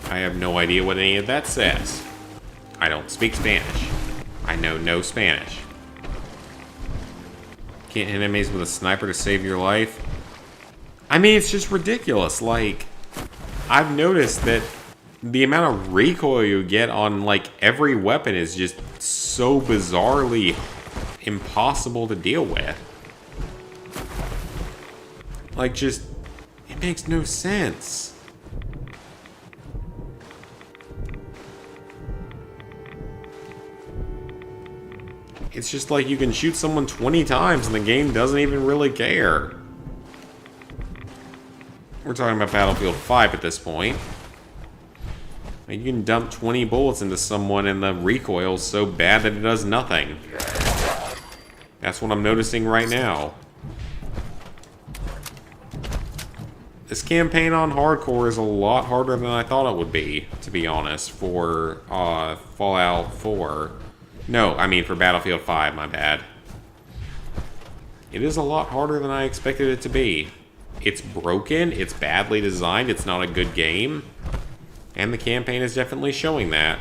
I have no idea what any of that says. I don't speak Spanish. I know no Spanish. Can't hit enemies with a sniper to save your life. I mean, it's just ridiculous. Like, I've noticed that the amount of recoil you get on, like, every weapon is just so bizarrely impossible to deal with. Like, just, it makes no sense. It's just like you can shoot someone 20 times and the game doesn't even really care. We're talking about Battlefield 5 at this point. You can dump 20 bullets into someone and the recoil's so bad that it does nothing. That's what I'm noticing right now. This campaign on hardcore is a lot harder than I thought it would be, to be honest, for Fallout 4. No, I mean for Battlefield 5, my bad. It is a lot harder than I expected it to be. It's broken, it's badly designed, it's not a good game. And the campaign is definitely showing that.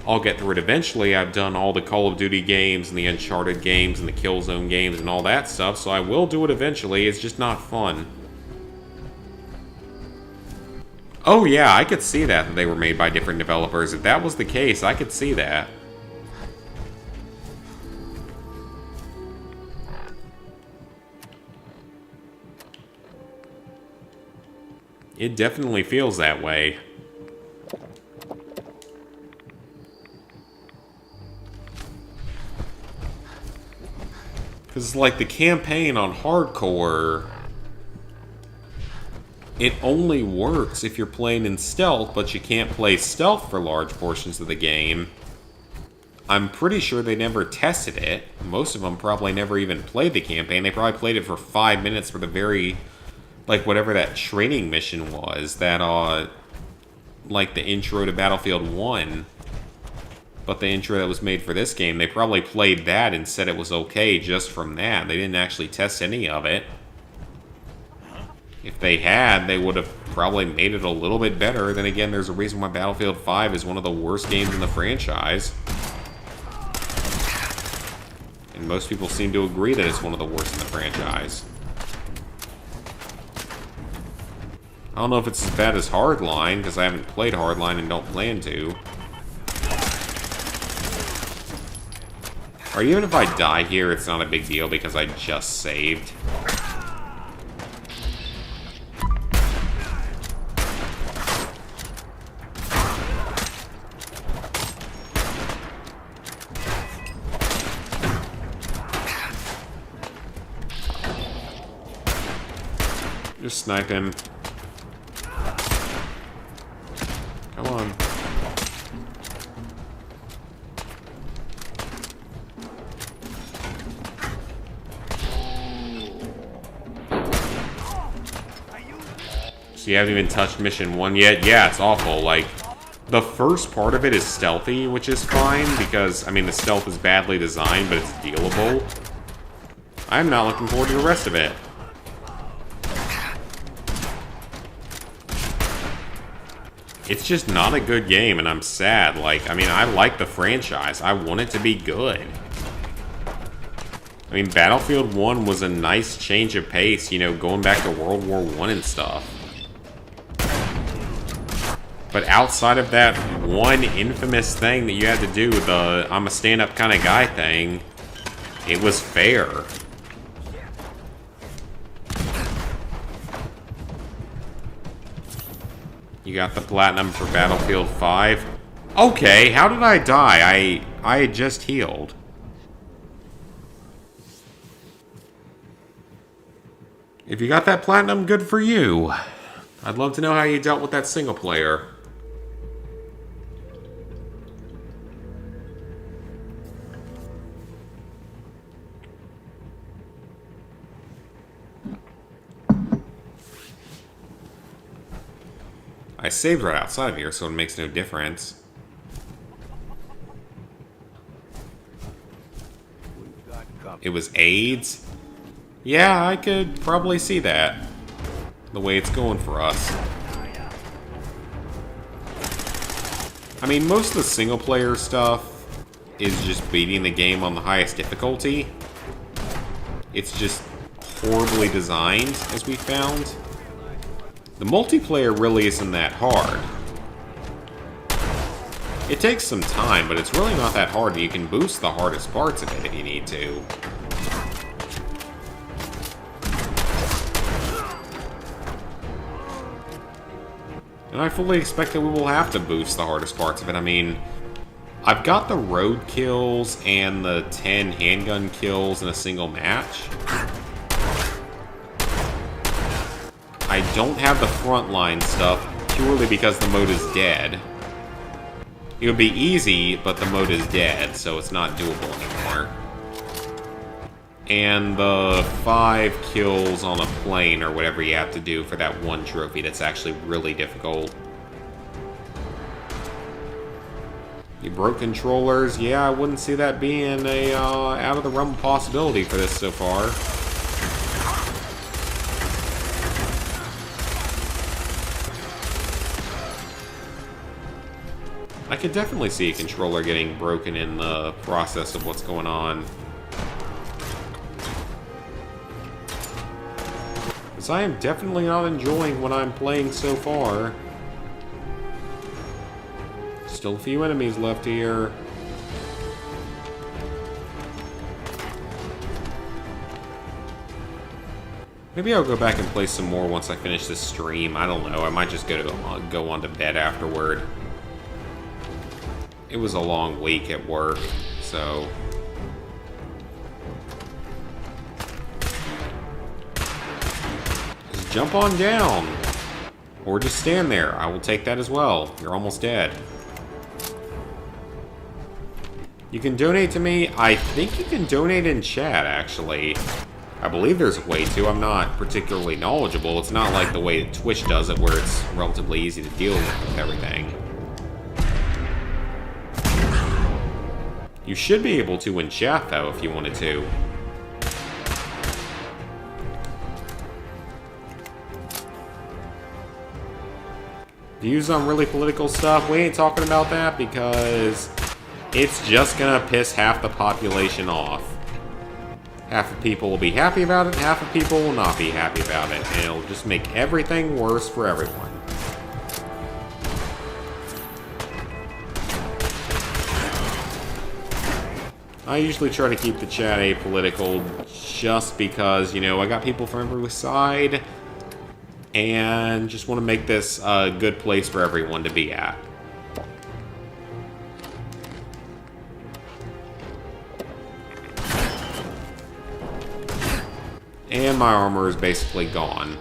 I'll get through it eventually. I've done all the Call of Duty games and the Uncharted games and the Killzone games and all that stuff, so I will do it eventually. It's just not fun. Oh yeah, I could see that they were made by different developers. If that was the case, I could see that. It definitely feels that way. Because, like, the campaign on hardcore, it only works if you're playing in stealth, but you can't play stealth for large portions of the game. I'm pretty sure they never tested it. Most of them probably never even played the campaign. They probably played it for 5 minutes for the very, like, whatever that training mission was. That, like, the intro to Battlefield 1. But the intro that was made for this game, they probably played that and said it was okay just from that. They didn't actually test any of it. If they had, they would have probably made it a little bit better. Then again, there's a reason why Battlefield 5 is one of the worst games in the franchise. And most people seem to agree that it's one of the worst in the franchise. I don't know if it's as bad as Hardline, because I haven't played Hardline and don't plan to. Or even if I die here, it's not a big deal because I just saved. Just snipe him. Come on. So you haven't even touched mission 1 yet? Yeah, it's awful. Like, the first part of it is stealthy, which is fine, because, I mean, the stealth is badly designed, but it's dealable. I'm not looking forward to the rest of it. It's just not a good game, and I'm sad. Like, I mean, I like the franchise. I want it to be good. I mean, Battlefield 1 was a nice change of pace, you know, going back to World War I and stuff. But outside of that one infamous thing that you had to do, the I'm a stand-up kind of guy thing, it was fair. You got the platinum for Battlefield 5. Okay, how did I die? I had just healed. If you got that platinum, good for you. I'd love to know how you dealt with that single player. I saved right outside of here, so it makes no difference. It was AIDS? Yeah, I could probably see that. The way it's going for us. I mean, most of the single-player stuff is just beating the game on the highest difficulty. It's just horribly designed, as we found. The multiplayer really isn't that hard. It takes some time, but it's really not that hard, and you can boost the hardest parts of it if you need to. And I fully expect that we will have to boost the hardest parts of it. I mean, I've got the road kills and the 10 handgun kills in a single match. I don't have the frontline stuff purely because the mode is dead. It would be easy, but the mode is dead, so it's not doable anymore. And the 5 kills on a plane, or whatever you have to do for that one trophy, that's actually really difficult. You broke controllers? Yeah, I wouldn't see that being a out of the realm of possibility for this so far. I could definitely see a controller getting broken in the process of what's going on. Because I am definitely not enjoying what I'm playing so far. Still a few enemies left here. Maybe I'll go back and play some more once I finish this stream. I don't know. I might just go on to bed afterward. It was a long week at work, so... Just jump on down! Or just stand there. I will take that as well. You're almost dead. You can donate to me. I think you can donate in chat, actually. I believe there's a way to. I'm not particularly knowledgeable. It's not like the way that Twitch does it, where it's relatively easy to deal with everything. You should be able to in chat, though, if you wanted to. Views on really political stuff? We ain't talking about that because it's just gonna piss half the population off. Half of people will be happy about it, half of people will not be happy about it, and it'll just make everything worse for everyone. I usually try to keep the chat apolitical just because, you know, I got people from every side and just want to make this a good place for everyone to be at. And my armor is basically gone.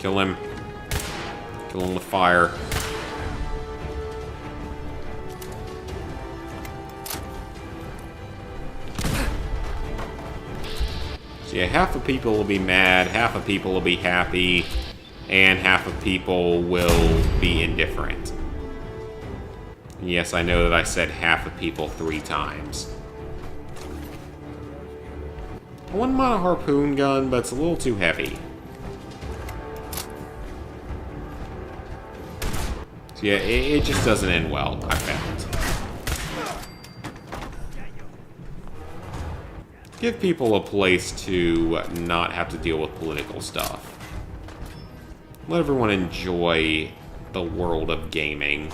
Kill him. Kill him with fire. So yeah, half of people will be mad, half of people will be happy, and half of people will be indifferent. And yes, I know that I said half of people 3 times. I wouldn't mind a harpoon gun, but it's a little too heavy. So yeah, it just doesn't end well, I found. Give people a place to not have to deal with political stuff. Let everyone enjoy the world of gaming.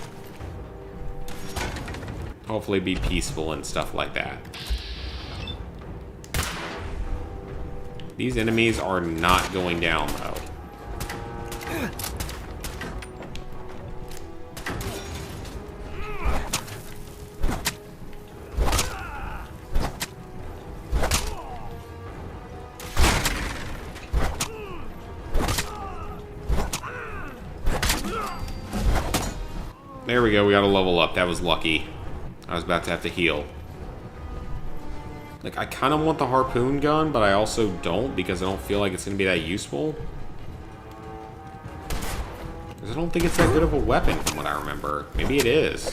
Hopefully be peaceful and stuff like that. These enemies are not going down, though. There we go, we got a level up. That was lucky. I was about to have to heal. Like, I kind of want the harpoon gun, but I also don't because I don't feel like it's going to be that useful. Because I don't think it's that good of a weapon from what I remember. Maybe it is.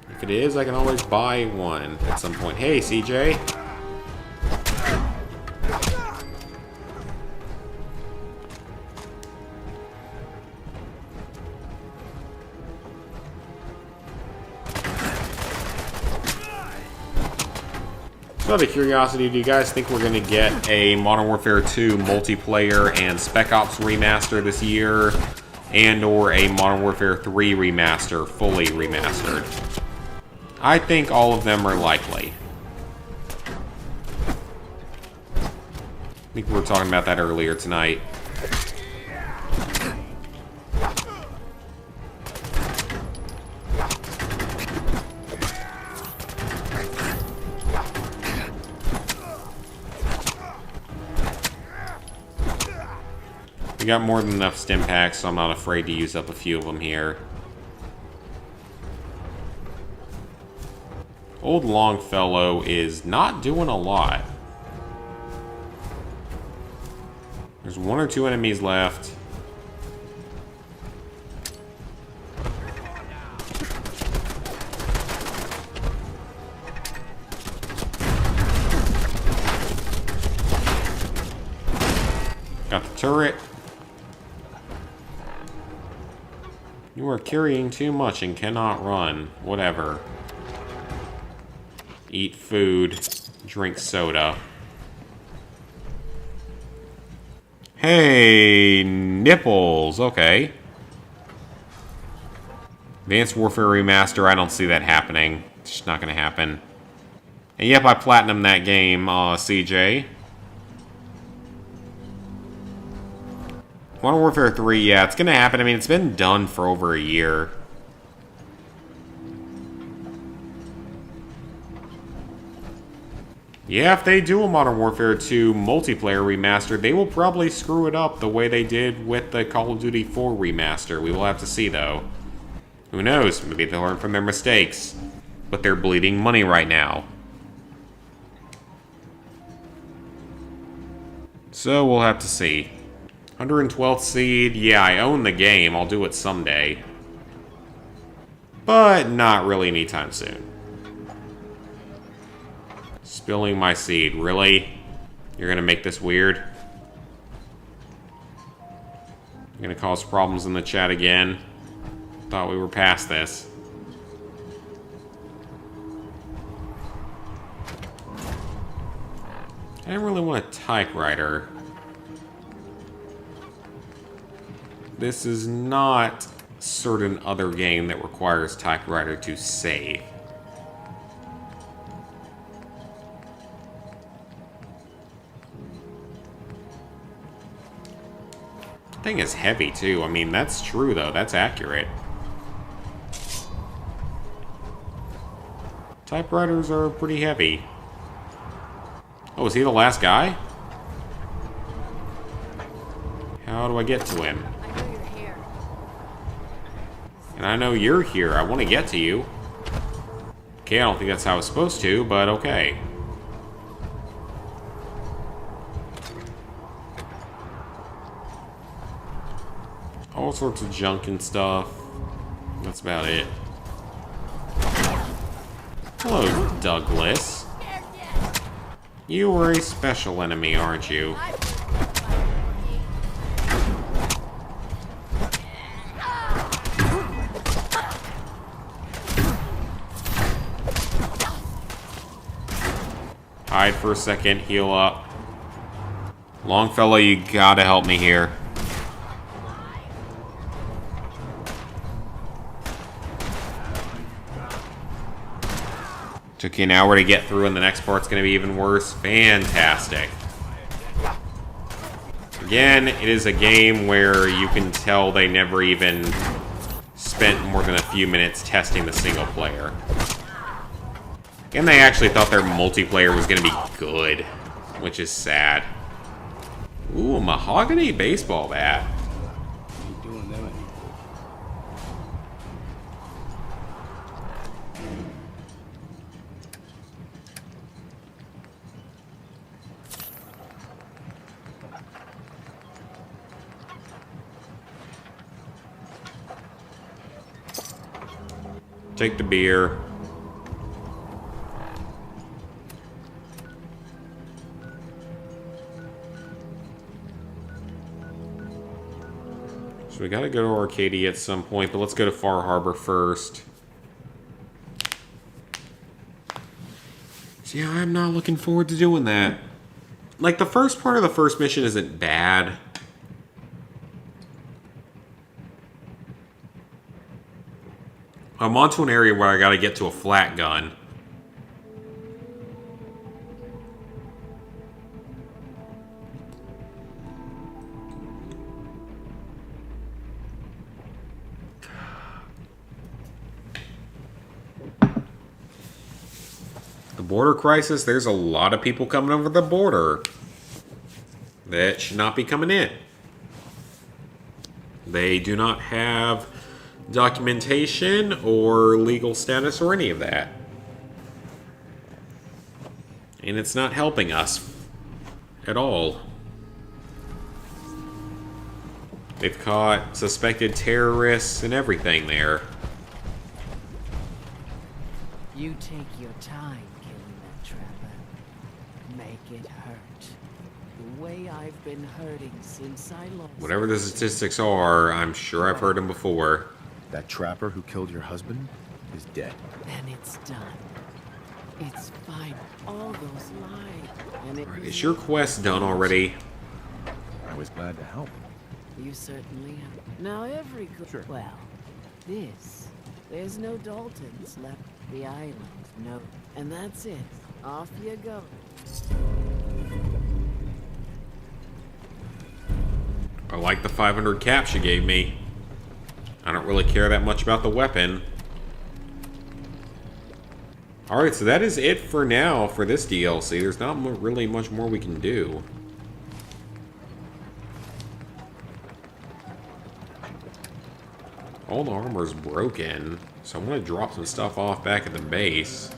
If it is, I can always buy one at some point. Hey, CJ! Out of curiosity, do you guys think we're going to get a Modern Warfare 2 multiplayer and Spec Ops remaster this year? And or a Modern Warfare 3 remaster, fully remastered? I think all of them are likely. I think we were talking about that earlier tonight. We got more than enough stim packs, so I'm not afraid to use up a few of them here. Old Longfellow is not doing a lot. There's 1 or 2 enemies left. Got the turret. You are carrying too much and cannot run. Whatever. Eat food. Drink soda. Hey, nipples. Okay. Advanced Warfare Remaster, I don't see that happening. It's just not going to happen. And yep, I platinumed that game, CJ. Modern Warfare 3, yeah, it's gonna happen. I mean, it's been done for over a year. Yeah, if they do a Modern Warfare 2 multiplayer remaster, they will probably screw it up the way they did with the Call of Duty 4 remaster. We will have to see, though. Who knows? Maybe they'll learn from their mistakes. But they're bleeding money right now. So, we'll have to see. 112th seed, yeah, I own the game. I'll do it someday. But not really anytime soon. Spilling my seed, really? You're gonna make this weird? You're gonna cause problems in the chat again? Thought we were past this. I didn't really want a typewriter. This is not a certain other game that requires typewriter to save. The thing is heavy too. I mean, that's true though. That's accurate. Typewriters are pretty heavy. Oh, is he the last guy? How do I get to him? I know you're here. And I know you're here. I want to get to you. Okay, I don't think that's how it's supposed to, but okay. All sorts of junk and stuff. That's about it. Hello, Douglas. You were a special enemy, aren't you? Hide for a second, heal up. Longfellow, you gotta help me here. Took you an hour to get through, and the next part's gonna be even worse. Fantastic. Again, it is a game where you can tell they never even spent more than a few minutes testing the single player. And they actually thought their multiplayer was gonna be good, which is sad. Ooh, a mahogany baseball bat. Ain't doing them any good. Take the beer. So we gotta go to Arcadia at some point, but let's go to Far Harbor first. So yeah, I'm not looking forward to doing that. Like, the first part of the first mission isn't bad. I'm onto an area where I gotta get to a flat gun. The border crisis, there's a lot of people coming over the border that should not be coming in. They do not have documentation or legal status or any of that. And it's not helping us at all. They've caught suspected terrorists and everything there. You take your time killing that trapper. Make it hurt. The way I've been hurting since I lost... Whatever the statistics are, I'm sure I've heard them before. That trapper who killed your husband is dead. And it's done. It's fine. All those lies. And it Is your quest done already? I was glad to help. You certainly have. Now every good... Sure. Well, this. There's no Daltons left. The island. No. And that's it. Off you go. I like the 500 caps you gave me. I don't really care that much about the weapon. Alright, so that is it for now for this DLC. There's not really much more we can do. All the armor's broken, so I'm going to drop some stuff off back at the base.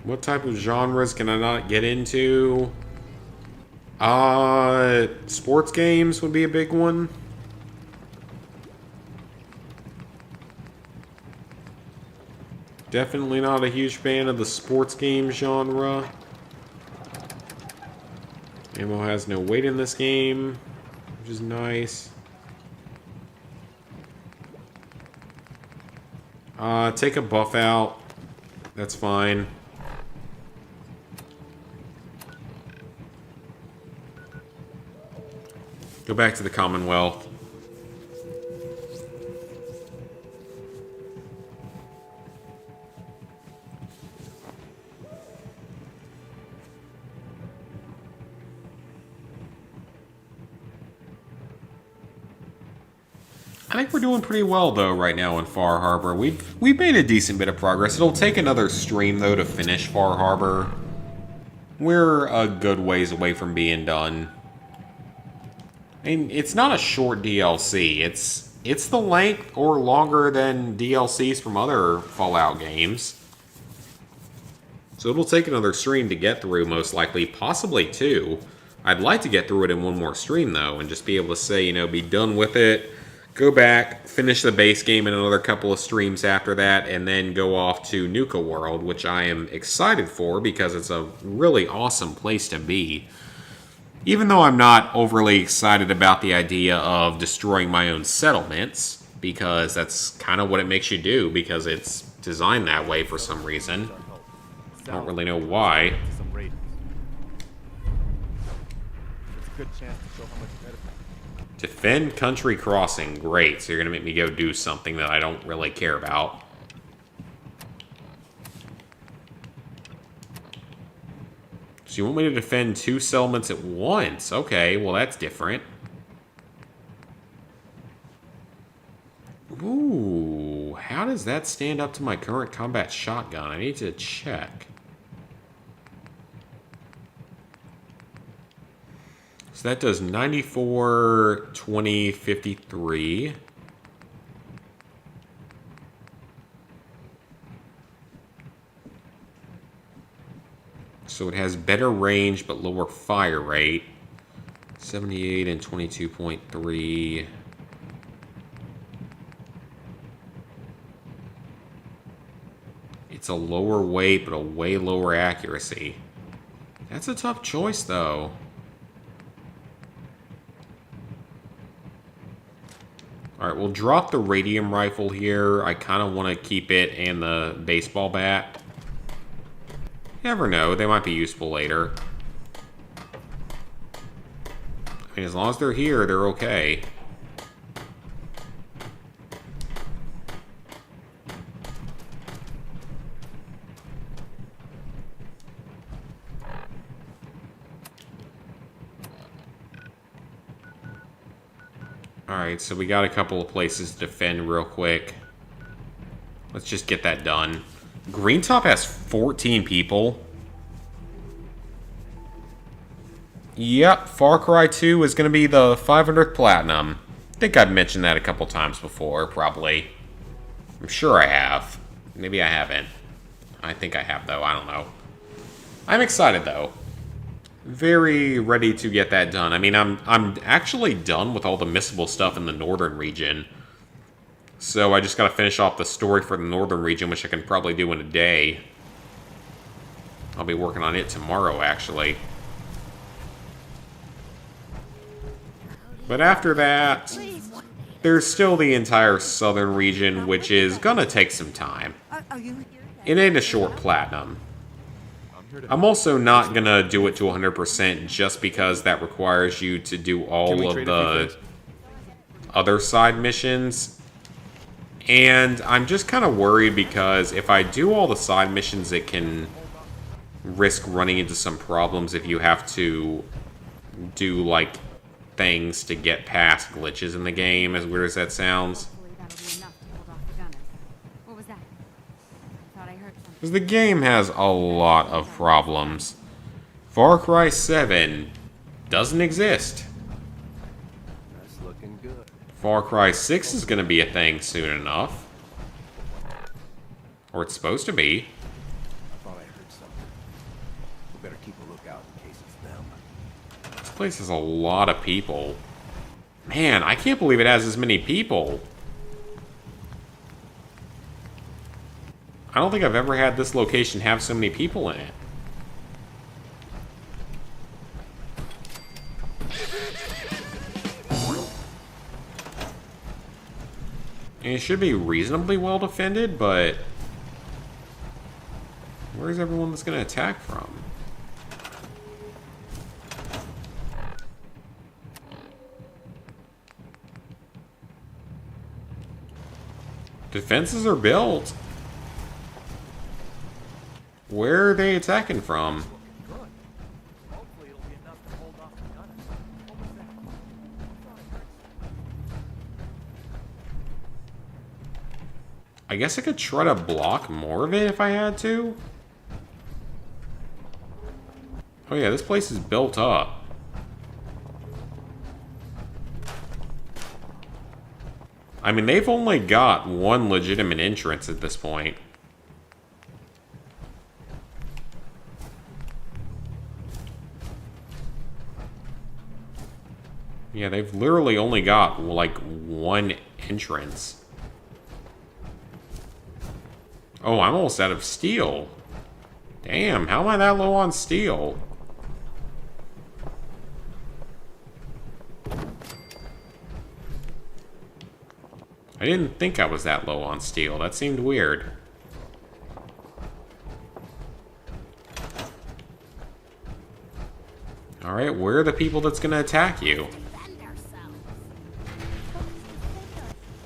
What type of genres can I not get into? Sports games would be a big one. Definitely not a huge fan of the sports game genre. Ammo has no weight in this game, which is nice. Take a buff out. That's fine. Go back to the Commonwealth. I think we're doing pretty well though right now in Far Harbor. We've made a decent bit of progress. It'll take another stream though to finish Far Harbor. We're a good ways away from being done. I mean, it's not a short DLC. It's the length or longer than DLCs from other Fallout games. So it'll take another stream to get through, most likely, possibly two. I'd like to get through it in one more stream though, and just be able to say, you know, be done with it. Go back, finish the base game in another couple of streams after that, and then go off to Nuka World, which I am excited for because it's a really awesome place to be. Even though I'm not overly excited about the idea of destroying my own settlements, because that's kind of what it makes you do, because it's designed that way for some reason. I don't really know why. Defend Country Crossing. Great. So you're going to make me go do something that I don't really care about. So you want me to defend two settlements at once? Okay, well that's different. Ooh, how does that stand up to my current combat shotgun? I need to check. So that does 94, 20, 53. So it has better range but lower fire rate. 78 and 22.3. It's a lower weight but a way lower accuracy. That's a tough choice though. Alright, we'll drop the radium rifle here. I kind of want to keep it and the baseball bat. You never know, they might be useful later. I mean, as long as they're here, they're okay. Alright, so we got a couple of places to defend real quick. Let's just get that done. Greentop has 14 people. Yep, Far Cry 2 is going to be the 500th Platinum. I think I've mentioned that a couple times before, probably. I'm sure I have. Maybe I haven't. I think I have, though. I don't know. I'm excited, though. Very ready to get that done. I mean, I'm actually done with all the missable stuff in the northern region. So I just gotta finish off the story for the northern region, which I can probably do in a day. I'll be working on it tomorrow, actually. But after that, there's still the entire southern region, which is gonna take some time. It ain't a short platinum. I'm also not gonna do it to 100% just because that requires you to do all of the other side missions. And I'm just kind of worried because if I do all the side missions, it can risk running into some problems if you have to do, like, things to get past glitches in the game, as weird as that sounds. Because the game has a lot of problems. Far Cry 7 doesn't exist. That's looking good. Far Cry 6 is going to be a thing soon enough. Or it's supposed to be. I thought I heard something. We better keep a lookout in case it's them. This place has a lot of people. Man, I can't believe it has as many people. I don't think I've ever had this location have so many people in it. And it should be reasonably well defended, but where's everyone that's going to attack from? Defenses are built. Where are they attacking from? I guess I could try to block more of it if I had to. Oh yeah, this place is built up. I mean, they've only got one legitimate entrance at this point. Yeah, they've literally only got, like, one entrance. Oh, I'm almost out of steel. Damn, how am I that low on steel? I didn't think I was that low on steel. That seemed weird. Alright, where are the people that's gonna attack you?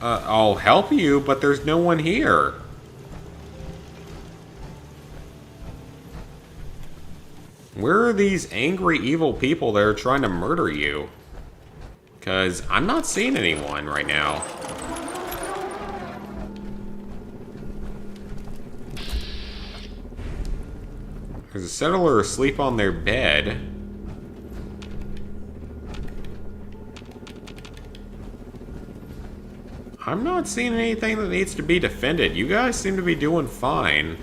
I'll help you, but there's no one here. Where are these angry, evil people that are trying to murder you? Because I'm not seeing anyone right now. There's a settler asleep on their bed. I'm not seeing anything that needs to be defended. You guys seem to be doing fine.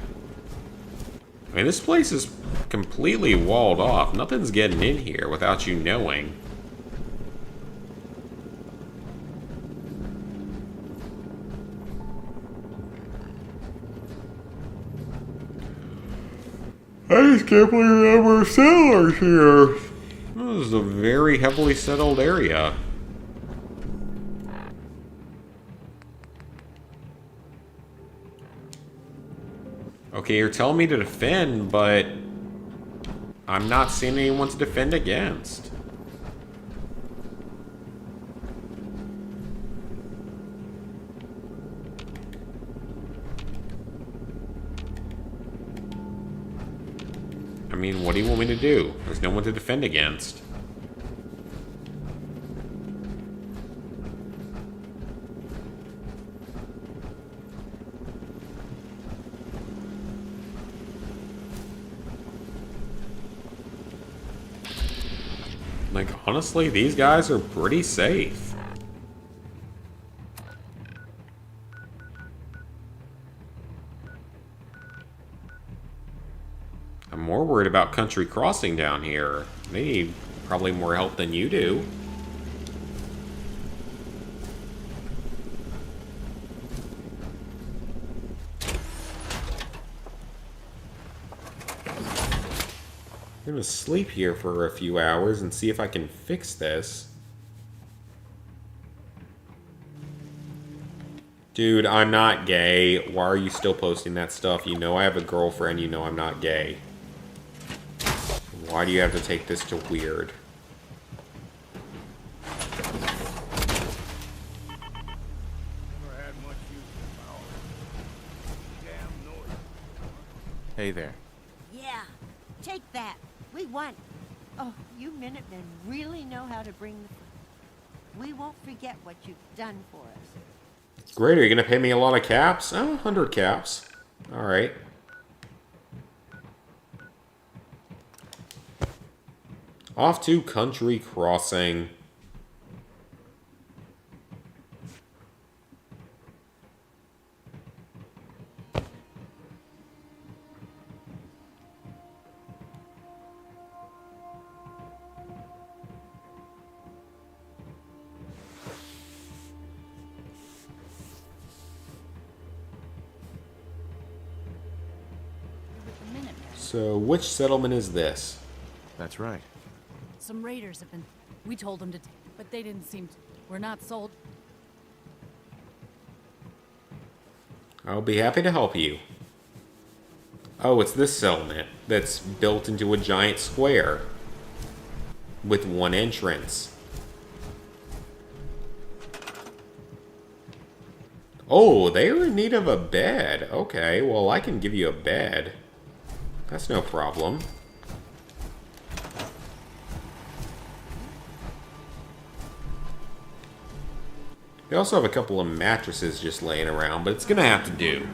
I mean, this place is completely walled off. Nothing's getting in here without you knowing. I just can't believe there were settlers here. This is a very heavily settled area. Okay, you're telling me to defend, but I'm not seeing anyone to defend against. I mean, what do you want me to do? There's no one to defend against. Like, honestly, these guys are pretty safe. I'm more worried about Country Crossing down here. They need probably more help than you do. I'm gonna sleep here for a few hours and see if I can fix this. Dude, I'm not gay. Why are you still posting that stuff? You know I have a girlfriend. You know I'm not gay. Why do you have to take this to weird? Hey there. Yeah, take that. We won. Oh, you Minutemen really know how to bring the fun. We won't forget what you've done for us. Great, are you gonna pay me a lot of caps? Oh, 100 caps. Alright. Off to Country Crossing. So, which settlement is this? That's right. Some raiders have been... We told them to... But they didn't seem to... We're not sold. I'll be happy to help you. Oh, it's this settlement that's built into a giant square with one entrance. Oh, they're in need of a bed. Okay, well, I can give you a bed. That's no problem. They also have a couple of mattresses just laying around, but it's gonna have to do.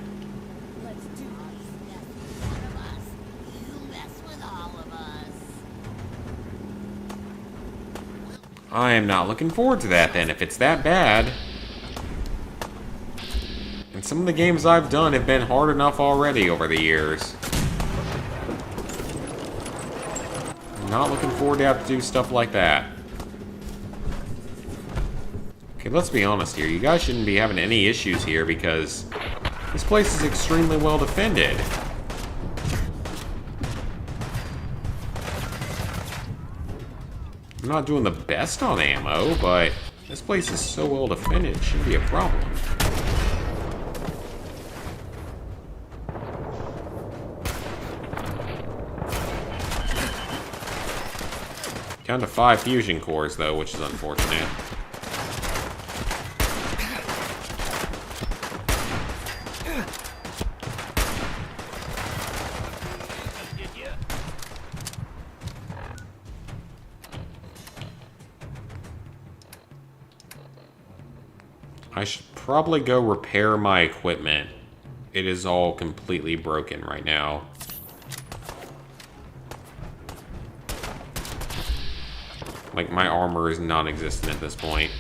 I am not looking forward to that then, if it's that bad. And some of the games I've done have been hard enough already over the years. I'm not looking forward to have to do stuff like that. Okay, let's be honest here. You guys shouldn't be having any issues here because this place is extremely well defended. I'm not doing the best on ammo, but this place is so well defended, it shouldn't be a problem. Down to 5 fusion cores, though, which is unfortunate. I should probably go repair my equipment. It is all completely broken right now. Like, my armor is non-existent at this point.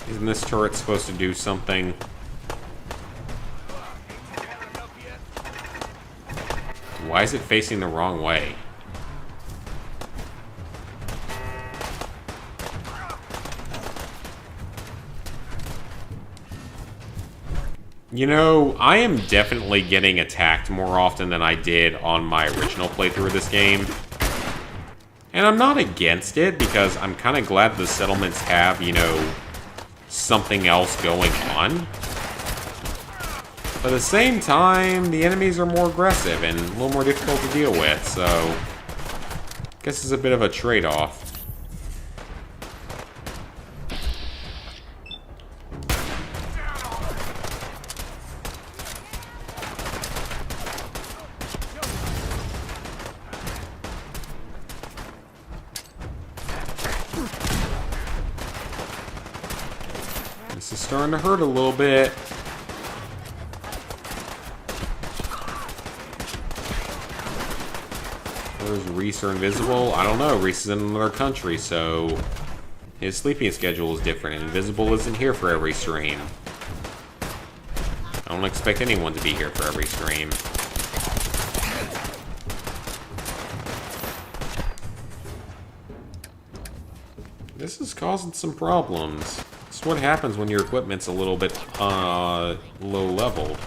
Isn't this turret supposed to do something? Why is it facing the wrong way? You know, I am definitely getting attacked more often than I did on my original playthrough of this game. And I'm not against it, because I'm kind of glad the settlements have, you know, something else going on. But at the same time, the enemies are more aggressive and a little more difficult to deal with, so I guess it's a bit of a trade-off. This is starting to hurt a little bit. Where's Reese are invisible? I don't know. Reese is in another country, so his sleeping schedule is different. And Invisible isn't here for every stream. I don't expect anyone to be here for every stream. This is causing some problems. This is what happens when your equipment's a little bit low leveled.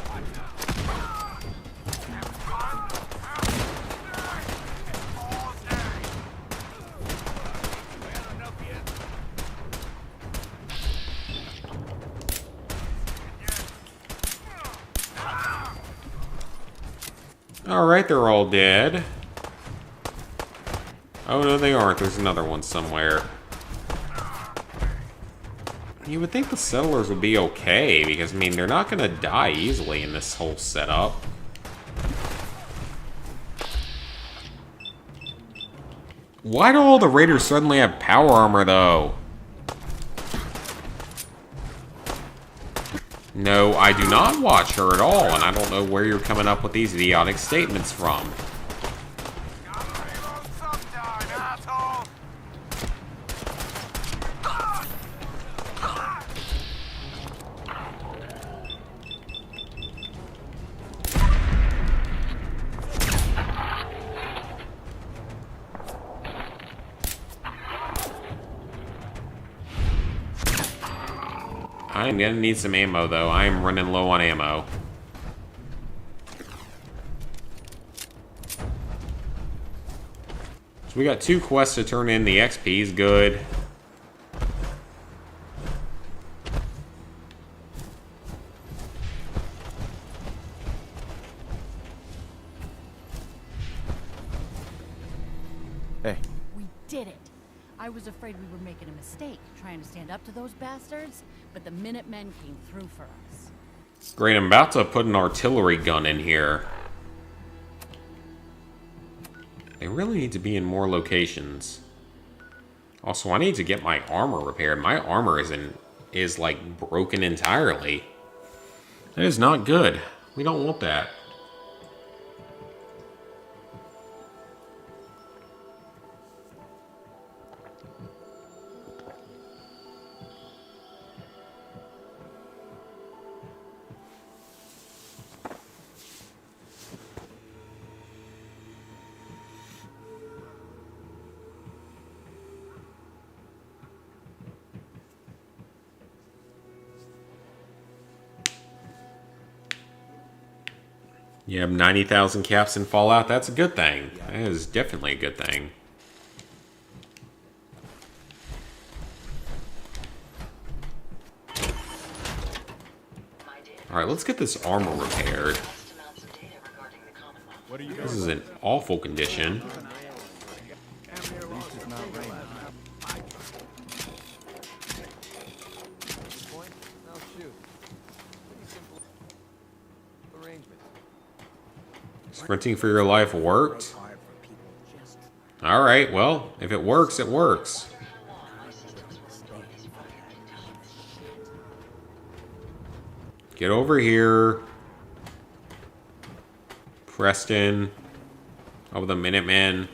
Alright, they're all dead. Oh, no, they aren't. There's another one somewhere. You would think the settlers would be okay, because, I mean, they're not going to die easily in this whole setup. Why do all the raiders suddenly have power armor, though? No, I do not watch her at all, and I don't know where you're coming up with these idiotic statements from. I'm gonna need some ammo, though. I am running low on ammo. So we got 2 quests to turn in. The XP is good. Hey. We did it. I was afraid we were making a mistake trying to stand up to those bastards, but the Minutemen came through for us. Great, I'm about to put an artillery gun in here. They really need to be in more locations. Also, I need to get my armor repaired. My armor is like broken entirely. That is not good. We don't want that. You have 90,000 caps in Fallout. That's a good thing. That is definitely a good thing. Alright, let's get this armor repaired. This is in awful condition. Sprinting for your life worked? Alright, well, if it works, it works. Get over here. Preston. Oh, the Minutemen.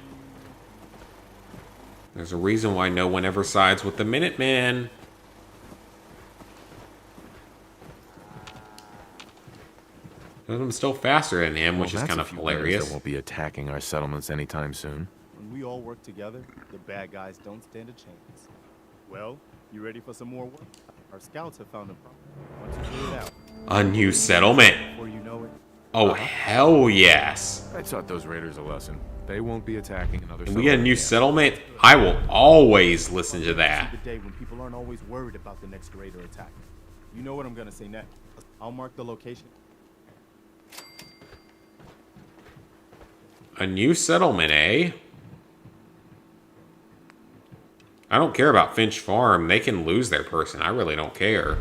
There's a reason why no one ever sides with the Minutemen. I'm still faster than him, which is kind of hilarious. That won't be attacking our settlements anytime soon. When we all work together, the bad guys don't stand a chance. Well, you ready for some more work? Our scouts have found a problem. Once you clear it out. A new settlement. Before you know it. Oh, hell yes. I taught those raiders a lesson. They won't be attacking another settlement. We get a new settlement. I will always listen to that. The day when people aren't always worried about the next raider attack. You know what I'm gonna say next. I'll mark the location. A new settlement, eh? I don't care about Finch Farm. They can lose their person. I really don't care.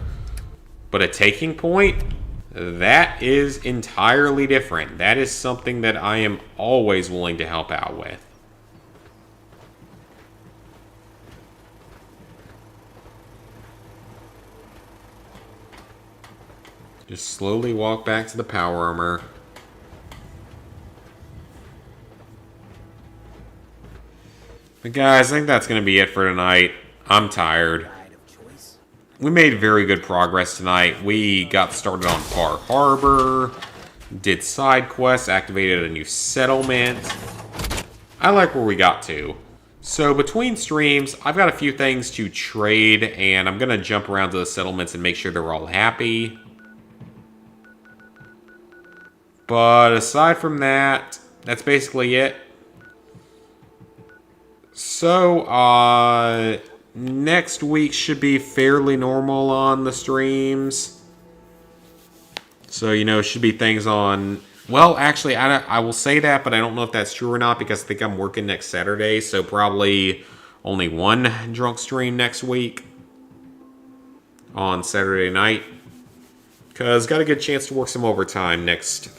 But a taking point? That is entirely different. That is something that I am always willing to help out with. Just slowly walk back to the power armor. But guys, I think that's going to be it for tonight. I'm tired. We made very good progress tonight. We got started on Far Harbor, did side quests, activated a new settlement. I like where we got to. So between streams, I've got a few things to trade, and I'm going to jump around to the settlements and make sure they're all happy. But aside from that, that's basically it. So, next week should be fairly normal on the streams. So, you know, should be things on... Well, actually, I will say that, but I don't know if that's true or not because I think I'm working next Saturday. So, probably only one drunk stream next week on Saturday night. Because got a good chance to work some overtime next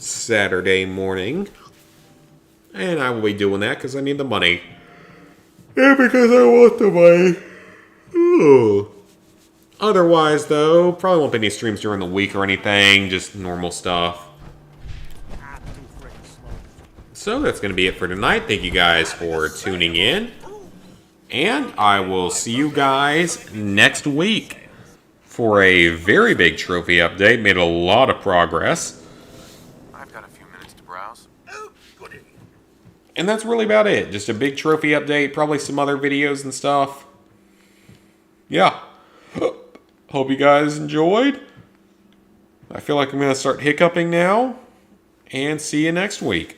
Saturday morning. And I will be doing that because I need the money. And because I want the money. Ooh. Otherwise, though, probably won't be any streams during the week or anything. Just normal stuff. So that's going to be it for tonight. Thank you guys for tuning in. And I will see you guys next week for a very big trophy update. Made a lot of progress. I've got a few minutes to browse. And that's really about it. Just a big trophy update. Probably some other videos and stuff. Yeah. Hope you guys enjoyed. I feel like I'm going to start hiccuping now. And see you next week.